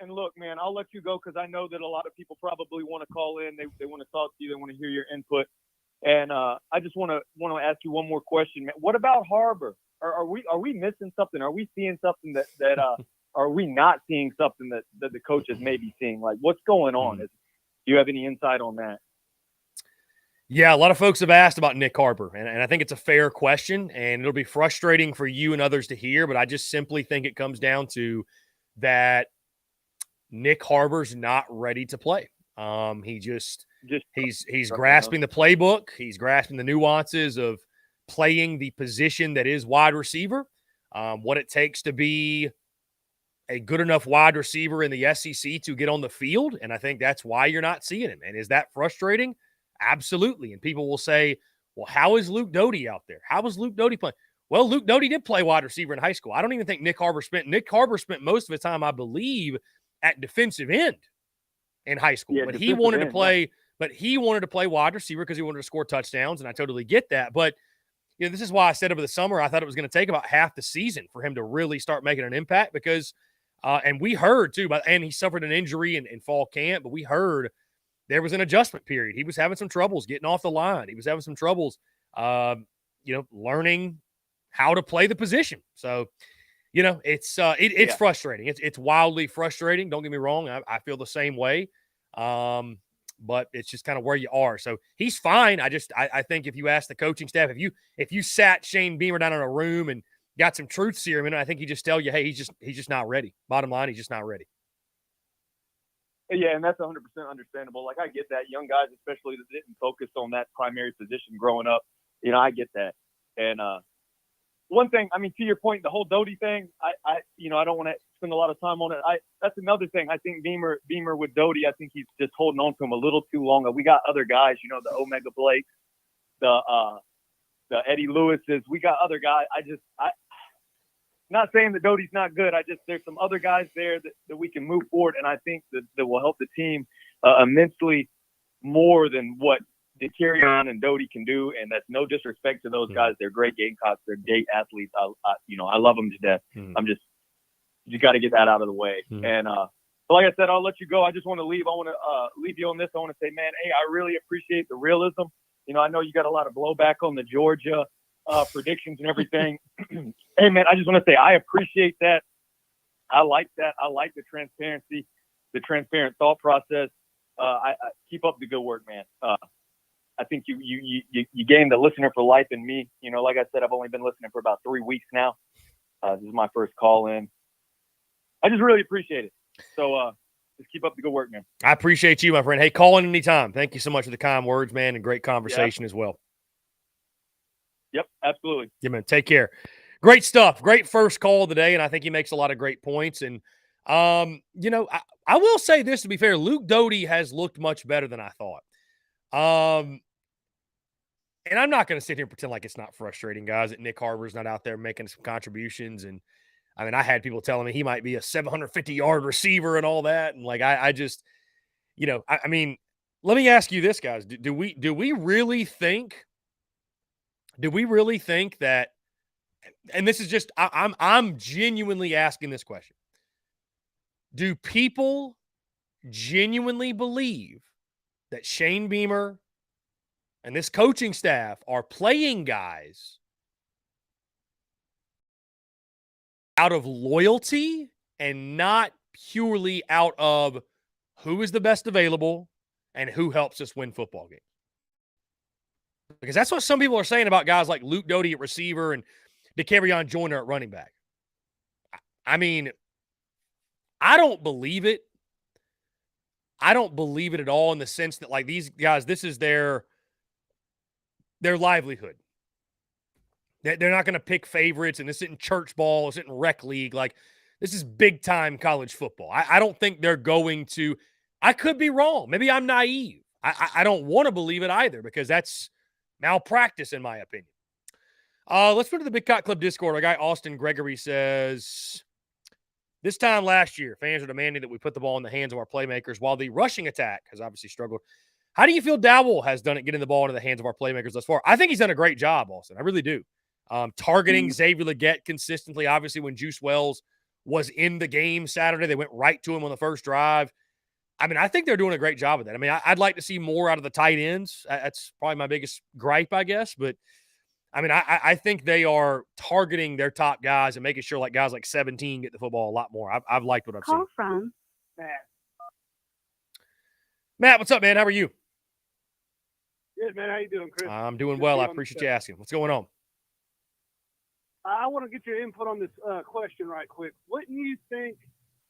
And look, man, I'll let you go because I know that a lot of people probably want to call in. They want to talk to you. They want to hear your input. And I just want to ask you one more question, man. What about Harbor? Are we missing something? Are we seeing something that are we not seeing something that the coaches may be seeing? Like, what's going on? Do you have any insight on that? Yeah, a lot of folks have asked about Nick Harbor, and I think it's a fair question, and it'll be frustrating for you and others to hear, but I just simply think it comes down to that Nick Harbor's not ready to play. He's grasping the playbook. He's grasping the nuances of playing the position that is wide receiver, what it takes to be a good enough wide receiver in the SEC to get on the field. And I think that's why you're not seeing him. And is that frustrating? Absolutely. And people will say, well, how is Luke Doty out there? How is Luke Doty playing? Well, Luke Doty did play wide receiver in high school. I don't even think Nick Harbor spent most of his time, I believe, at defensive end in high school. Yeah, but he wanted to play wide receiver because he wanted to score touchdowns, and I totally get that. But this is why I said over the summer I thought it was going to take about half the season for him to really start making an impact because and we heard too, and he suffered an injury in fall camp, but we heard there was an adjustment period. He was having some troubles getting off the line. He was having some troubles learning how to play the position. So, it's frustrating. It's wildly frustrating. Don't get me wrong. I feel the same way. But it's just kind of where you are. So he's fine. I think if you ask the coaching staff, if you sat Shane Beamer down in a room and got some truth serum in it, I think he'd just tell you, hey, he's just not ready. Bottom line, he's just not ready. Yeah, and that's 100% understandable. Like, I get that. Young guys, especially that didn't focus on that primary position growing up, I get that. And one thing, I mean, to your point, the whole Doty thing, I don't want to spend a lot of time on it. That's another thing. I think Beamer with Doty, I think he's just holding on to him a little too long. We got other guys, the Omega Blakes, the Eddie Lewises. We got other guys. Not saying that Doty's not good. There's some other guys there that we can move forward, and I think that will help the team immensely more than what DeCarrion and Doty can do. And that's no disrespect to those guys. They're great Gamecocks. They're great athletes. I love them to death. You got to get that out of the way. And but like I said, I'll let you go. I just want to leave. I want to leave you on this. I want to say, man, hey, I really appreciate the realism. I know you got a lot of blowback on the Georgia predictions and everything. Hey, man, I just want to say I appreciate that. I like that. I like the transparency, the transparent thought process. I keep up the good work, man. I think you gained the listener for life in me. Like I said, I've only been listening for about 3 weeks now. This is my first call in. I just really appreciate it. So just keep up the good work, man. I appreciate you, my friend. Hey, call in anytime. Thank you so much for the kind words, man, and great conversation as well. Yep, absolutely. Yeah, man. Take care. Great stuff. Great first call of the day, and I think he makes a lot of great points. And, I will say this, to be fair, Luke Doty has looked much better than I thought. And I'm not going to sit here and pretend like it's not frustrating, guys, that Nick Harbor's not out there making some contributions. And, I mean, I had people telling me he might be a 750-yard receiver and all that. And, like, I just, I mean, let me ask you this, guys. Do we really think that, and this is just, I'm genuinely asking this question. Do people genuinely believe that Shane Beamer and this coaching staff are playing guys out of loyalty and not purely out of who is the best available and who helps us win football games? Because that's what some people are saying about guys like Luke Doty at receiver and DeCamerion Joyner at running back. I mean, I don't believe it. I don't believe it at all in the sense that, like, these guys, this is their livelihood. They're not going to pick favorites, and this isn't church ball, this isn't rec league. Like, this is big-time college football. I don't think they're going to – I could be wrong. Maybe I'm naive. I don't want to believe it either because that's malpractice in my opinion. Let's go to the Big Cock Club Discord. Our guy Austin Gregory says, this time last year, fans are demanding that we put the ball in the hands of our playmakers while the rushing attack has obviously struggled. How do you feel Dowell has done it getting the ball into the hands of our playmakers thus far? I think he's done a great job, Austin. I really do. Targeting Xavier Legette consistently. Obviously, when Juice Wells was in the game Saturday, they went right to him on the first drive. I mean, I think they're doing a great job of that. I mean, I'd like to see more out of the tight ends. That's probably my biggest gripe, I guess. But, I mean, I think they are targeting their top guys and making sure like guys like 17 get the football a lot more. I've liked what I've seen. Call from Matt. Matt, what's up, man? How are you? Good, man. How you doing, Chris? I'm doing Good well. to I be on the appreciate show. you asking. What's going on? I want to get your input on this question right quick. Wouldn't you think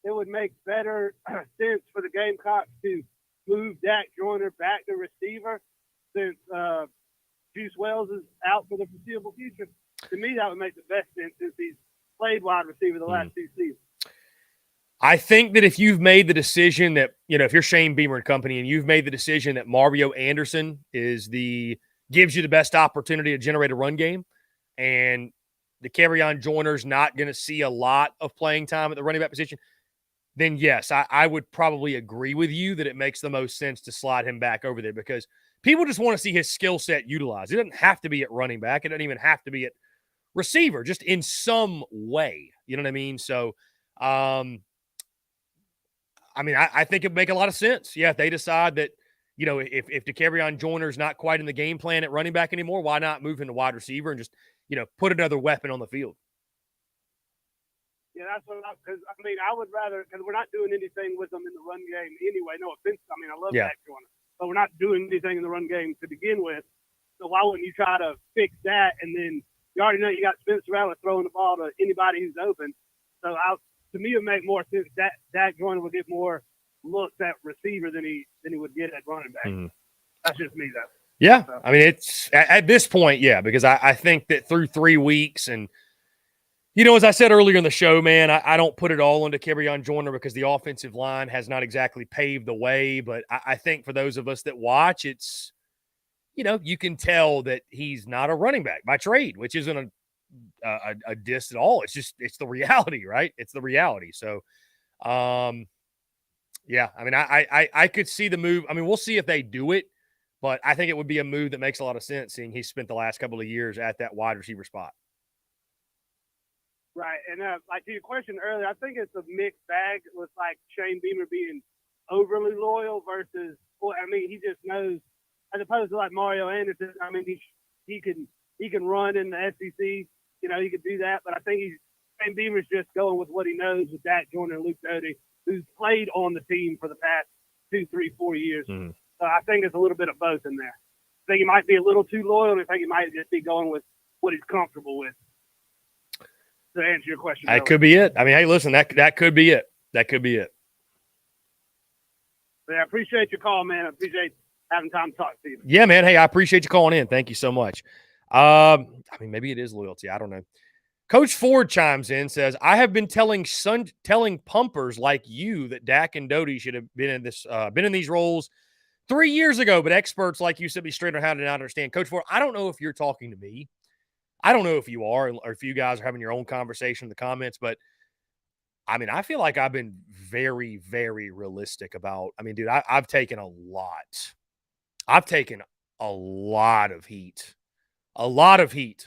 it would make better sense for the Gamecocks to move Dak Joyner back to receiver since Juice Wells is out for the foreseeable future? To me, that would make the best sense since he's played wide receiver the last two seasons. I think that if you've made the decision that, if you're Shane Beamer and company and you've made the decision that Mario Anderson gives you the best opportunity to generate a run game, and the Kerryon Joyner's not going to see a lot of playing time at the running back position, then yes, I would probably agree with you that it makes the most sense to slide him back over there because people just want to see his skill set utilized. It doesn't have to be at running back. It doesn't even have to be at receiver, just in some way. You know what I mean? So, I think it would make a lot of sense. Yeah, if they decide that, if Kerryon Joyner's not quite in the game plan at running back anymore, why not move him to wide receiver and just, put another weapon on the field? Yeah, that's what because I would rather, because we're not doing anything with them in the run game anyway. No offense. I love Dak Joyner, but we're not doing anything in the run game to begin with. So why wouldn't you try to fix that? And then you already know you got Spencer Rattler throwing the ball to anybody who's open. So to me, it would make more sense that Dak Joyner would get more looks at receiver than he would get at running back. Mm-hmm. That's just me, though. Yeah, so. It's at this point, yeah, because I think that through 3 weeks and, as I said earlier in the show, man, I don't put it all into Kerryon Joyner because the offensive line has not exactly paved the way. But I think for those of us that watch, it's, you can tell that he's not a running back by trade, which isn't a diss at all. It's the reality, right? It's the reality. So, yeah, I could see the move. We'll see if they do it, but I think it would be a move that makes a lot of sense seeing he spent the last couple of years at that wide receiver spot. Right, and like to your question earlier, I think it's a mixed bag with like Shane Beamer being overly loyal versus, he just knows, as opposed to like Mario Anderson. He can run in the SEC, he could do that, but I think Shane Beamer's just going with what he knows with Dak Joyner and Luke Doty, who's played on the team for the past 2, 3, 4 years. Mm-hmm. So I think it's a little bit of both in there. I think he might be a little too loyal, and I think he might just be going with what he's comfortable with. To answer your question. That could be it. Hey, listen, that could be it. That could be it. Yeah, I appreciate your call, man. I appreciate having time to talk to you. Yeah, man. Hey, I appreciate you calling in. Thank you so much. Maybe it is loyalty. I don't know. Coach Ford chimes in, says, I have been telling pumpers like you that Dak and Doty should have been in these roles 3 years ago, but experts like you should be straight on how to not understand. Coach Ford, I don't know if you're talking to me. I don't know if you are or if you guys are having your own conversation in the comments, but I feel like I've been very, very realistic about, dude, I've taken a lot. I've taken a lot of heat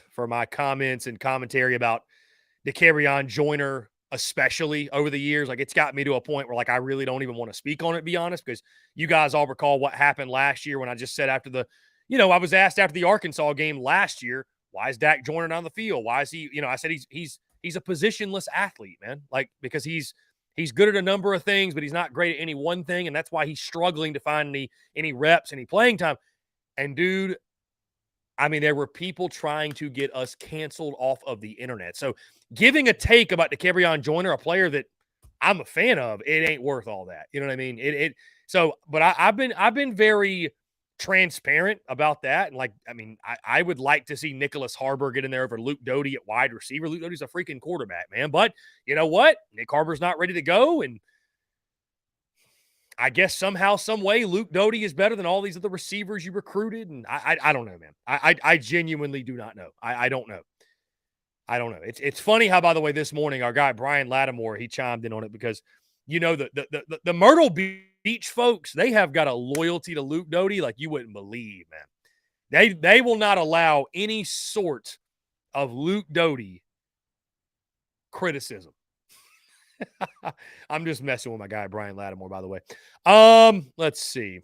for my comments and commentary about the Kerryon Joyner, especially over the years. Like, it's got me to a point where, like, I really don't even want to speak on it, to be honest, because you guys all recall what happened last year when I just said I was asked after the Arkansas game last year, why is Dak Joyner not on the field? Why is he, I said he's a positionless athlete, man. Like, because he's good at a number of things, but he's not great at any one thing, and that's why he's struggling to find any reps, any playing time. And, dude, there were people trying to get us canceled off of the internet. So giving a take about the Kerryon Joyner, a player that I'm a fan of, it ain't worth all that. You know what I mean? So, but I've been very transparent about that. And like, I mean, I would like to see Nicholas Harbor get in there over Luke Doty at wide receiver. Luke Doty's a freaking quarterback, man. But you know what? Nick Harbor's not ready to go. And I guess somehow, some way, Luke Doty is better than all these other receivers you recruited. And I don't know, man. I genuinely do not know. I don't know. I don't know. It's funny how, by the way, this morning our guy Brian Lattimore, he chimed in on it because the Myrtle Beach folks, they have got a loyalty to Luke Doty like you wouldn't believe, man. They will not allow any sort of Luke Doty criticism. I'm just messing with my guy Brian Lattimore, by the way. Let's see.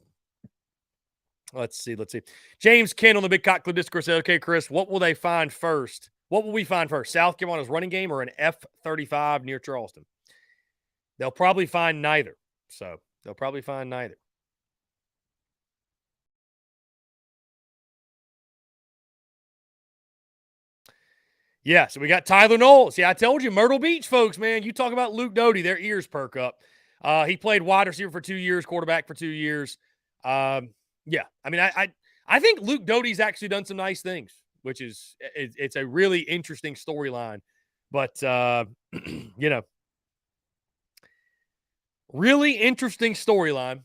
James Ken on the Big Cock Club Discord said, okay, Chris, what will they find first? What will we find first? South Carolina's running game or an F-35 near Charleston? They'll probably find neither. So they'll probably find neither. Yeah, so we got Tyler Knowles. See, I told you, Myrtle Beach folks, man, you talk about Luke Doty, their ears perk up. He played wide receiver for 2 years, quarterback for 2 years. Yeah, I mean, I think Luke Doty's actually done some nice things, which is it's a really interesting storyline. But, really interesting storyline.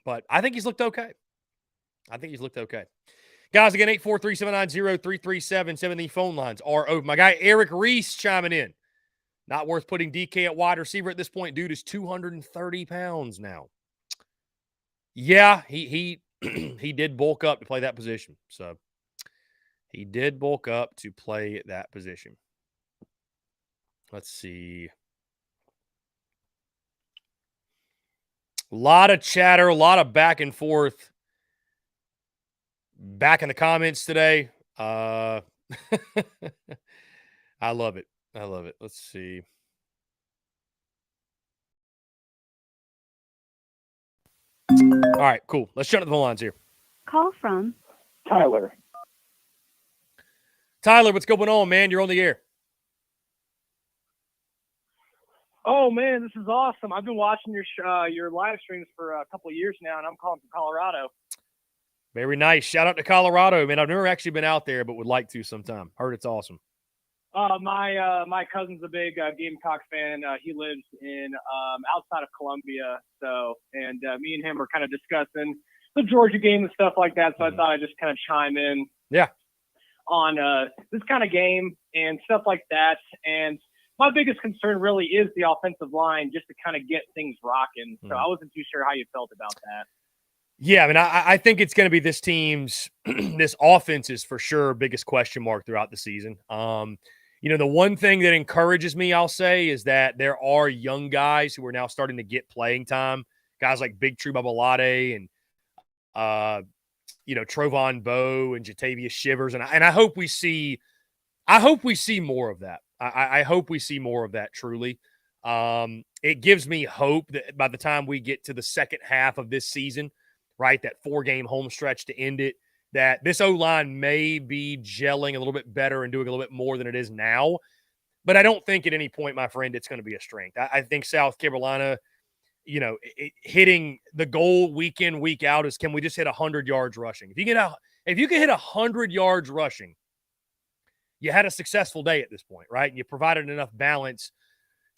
But I think he's looked okay. Guys, again, 843-790-3377. The phone lines are open. My guy Eric Reese chiming in. Not worth putting DK at wide receiver at this point. Dude is 230 pounds now. Yeah, he he did bulk up to play that position. So he did bulk up to play that position. Let's see. A lot of chatter, a lot of back and forth. Back in the comments today. I love it. Let's see. All right, cool. Let's jump to the phone lines here. Call from Tyler. Tyler, what's going on, man? You're on the air. Oh man, this is awesome. I've been watching your live streams for a couple of years now, and I'm calling from Colorado. Very nice. Shout out to Colorado, man. I've never actually been out there, but would like to sometime. Heard it's awesome. My cousin's a big Gamecocks fan. He lives in outside of Columbia, and me and him were kind of discussing the Georgia game and stuff like that. So I thought I'd just kind of chime in, on this kind of game and stuff like that. And my biggest concern really is the offensive line, just to kind of get things rocking. So I wasn't too sure how you felt about that. Yeah, I mean, I think it's going to be this team's this offense's for sure biggest question mark throughout the season. The one thing that encourages me, I'll say, is that there are young guys who are now starting to get playing time. Guys like Big True Babalade and Trovon Bowe and Jatavius Shivers, and I hope we see more of that. I hope we see more of that truly. It gives me hope that by the time we get to the second half of this season, right, that 4-game home stretch to end it, that this O-line may be gelling a little bit better and doing a little bit more than it is now. But I don't think at any point, my friend, it's going to be a strength. I think South Carolina, hitting the goal week in, week out is, can we just hit 100 yards rushing? If you can hit 100 yards rushing, you had a successful day at this point, right? And you provided enough balance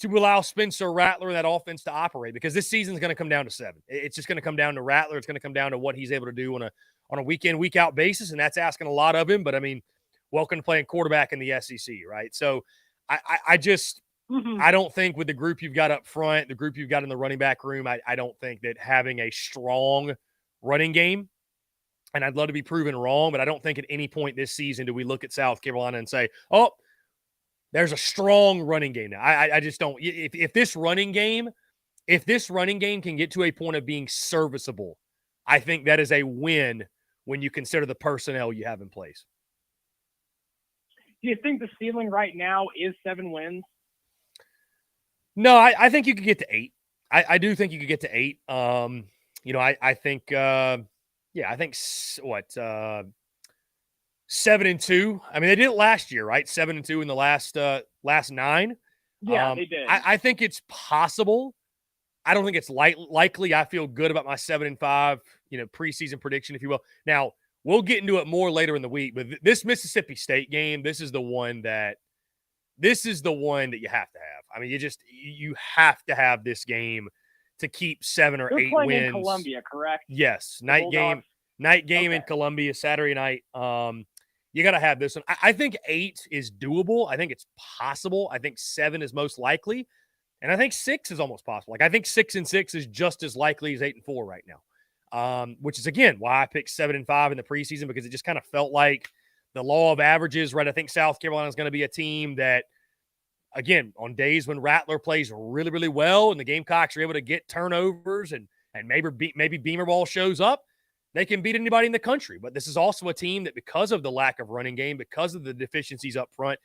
to allow Spencer Rattler and that offense to operate, because this season is going to come down to 7. It's just going to come down to Rattler. It's going to come down to what he's able to do on a week in, week out basis, and that's asking a lot of him. But I mean, welcome to playing quarterback in the SEC, right? So I just I don't think with the group you've got up front, the group you've got in the running back room, I don't think that having a strong running game, and I'd love to be proven wrong, but I don't think at any point this season do we look at South Carolina and say, oh, there's a strong running game now. I just don't. If this running game can get to a point of being serviceable, I think that is a win when you consider the personnel you have in place. Do you think the ceiling right now is 7 wins? No, I think you could get to 8. I do think you could get to 8. I think, I think 7-2. I mean, they did it last year, right? 7-2 in the last 9. Yeah, they did. I think it's possible I don't think it's likely. I feel good about my 7-5, preseason prediction, if you will. Now, we'll get into it more later in the week, but this Mississippi State game, this is the one that you have to have. I mean, you have to have this game to keep 7 or They're 8 playing wins. in Columbia, correct? Yes, night game in Columbia, Saturday night. You got to have this one. I think 8 is doable. I think it's possible. I think 7 is most likely. And I think 6 is almost possible. Like, I think 6-6 is just as likely as 8-4 right now. Which is, again, why I picked 7-5 in the preseason, because it just kind of felt like the law of averages, right? I think South Carolina is going to be a team that, again, on days when Rattler plays really, really well and the Gamecocks are able to get turnovers and maybe Beamer ball shows up, they can beat anybody in the country. But this is also a team that, because of the lack of running game, because of the deficiencies up front,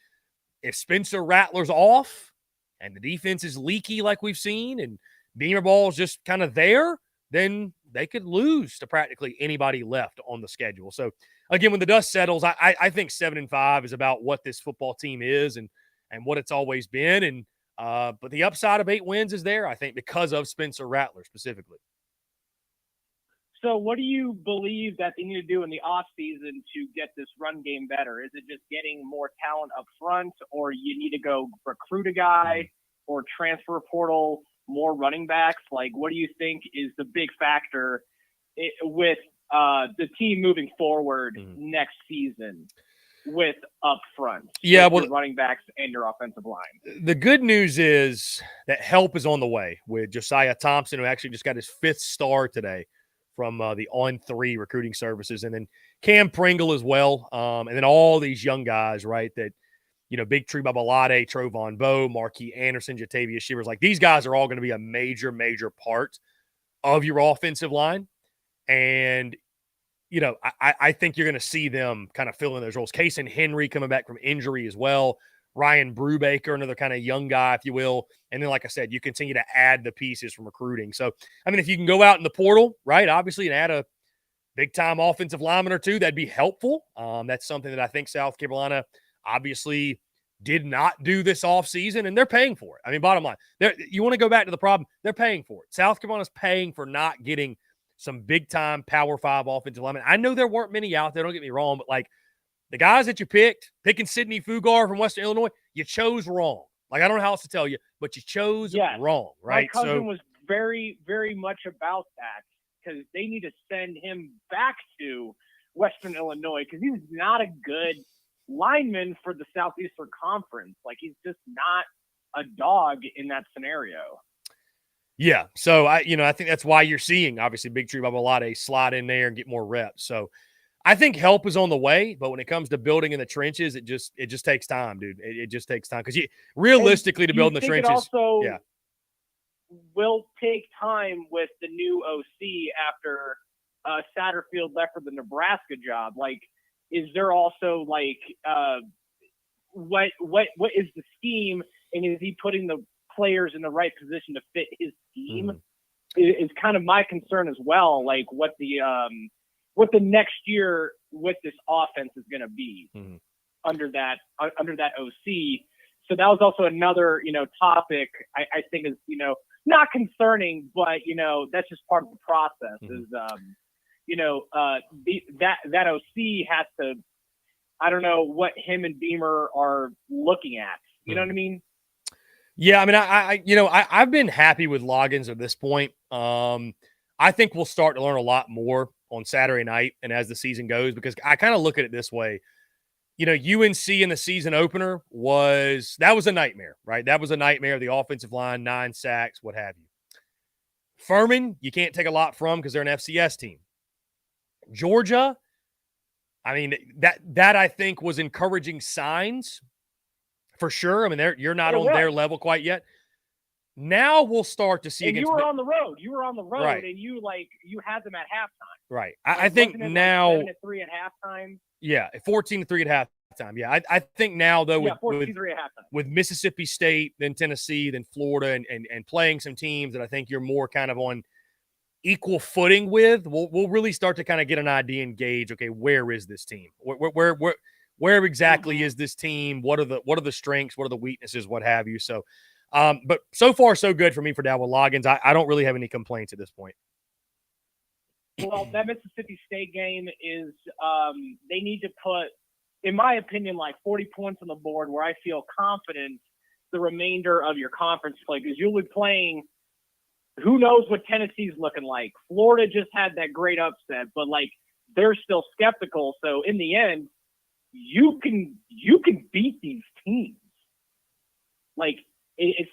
if Spencer Rattler's off and the defense is leaky like we've seen and Beamer ball's just kind of there, then they could lose to practically anybody left on the schedule. So, again, when the dust settles, I think 7-5 is about what this football team is and what it's always been. And but the upside of 8 wins is there, I think, because of Spencer Rattler specifically. So what do you believe that they need to do in the offseason to get this run game better? Is it just getting more talent up front, or you need to go recruit a guy or transfer portal more running backs? Like, what do you think is the big factor with the team moving forward next season with up front? Yeah, with well, your running backs and your offensive line. The good news is that help is on the way with Josiah Thompson, who actually just got his 5th star today from the On3 recruiting services, and then Cam Pringle as well, and then all these young guys, right, that, Big Tree Babalade, Trovon Bowe, Marquis Anderson, Jatavius Shivers, like, these guys are all going to be a major, major part of your offensive line. And, I think you're going to see them kind of fill in those roles. Kason Henry coming back from injury as well. Ryan Brubaker, another kind of young guy, if you will. And then, like I said, you continue to add the pieces from recruiting. So, I mean, if you can go out in the portal, right, obviously, and add a big-time offensive lineman or two, that'd be helpful. That's something that I think South Carolina obviously did not do this offseason, and they're paying for it. I mean, bottom line, you want to go back to the problem, they're paying for it. South Carolina's paying for not getting some big-time Power 5 offensive linemen. I know there weren't many out there, don't get me wrong, but, like, the guys that you picking Sidney Fugar from Western Illinois, you chose wrong. Like, I don't know how else to tell you, but you chose wrong, right? My cousin was very, very much about that, because they need to send him back to Western Illinois, because he was not a good lineman for the Southeastern Conference. Like, he's just not a dog in that scenario. Yeah, so I think that's why you're seeing, obviously, Big Tree Babalade slide in there and get more reps. So I think help is on the way, but when it comes to building in the trenches, it just takes time, dude. It just takes time, because realistically, to build in the trenches, it also will take time with the new OC after Satterfield left for the Nebraska job. Like, is there also like what is the scheme, and is he putting the players in the right position to fit his team? Is kind of my concern as well. Like, what the next year with this offense is going to be under that OC. So that was also another, topic I think is, not concerning, but, that's just part of the process is, that OC has to, I don't know what him and Beamer are looking at. You know what I mean? Yeah. I mean, I've been happy with Loggins at this point. I think we'll start to learn a lot more on Saturday night and as the season goes, because I kind of look at it this way. UNC in the season opener was a nightmare, right? That was a nightmare. The offensive line, 9 sacks, what have you. Furman, you can't take a lot from because they're an FCS team. Georgia, I mean, that I think was encouraging signs for sure. I mean, you're not on their level quite yet. Now we'll start to see. And you were on the road. Right. And you had them at halftime. Right. I think now 7-3 at halftime. Yeah, 14-3 at halftime. Yeah, I think now though with 14-3 at halftime. With Mississippi State, then Tennessee, then Florida, and playing some teams that I think you're more kind of on equal footing with, we'll really start to kind of get an idea and gauge. Okay, where is this team? Where exactly is this team? What are the strengths? What are the weaknesses? What have you? So But so far, so good for me for Dowell Loggins. I don't really have any complaints at this point. Well, that Mississippi State game is they need to put, in my opinion, like 40 points on the board where I feel confident the remainder of your conference play, because you'll be playing who knows what Tennessee's looking like. Florida just had that great upset, but like they're still skeptical. So in the end, you can beat these teams. Like it's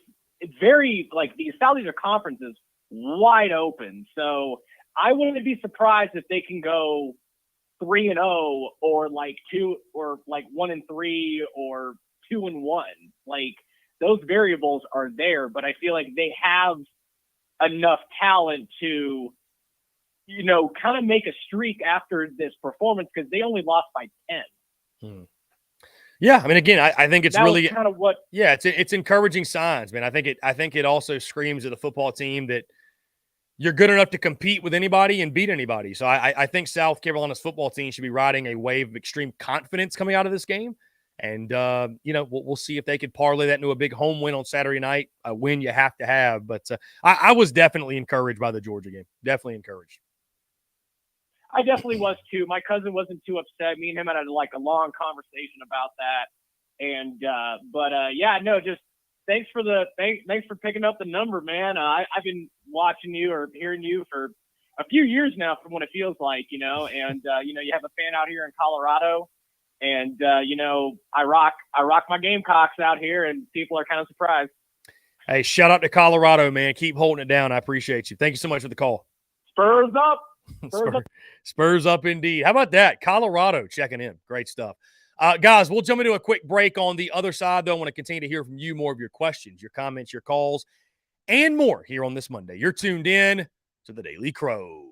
very like the Southeastern Conference is wide open. So I wouldn't be surprised if they can go 3-0 or like 2 or like 1-3 or 2-1. Like those variables are there, but I feel like they have enough talent to, you know, kind of make a streak after this performance, because they only lost by 10. Yeah, I mean, again, I think it's that really kind of what. Yeah, it's encouraging signs, man. I think it also screams at the football team that you're good enough to compete with anybody and beat anybody. So I think South Carolina's football team should be riding a wave of extreme confidence coming out of this game. And, you know, we'll see if they could parlay that into a big home win on Saturday night, a win you have to have. But I was definitely encouraged by the Georgia game. Definitely encouraged. I definitely was too. My cousin wasn't too upset. Me and him had a long conversation about that. And, yeah, no, just thanks for picking up the number, man. I've been watching you or hearing you for a few years now, from what it feels like, you know, and, you know, you have a fan out here in Colorado. And, you know, I rock my Gamecocks out here, and people are kind of surprised. Hey, shout out to Colorado, man. Keep holding it down. I appreciate you. Thank you so much for the call. Spurs up. Spurs up indeed. How about that? Colorado checking in. Great stuff. Guys, we'll jump into a quick break. On the other side, though, I want to continue to hear from you, more of your questions, your comments, your calls, and more here on this Monday. You're tuned in to The Daily Crow.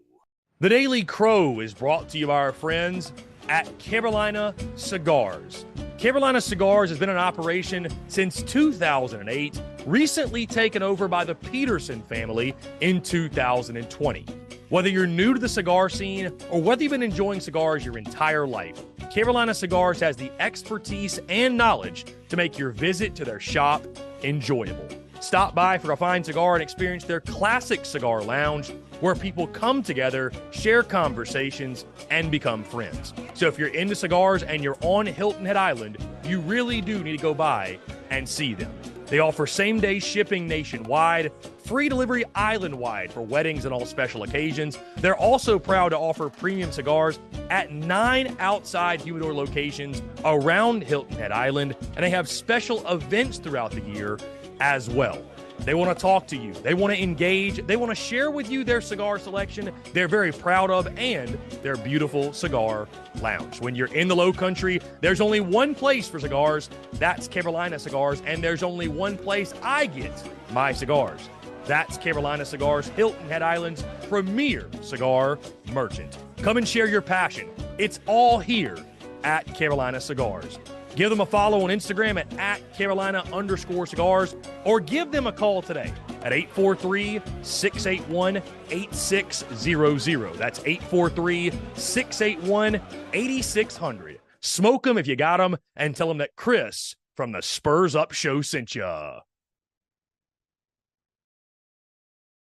The Daily Crow is brought to you by our friends at Carolina Cigars. Carolina Cigars has been in operation since 2008, recently taken over by the Peterson family in 2020. Whether you're new to the cigar scene or whether you've been enjoying cigars your entire life, Carolina Cigars has the expertise and knowledge to make your visit to their shop enjoyable. Stop by for a fine cigar and experience their classic cigar lounge, where people come together, share conversations, and become friends. So if you're into cigars and you're on Hilton Head Island, you really do need to go by and see them. They offer same-day shipping nationwide, free delivery island-wide for weddings and all special occasions. They're also proud to offer premium cigars at 9 outside humidor locations around Hilton Head Island, and they have special events throughout the year as well. They want to talk to you. They want to engage. They want to share with you their cigar selection they're very proud of and their beautiful cigar lounge. When you're in the Low Country, there's only one place for cigars. That's Carolina Cigars. And there's only one place I get my cigars. That's Carolina Cigars, Hilton Head Island's premier cigar merchant. Come and share your passion. It's all here at Carolina Cigars. Give them a follow on Instagram at Carolina_cigars, or give them a call today at 843-681-8600. That's 843-681-8600. Smoke them if you got them, and tell them that Chris from the Spurs Up Show sent ya.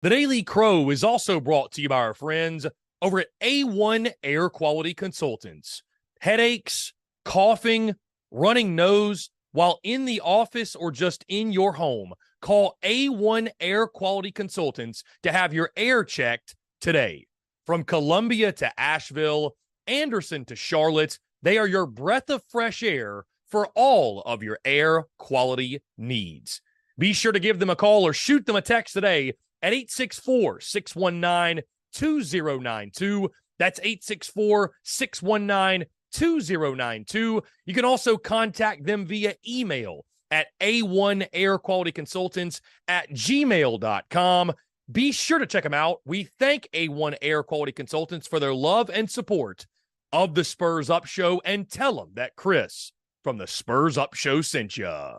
The Daily Crow is also brought to you by our friends over at A1 Air Quality Consultants. Headaches, coughing, running nose while in the office or just in your home, call A1 Air Quality Consultants to have your air checked today. From Columbia to Asheville, Anderson to Charlotte, they are your breath of fresh air for all of your air quality needs. Be sure to give them a call or shoot them a text today at 864-619-2092. That's 864-619-2092. You can also contact them via email at a1airqualityconsultants@gmail.com. Be sure to check them out. We thank A1 Air Quality Consultants for their love and support of the Spurs Up Show, and tell them that Chris from the Spurs Up Show sent ya.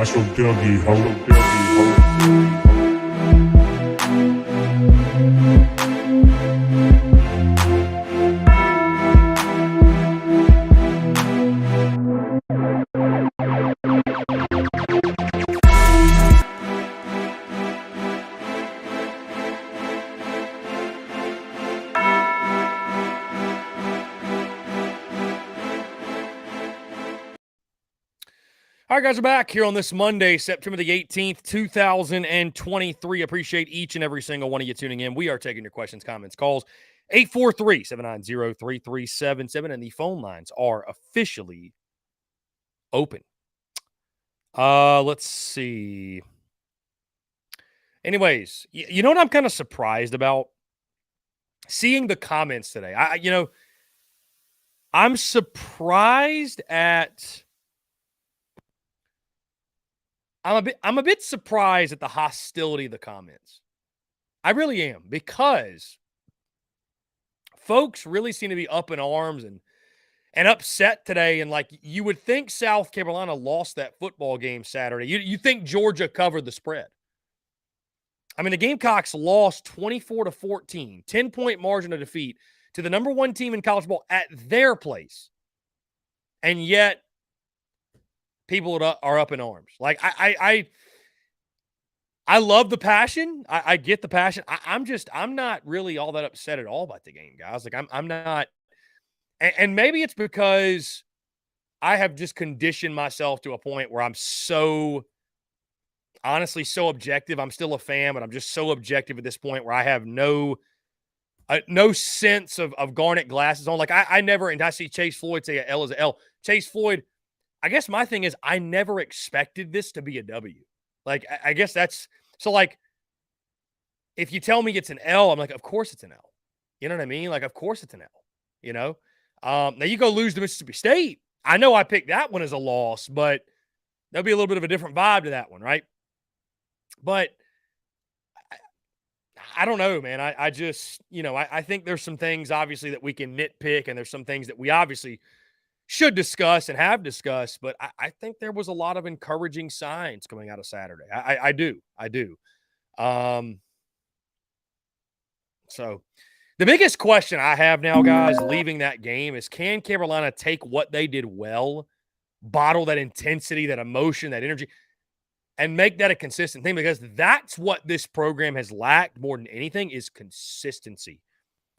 That's your Dougie ho. All right, guys, we're back here on this Monday, September the 18th, 2023. Appreciate each and every single one of you tuning in. We are taking your questions, comments, calls. 843-790-3377, and the phone lines are officially open. Let's see. Anyways, you know what I'm kind of surprised about? Seeing the comments today. I'm surprised at... I'm a bit surprised at the hostility of the comments. I really am, because folks really seem to be up in arms and upset today. And like, you would think South Carolina lost that football game Saturday. You think Georgia covered the spread. I mean, the Gamecocks lost 24-14, 10-point margin of defeat to the number one team in college ball at their place. And yet, people are up in arms. Like, I love the passion. I get the passion. I'm not really all that upset at all about the game, guys. Like, I'm not. And maybe it's because I have just conditioned myself to a point where I'm honestly so objective. I'm still a fan, but I'm just so objective at this point where I have no sense of garnet glasses on. Like, I never, and I see Chase Floyd say a L is a L. Chase Floyd, I guess my thing is I never expected this to be a W. Like, I guess that's – so, like, if you tell me it's an L, I'm like, of course it's an L. You know what I mean? Like, of course it's an L, you know? Now, you go lose to Mississippi State. I know I picked that one as a loss, but there'll be a little bit of a different vibe to that one, right? But I don't know, man. I just – I think there's some things, obviously, that we can nitpick, and there's some things that we obviously – should discuss and have discussed, but I think there was a lot of encouraging signs coming out of Saturday. I do. So the biggest question I have now, guys, leaving that game is, can Carolina take what they did well, bottle that intensity, that emotion, that energy, and make that a consistent thing? Because that's what this program has lacked more than anything, is consistency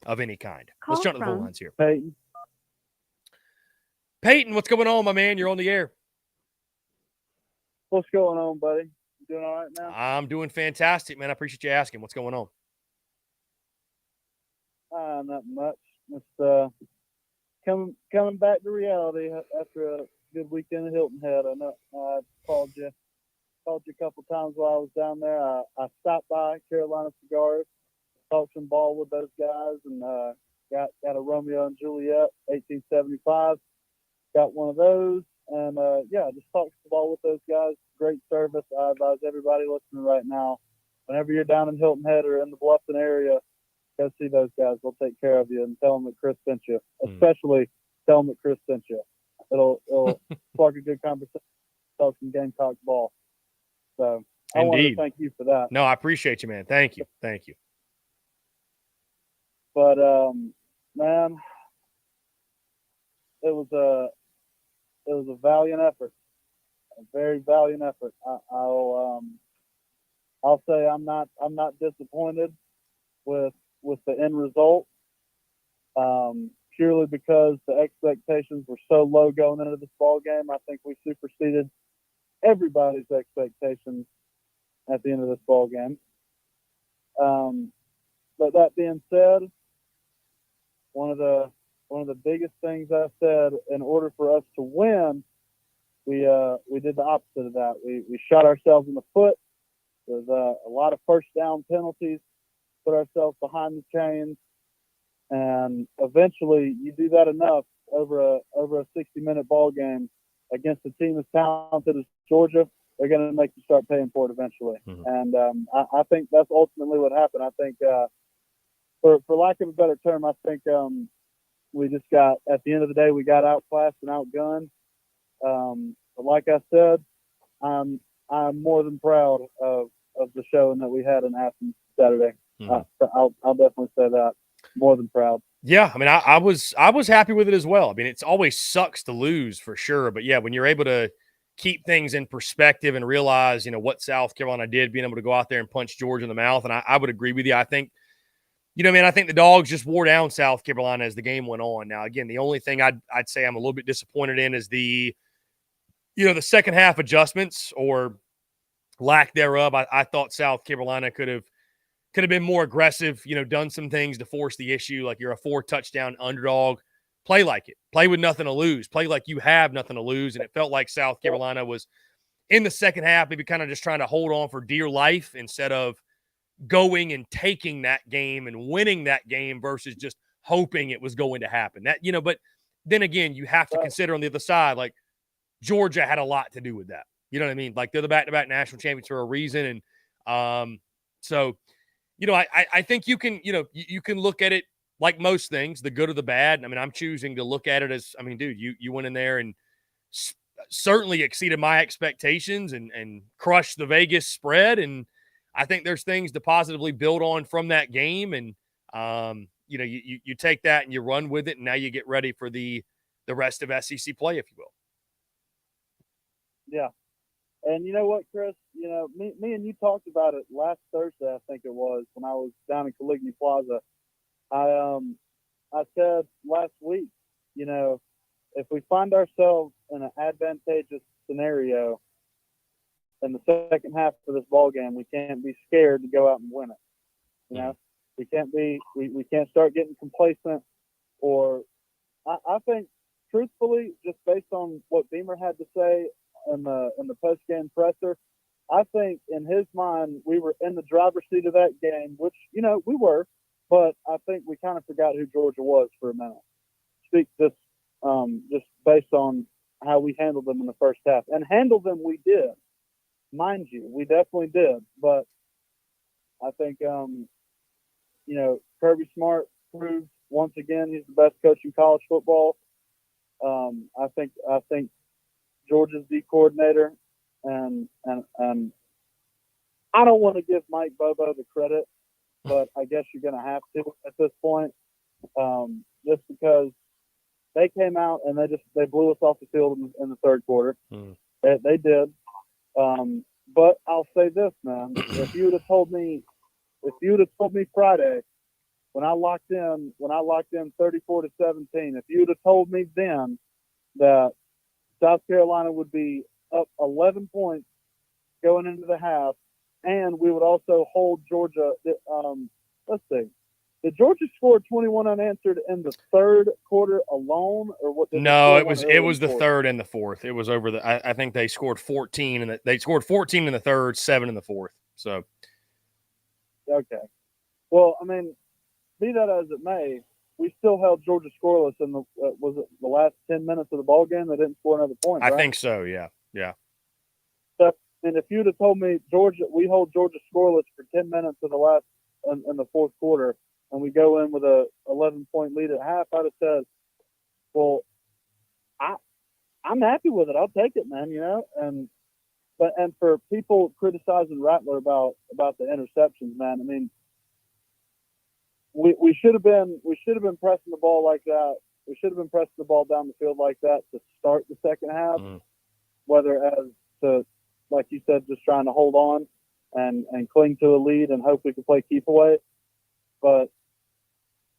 of any kind. Let's jump to the phone lines here. Peyton, what's going on, my man? You're on the air. What's going on, buddy? You doing all right now? I'm doing fantastic, man. I appreciate you asking. What's going on? Not much. Just coming back to reality after a good weekend at Hilton Head. I know I called you a couple times while I was down there. I stopped by Carolina Cigars, talked some ball with those guys, and got a Romeo and Juliet 1875. Got one of those, and just talked some ball with those guys. Great service. I advise everybody listening right now, whenever you're down in Hilton Head or in the Bluffton area, go see those guys. They'll take care of you, and tell them that Chris sent you. Especially tell them that Chris sent you. It'll spark a good conversation, talk some Gamecocks ball. So I want to thank you for that. No, I appreciate you, man. Thank you. But man, it was a valiant effort, a very valiant effort. I'll say I'm not disappointed with the end result, purely because the expectations were so low going into this ball game. I think we superseded everybody's expectations at the end of this ball game. But that being said, one of the biggest things I said, in order for us to win, we did the opposite of that. We shot ourselves in the foot. There's a lot of first down penalties, put ourselves behind the chains, and eventually you do that enough over a 60-minute ball game against a team as talented as Georgia, they're going to make you start paying for it eventually. Mm-hmm. And I think that's ultimately what happened. I think, for lack of a better term, I think we just got, at the end of the day, we got outclassed and outgunned. But like I said, I'm I'm more than proud of the showing that we had in Athens Saturday. So I'll definitely say that. More than proud. Yeah, I mean, I was happy with it as well. I mean, it's always sucks to lose for sure, but yeah, when you're able to keep things in perspective and realize, what South Carolina did, being able to go out there and punch Georgia in the mouth, and I would agree with you. I think, man, I think the Dogs just wore down South Carolina as the game went on. Now, again, the only thing I'd say I'm a little bit disappointed in is the second half adjustments or lack thereof. I thought South Carolina could have been more aggressive, done some things to force the issue. Like, you're a 4-touchdown underdog. Play like it. Play with nothing to lose. Play like you have nothing to lose. And it felt like South Carolina was in the second half, maybe kind of just trying to hold on for dear life instead of going and taking that game and winning that game versus just hoping it was going to happen. But then again, you have to consider on the other side, like, Georgia had a lot to do with that. You know what I mean? Like, they're the back-to-back national champions for a reason. And so, I think you can, you can look at it like most things, the good or the bad. I mean, I'm choosing to look at it as, dude, you went in there and certainly exceeded my expectations and crushed the Vegas spread. And I think there's things to positively build on from that game. And, you take that and you run with it. And now you get ready for the rest of SEC play, if you will. Yeah. And you know what, Chris? Me and you talked about it last Thursday, I think it was, when I was down in Caligny Plaza. I said last week, if we find ourselves in an advantageous scenario in the second half of this ball game, we can't be scared to go out and win it. We can't be, we can't start getting complacent. Or I think, truthfully, just based on what Beamer had to say in the post-game presser, I think in his mind we were in the driver's seat of that game, which we were, but I think we kind of forgot who Georgia was for a minute. Speak just based on how we handled them in the first half, and handle them we did, mind you, we definitely did. But I think Kirby Smart proved once again he's the best coach in college football. I think Georgia's D coordinator, and I don't want to give Mike Bobo the credit, but I guess you're going to have to at this point, just because they came out and they blew us off the field in the third quarter. They did, but I'll say this, man: if you would have told me Friday when I locked in 34-17, if you would have told me then that South Carolina would be up 11 points going into the half, and we would also hold Georgia. Let's see. Did Georgia score 21 unanswered in the third quarter alone, or what? No, it was the third and the fourth. It was over I think they scored 14, and they scored 14 in the third, 7 in the fourth. So, okay. Well, be that as it may, we still held Georgia scoreless in was it the last 10 minutes of the ball game? They didn't score another point. I right? think so. Yeah. So, and if you'd have told me we hold Georgia scoreless for 10 minutes in the last in the fourth quarter, and we go in with a 11-point lead at half, I'd have said, "Well, I'm happy with it. I'll take it, man." And for people criticizing Rattler about the interceptions, man, we should have been pressing the ball like that. We should have been pressing the ball down the field like that to start the second half, whether as to, like you said, just trying to hold on and cling to a lead and hope we can play keep away. But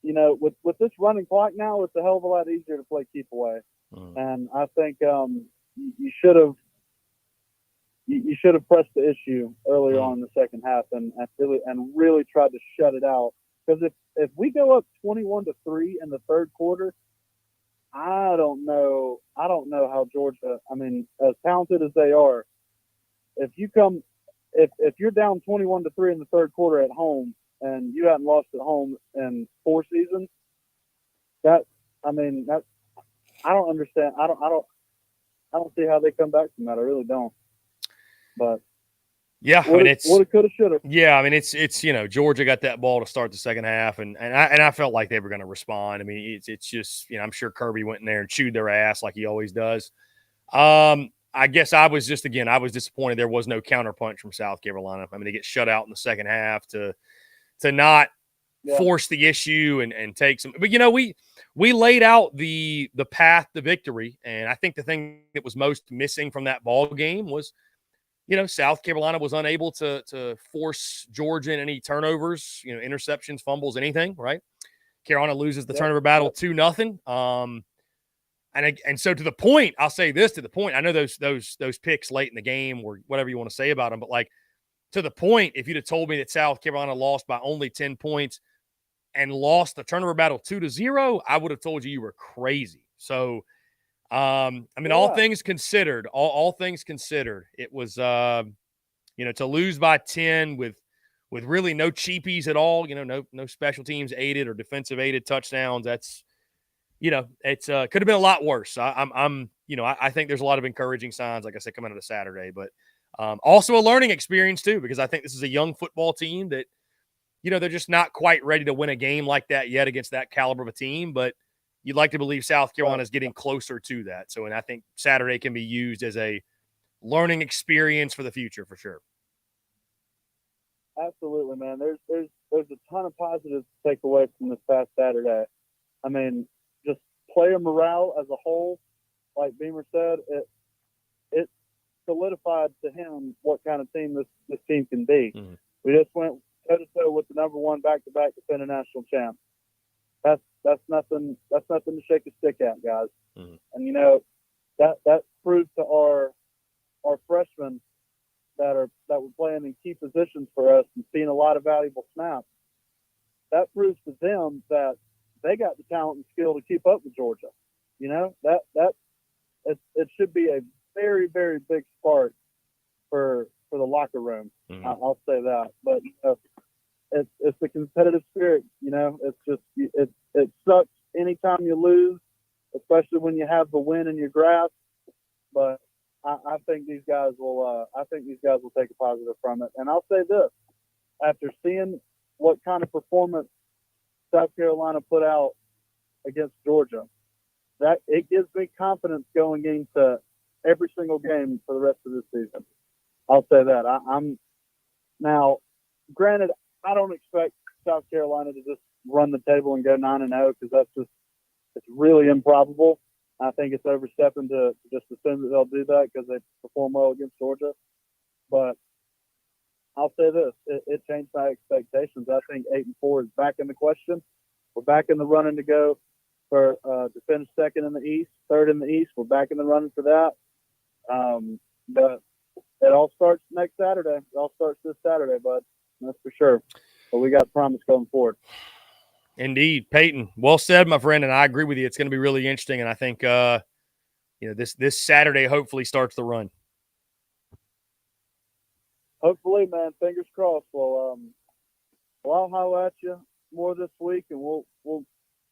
with this running clock now, it's a hell of a lot easier to play keep away. And I think you should have pressed the issue earlier on in the second half and really tried to shut it out. Because if we go up 21-3 in the third quarter, I don't know how Georgia, as talented as they are, if you're down 21-3 in the third quarter at home and you hadn't lost at home in 4 seasons, I don't understand. I don't see how they come back from that. I really don't. But yeah, it's woulda, coulda, shoulda. Yeah, it's Georgia got that ball to start the second half, and I felt like they were going to respond. It's just I'm sure Kirby went in there and chewed their ass like he always does. I guess I was disappointed there was no counterpunch from South Carolina. I mean, they get shut out in the second half to not force the issue and take some. But we laid out the path to victory, and I think the thing that was most missing from that ball game was, South Carolina was unable to force Georgia in any turnovers, interceptions, fumbles, anything. Right? Carolina loses the turnover battle 2-0. And so to the point, I'll say this to the point. I know those picks late in the game or whatever you want to say about them, but like to the point, if you'd have told me that South Carolina lost by only 10 points and lost the turnover battle 2-0, I would have told you were crazy. So, all things considered, all things considered, it was, to lose by 10 with really no cheapies at all, no special teams aided or defensive aided touchdowns. That's, it's could have been a lot worse. I think there's a lot of encouraging signs, like I said, coming out of Saturday, but also a learning experience too, because I think this is a young football team that, they're just not quite ready to win a game like that yet against that caliber of a team, but you'd like to believe South Carolina is getting closer to that. So, and I think Saturday can be used as a learning experience for the future for sure. Absolutely, man. There's a ton of positives to take away from this past Saturday. I mean, just player morale as a whole, like Beamer said, it solidified to him what kind of team this team can be. Mm-hmm. We just went toe-to-toe with the number one back-to-back defending national champ. That's nothing to shake a stick at, guys. Mm-hmm. And that proves to our freshmen that were playing in key positions for us and seeing a lot of valuable snaps. That proves to them that they got the talent and skill to keep up with Georgia. It should be a very, very big spark for the locker room. Mm-hmm. I'll say that. But it's the competitive spirit. It's just it sucks anytime you lose, especially when you have the win in your grasp. But I think these guys will. I think these guys will take a positive from it. And I'll say this: after seeing what kind of performance South Carolina put out against Georgia, that it gives me confidence going into every single game for the rest of this season. I'll say that. I'm now, granted, I don't expect South Carolina to just run the table and go 9-0 because it's really improbable. I think it's overstepping to just assume that they'll do that because they perform well against Georgia. But I'll say this: it changed my expectations. I think 8-4 is back in the question. We're back in the running to go for to finish second in the East, third in the East. We're back in the running for that. But it all starts next Saturday. It all starts this Saturday, bud. That's for sure. But we got promise going forward. Indeed, Peyton. Well said, my friend, and I agree with you. It's going to be really interesting, and I think this Saturday hopefully starts the run. Hopefully, man. Fingers crossed. Well, I'll holler at you more this week, and we'll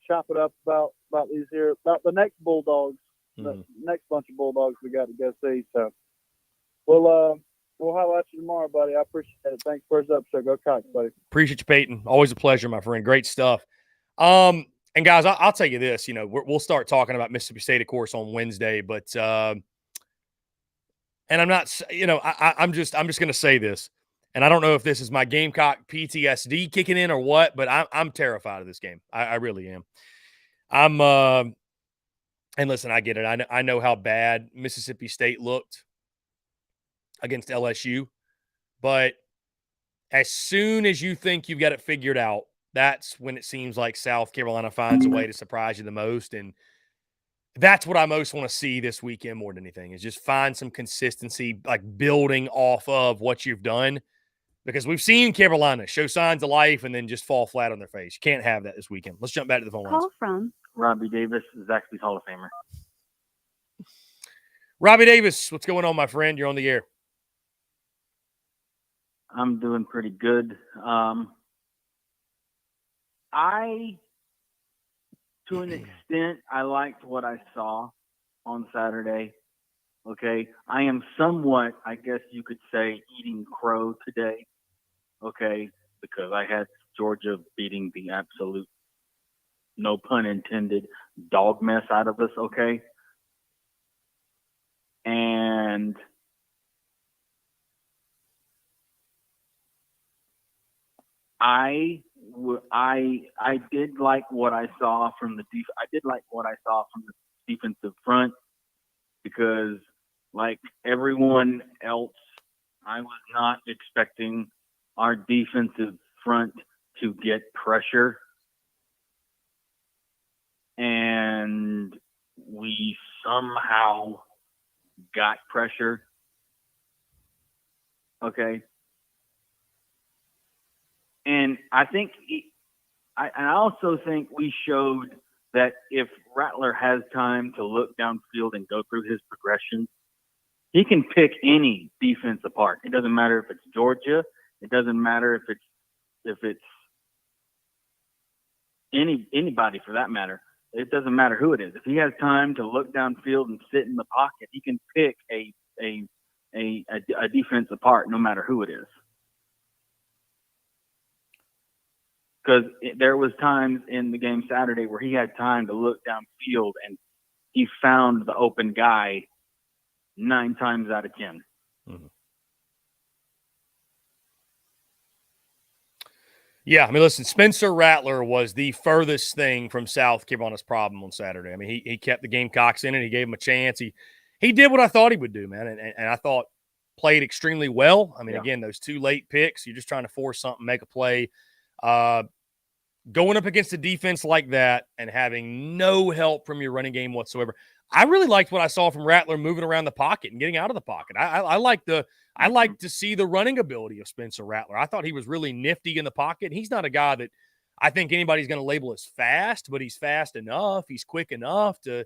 chop it up about the next Bulldogs, the next bunch of Bulldogs we got to go see. So we'll holler at you tomorrow, buddy. I appreciate it. Thanks for the episode. Go Cox, buddy. Appreciate you, Peyton. Always a pleasure, my friend. Great stuff. And guys, I'll tell you this. We'll start talking about Mississippi State, of course, on Wednesday. But and I'm not. I'm just going to say this. And I don't know if this is my Gamecock PTSD kicking in or what, but I'm terrified of this game. I really am. And listen, I get it. I know how bad Mississippi State looked against LSU, but as soon as you think you've got it figured out, that's when it seems like South Carolina finds a way to surprise you the most. And that's what I most want to see this weekend more than anything, is just find some consistency, like building off of what you've done. Because we've seen Carolina show signs of life and then just fall flat on their face. You can't have that this weekend. Let's jump back to the phone lines. Call from Robbie Davis, Zaxby's Hall of Famer. Robbie Davis, what's going on, my friend? You're on the air. I'm doing pretty good. To an extent, I liked what I saw on Saturday. Okay. I am somewhat, I guess you could say, eating crow today. Okay. Because I had Georgia beating the absolute, no pun intended, dog mess out of us. Okay. And I did like what I saw from the defensive front, because like everyone else, I was not expecting our defensive front to get pressure, and we somehow got pressure. Okay. And I think I also think we showed that if Rattler has time to look downfield and go through his progressions, he can pick any defense apart. It doesn't matter if it's Georgia. It doesn't matter if it's anybody for that matter. It doesn't matter who it is. If he has time to look downfield and sit in the pocket, he can pick a defense apart, no matter who it is. Because there was times in the game Saturday where he had time to look downfield and he found the open guy 9 times out of 10. Mm-hmm. Yeah, I mean, listen, Spencer Rattler was the furthest thing from South Carolina's problem on Saturday. I mean, he kept the Gamecocks in it. He gave him a chance. He did what I thought he would do, man, and I thought played extremely well. I mean, again, those 2 late picks, you're just trying to force something, make a play. Going up against a defense like that and having no help from your running game whatsoever. I really liked what I saw from Rattler moving around the pocket and getting out of the pocket. I like to see the running ability of Spencer Rattler. I thought he was really nifty in the pocket. He's not a guy that I think anybody's going to label as fast, but he's fast enough. He's quick enough to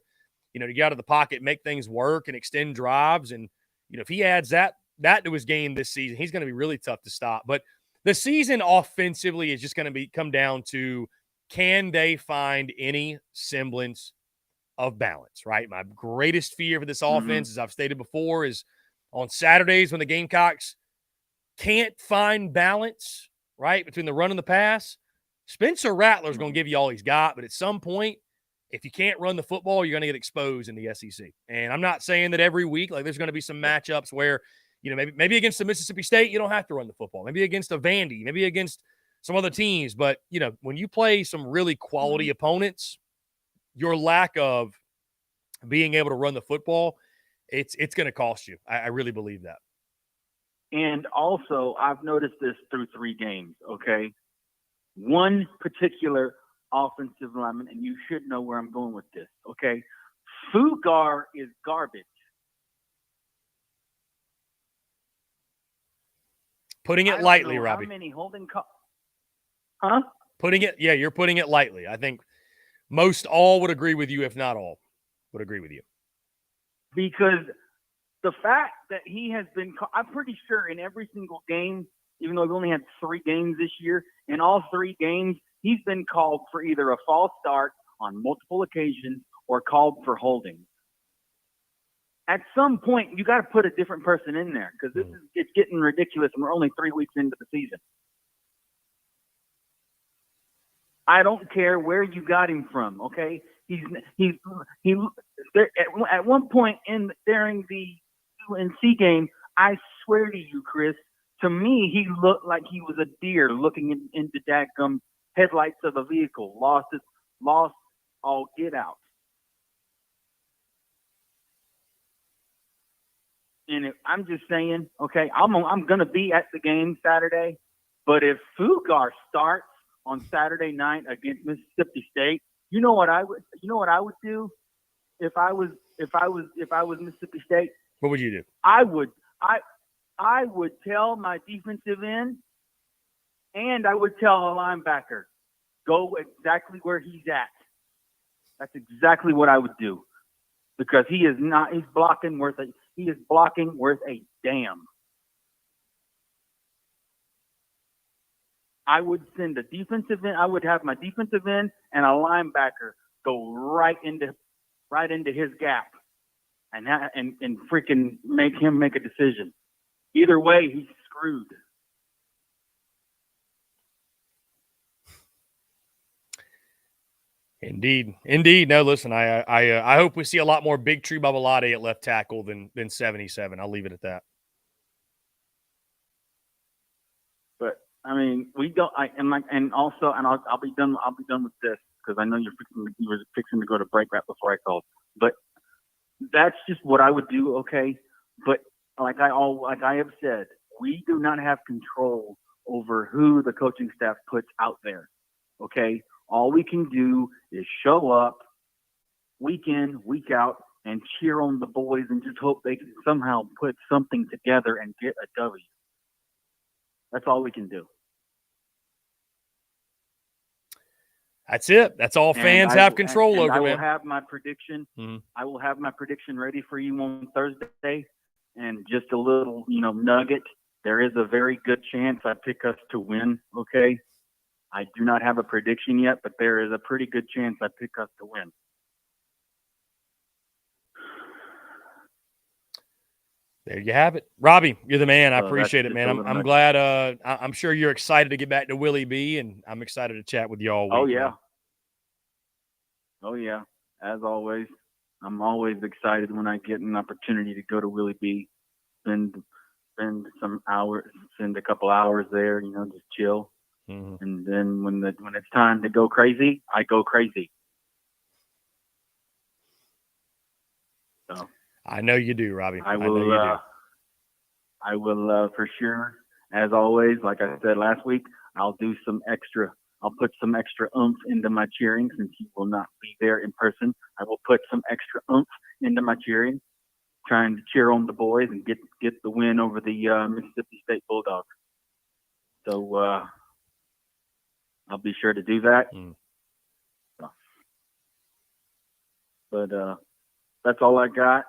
get out of the pocket, make things work and extend drives. And, if he adds that to his game this season, he's going to be really tough to stop. But the season offensively is just going to come down to, can they find any semblance of balance, right? My greatest fear for this offense, as I've stated before, is on Saturdays when the Gamecocks can't find balance, right, between the run and the pass. Spencer Rattler's going to give you all he's got, but at some point, if you can't run the football, you're going to get exposed in the SEC. And I'm not saying that every week, like there's going to be some matchups where, maybe against the Mississippi State, you don't have to run the football. Maybe against a Vandy, maybe against some other teams. But, when you play some really quality opponents, your lack of being able to run the football, it's going to cost you. I really believe that. And also, I've noticed this through 3 games, okay? One particular offensive lineman, and you should know where I'm going with this, okay? Fugar is garbage. Putting it lightly, Robbie. How many holding Huh? You're putting it lightly. I think most all would agree with you, if not all would agree with you. Because the fact that he has been, I'm pretty sure in every single game, even though we've only had 3 games this year, in all 3 games, he's been called for either a false start on multiple occasions or called for holding. At some point, you got to put a different person in there, because it's getting ridiculous, and we're only 3 weeks into the season. I don't care where you got him from. Okay, he there, at one point during the UNC game, I swear to you, Chris, to me he looked like he was a deer looking into dadgum headlights of a vehicle. Lost all get out. And I'm just saying, okay, I'm gonna be at the game Saturday, but if Fugar starts on Saturday night against Mississippi State, you know what I would do if I was Mississippi State? What would you do? I would tell my defensive end, and I would tell a linebacker, go exactly where he's at. That's exactly what I would do, because he's blocking worth a damn. I would send a defensive end. I would have my defensive end and a linebacker go right into his gap, and freaking make him make a decision. Either way, he's screwed. Indeed. Indeed. No, listen, I hope we see a lot more Big Tree Babalade at left tackle than 77. I'll leave it at that. But I mean, we don't. And also, I'll be done. I'll be done with this because I know you were fixing to go to break right before I called. But that's just what I would do. Okay. But like I have said, we do not have control over who the coaching staff puts out there. Okay. All we can do is show up week in, week out, and cheer on the boys and just hope they can somehow put something together and get a W. That's all we can do. That's it. That's all fans have control over, I will man. have my prediction. Mm-hmm. I will have my prediction ready for you on Thursday. And just a little, nugget. There is a very good chance I pick us to win, okay? I do not have a prediction yet, but there is a pretty good chance I pick us to win. There you have it. Robbie, you're the man. I So appreciate it, that's man. just a I'm little glad. I'm sure you're excited to get back to Willie B, and I'm excited to chat with you all week. Oh, yeah. Man. Oh, yeah. As always, I'm always excited when I get an opportunity to go to Willie B, spend some hours, spend a couple hours there, just chill. Mm-hmm. And then when it's time to go crazy, I go crazy. So I know you do, Robbie. I know you will. do. I will for sure. As always, like I said last week, I'll put some extra oomph into my cheering since you will not be there in person. I will put some extra oomph into my cheering, trying to cheer on the boys and get the win over the Mississippi State Bulldogs. So I'll be sure to do that. But that's all I got.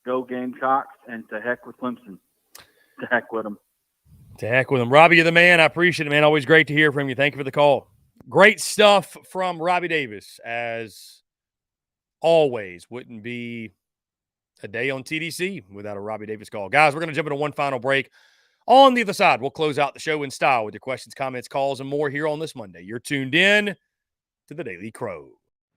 Go Gamecocks, and to heck with Clemson. To heck with them. To heck with them. Robbie, you're the man. I appreciate it, man. Always great to hear from you. Thank you for the call. Great stuff from Robbie Davis, as always. Wouldn't be a day on TDC without a Robbie Davis call. Guys, we're going to jump into one final break. On the other side, we'll close out the show in style with your questions, comments, calls, and more here on this Monday. You're tuned in to The Daily Crow.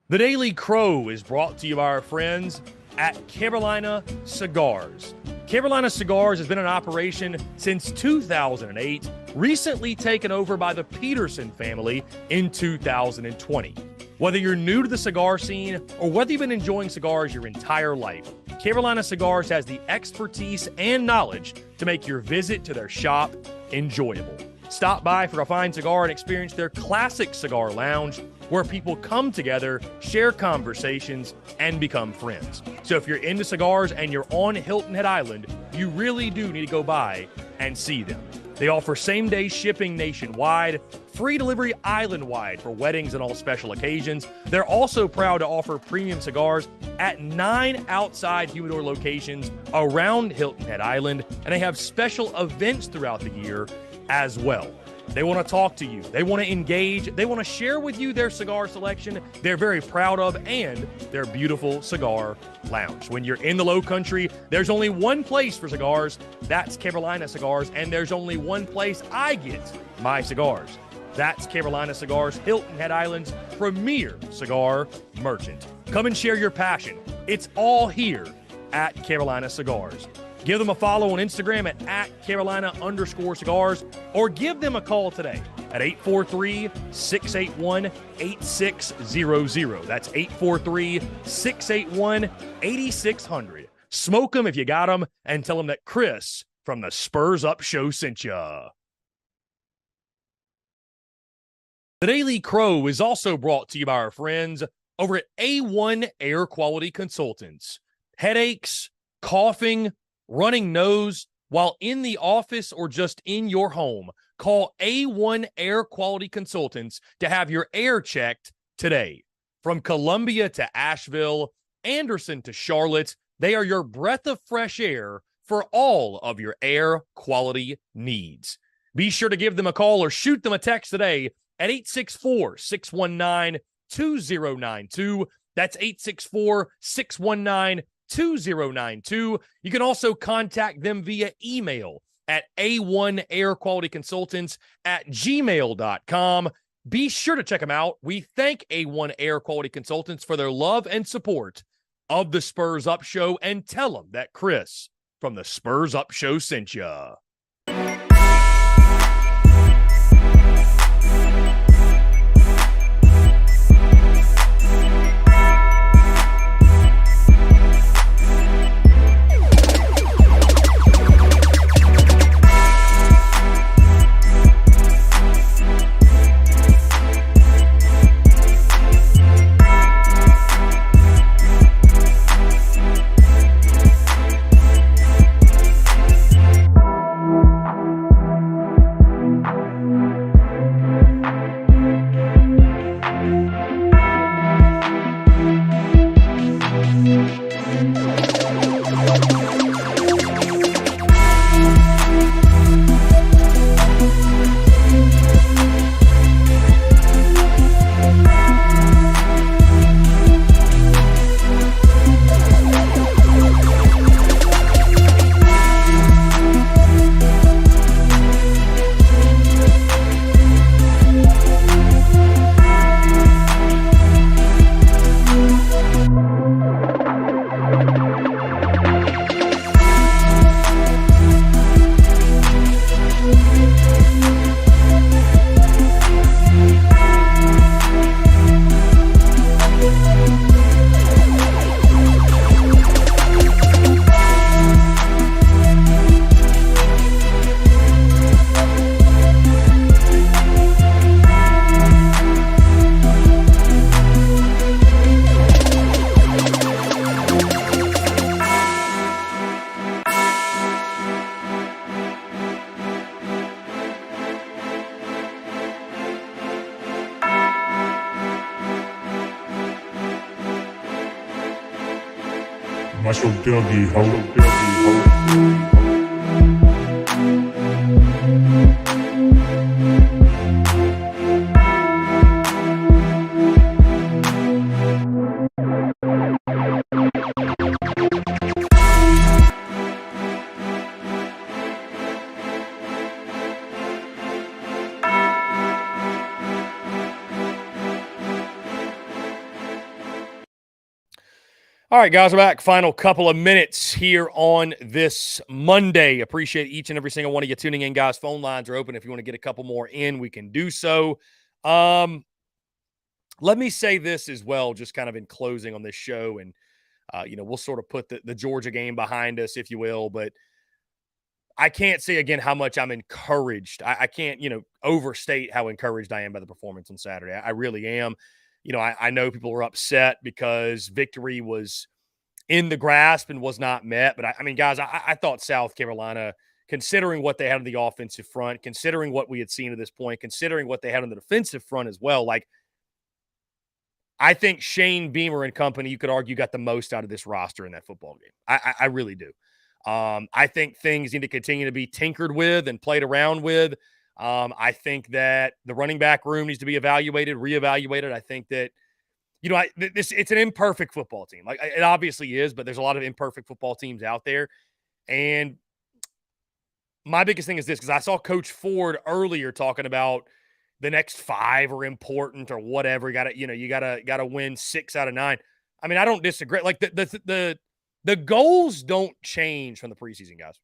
The Daily Crow is brought to you by our friends at Carolina Cigars. Carolina Cigars has been in operation since 2008, recently taken over by the Peterson family in 2020. Whether you're new to the cigar scene or whether you've been enjoying cigars your entire life, Carolina Cigars has the expertise and knowledge to make your visit to their shop enjoyable. Stop by for a fine cigar and experience their classic cigar lounge where people come together, share conversations, and become friends. So if you're into cigars and you're on Hilton Head Island, you really do need to go by and see them. They offer same-day shipping nationwide, free delivery island-wide for weddings and all special occasions. They're also proud to offer premium cigars at 9 outside humidor locations around Hilton Head Island, and they have special events throughout the year as well. They want to talk to you. They want to engage. They want to share with you their cigar selection they're very proud of and their beautiful cigar lounge. When you're in the Low Country, there's only one place for cigars. That's Carolina Cigars. And there's only one place I get my cigars. That's Carolina Cigars, Hilton Head Island's premier cigar merchant. Come and share your passion. It's all here at Carolina Cigars. Give them a follow on Instagram at Carolina_cigars or give them a call today at 843-681-8600. That's 843-681-8600. Smoke them if you got them and tell them that Chris from the Spurs Up Show sent ya. The Daily Crow is also brought to you by our friends over at A1 Air Quality Consultants. Headaches, coughing, running nose while in the office or just in your home, call A1 Air Quality Consultants to have your air checked today. From Columbia to Asheville, Anderson to Charlotte, they are your breath of fresh air for all of your air quality needs. Be sure to give them a call or shoot them a text today at 864-619-2092. That's 864-619-2092. You can also contact them via email at A1airqualityconsultants@gmail.com. Be sure to check them out. We thank A1 Air Quality Consultants for their love and support of the Spurs Up Show, and tell them that Chris from the Spurs Up Show sent ya. Muscle Dougie Ho. All right, guys, we're back. Final couple of minutes here on this Monday. Appreciate each and every single one of you tuning in, guys. Phone lines are open. If you want to get a couple more in, we can do so. Let me say this as well, just kind of in closing on this show, and we'll sort of put the Georgia game behind us, if you will. But I can't say again how much I'm encouraged. I can't, overstate how encouraged I am by the performance on Saturday. I really am. I know people are upset because victory was in the grasp and was not met. But I mean, guys, I thought South Carolina, considering what they had on the offensive front, considering what we had seen at this point, considering what they had on the defensive front as well, I think Shane Beamer and company, you could argue, got the most out of this roster in that football game. I really do. I think things need to continue to be tinkered with and played around with. I think that the running back room needs to be evaluated, reevaluated. I think that, it's an imperfect football team. Like, it obviously is, but there's a lot of imperfect football teams out there. And my biggest thing is this, because I saw Coach Ford earlier talking about the next 5 are important or whatever. You gotta win 6 out of 9. I mean, I don't disagree. Like, the goals don't change from the preseason, guys.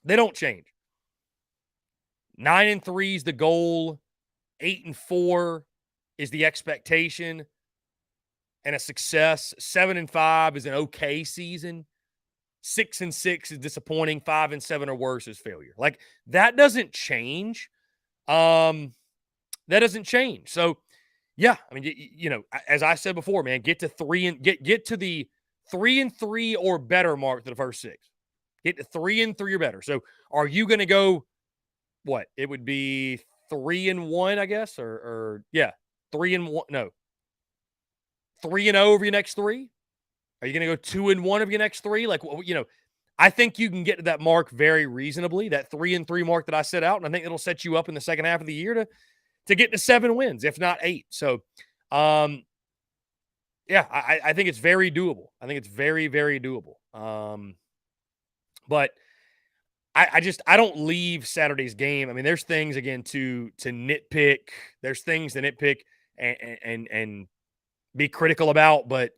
They don't change. 9-3 is the goal. 8-4 is the expectation and a success. 7-5 is an okay season. 6-6 is disappointing. 5-7 or worse is failure. Like, that doesn't change. That doesn't change. So, yeah, I mean, as I said before, man, get to 3 and get to the 3-3 or better mark to the first 6. Get to 3-3 or better. So, are you going to go? What? It would be 3-1, I guess, or 3-1. No, 3-0 over your next 3. Are you going to go 2-1 over your next 3? Like, I think you can get to that mark very reasonably, that 3-3 mark that I set out, and I think it'll set you up in the second half of the year to get to 7 wins, if not 8. So, I think it's very doable. I think it's very, very doable. But I don't leave Saturday's game. I mean, there's things again to nitpick. There's things to nitpick and be critical about, but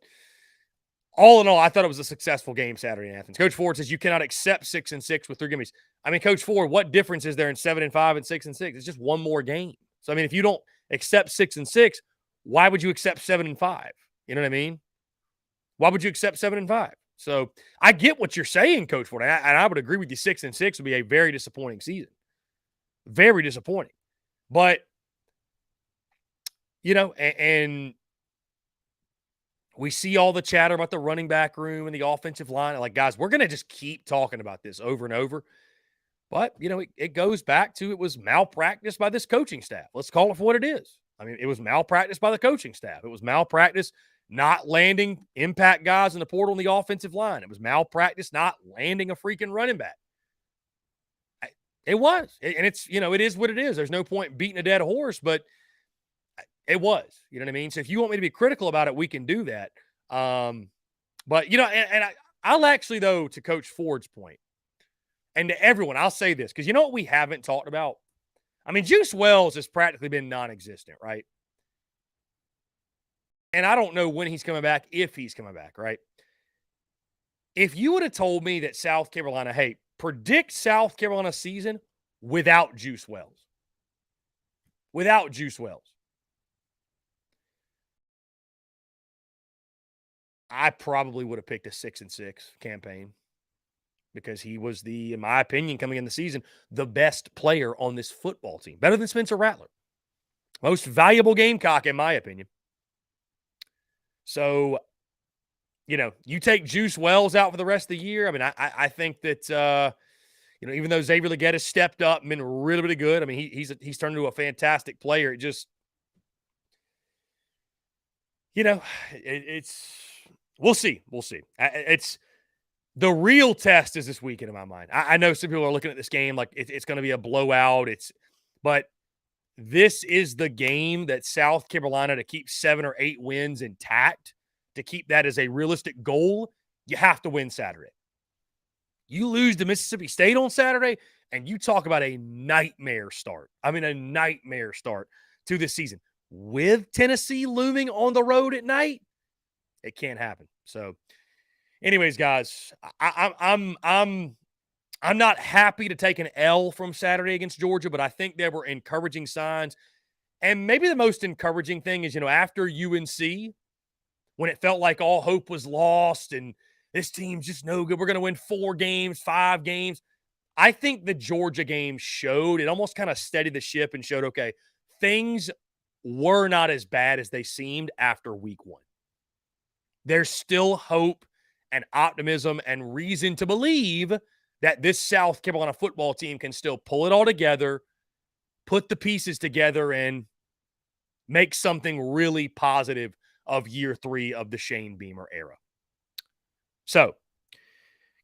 all in all, I thought it was a successful game Saturday in Athens. Coach Ford says you cannot accept 6-6 with 3 gimmies. I mean, Coach Ford, what difference is there in 7-5 and 6-6? It's just one more game. So I mean, if you don't accept 6-6, why would you accept 7-5? You know what I mean? Why would you accept 7-5? So I get what you're saying, Coach Ford, and I would agree with you. 6-6 would be a very disappointing season, very disappointing. But you know, and we see all the chatter about the running back room and the offensive line. Like, guys, we're going to just keep talking about this over and over. But, you know, it goes back to it was malpractice by this coaching staff. Let's call it for what it is. I mean, it was malpractice by the coaching staff. It was malpractice not landing impact guys in the portal on the offensive line. It was malpractice not landing a freaking running back. It was. And it's, you know, it is what it is. There's no point beating a dead horse, but it was, you know what I mean? So if you want me to be critical about it, we can do that. But, you know, and I'll actually, though, to Coach Ford's point, and to everyone, I'll say this, because you know what we haven't talked about? I mean, Juice Wells has practically been non-existent, right? And I don't know when he's coming back, if he's coming back, right? If you would have told me that South Carolina, hey, predict South Carolina season without Juice Wells. Without Juice Wells. I probably would have picked a 6-6 campaign because he was in my opinion, coming in the season, the best player on this football team. Better than Spencer Rattler. Most valuable Gamecock, in my opinion. So, you know, you take Juice Wells out for the rest of the year. I mean, I think that, you know, even though Xavier Legette has stepped up and been really, really good, I mean, he's turned into a fantastic player. It just, you know, it's, we'll see. We'll see. It's the real test is this weekend in my mind. I know some people are looking at this game like it's going to be a blowout. But this is the game that South Carolina, to keep 7 or 8 wins intact, to keep that as a realistic goal, you have to win Saturday. You lose to Mississippi State on Saturday, and you talk about a nightmare start. I mean, a nightmare start to this season. With Tennessee looming on the road at night, it can't happen. So, anyways, guys, I'm not happy to take an L from Saturday against Georgia, but I think there were encouraging signs. And maybe the most encouraging thing is, you know, after UNC, when it felt like all hope was lost and this team's just no good, we're going to win 4 games, 5 games. I think the Georgia game showed, it almost kind of steadied the ship and showed, okay, things were not as bad as they seemed after week 1. There's still hope and optimism and reason to believe that this South Carolina football team can still pull it all together, put the pieces together, and make something really positive of year 3 of the Shane Beamer era. So,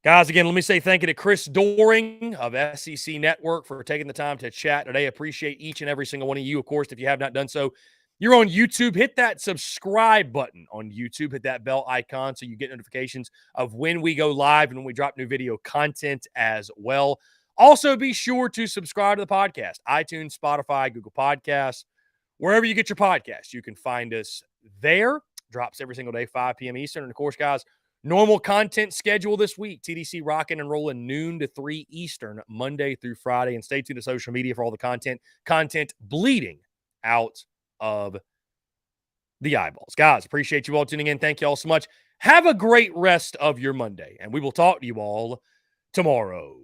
guys, again, let me say thank you to Chris Doering of SEC Network for taking the time to chat today. Appreciate each and every single one of you. Of course, if you have not done so, you're on YouTube. Hit that subscribe button on YouTube. Hit that bell icon so you get notifications of when we go live and when we drop new video content as well. Also, be sure to subscribe to the podcast. iTunes, Spotify, Google Podcasts, wherever you get your podcasts. You can find us there. Drops every single day, 5 p.m. Eastern. And, of course, guys, normal content schedule this week. TDC rocking and rolling noon to 3 Eastern, Monday through Friday. And stay tuned to social media for all the content bleeding out of the eyeballs. Guys, appreciate you all tuning in. Thank you all so much. Have a great rest of your Monday, and we will talk to you all tomorrow.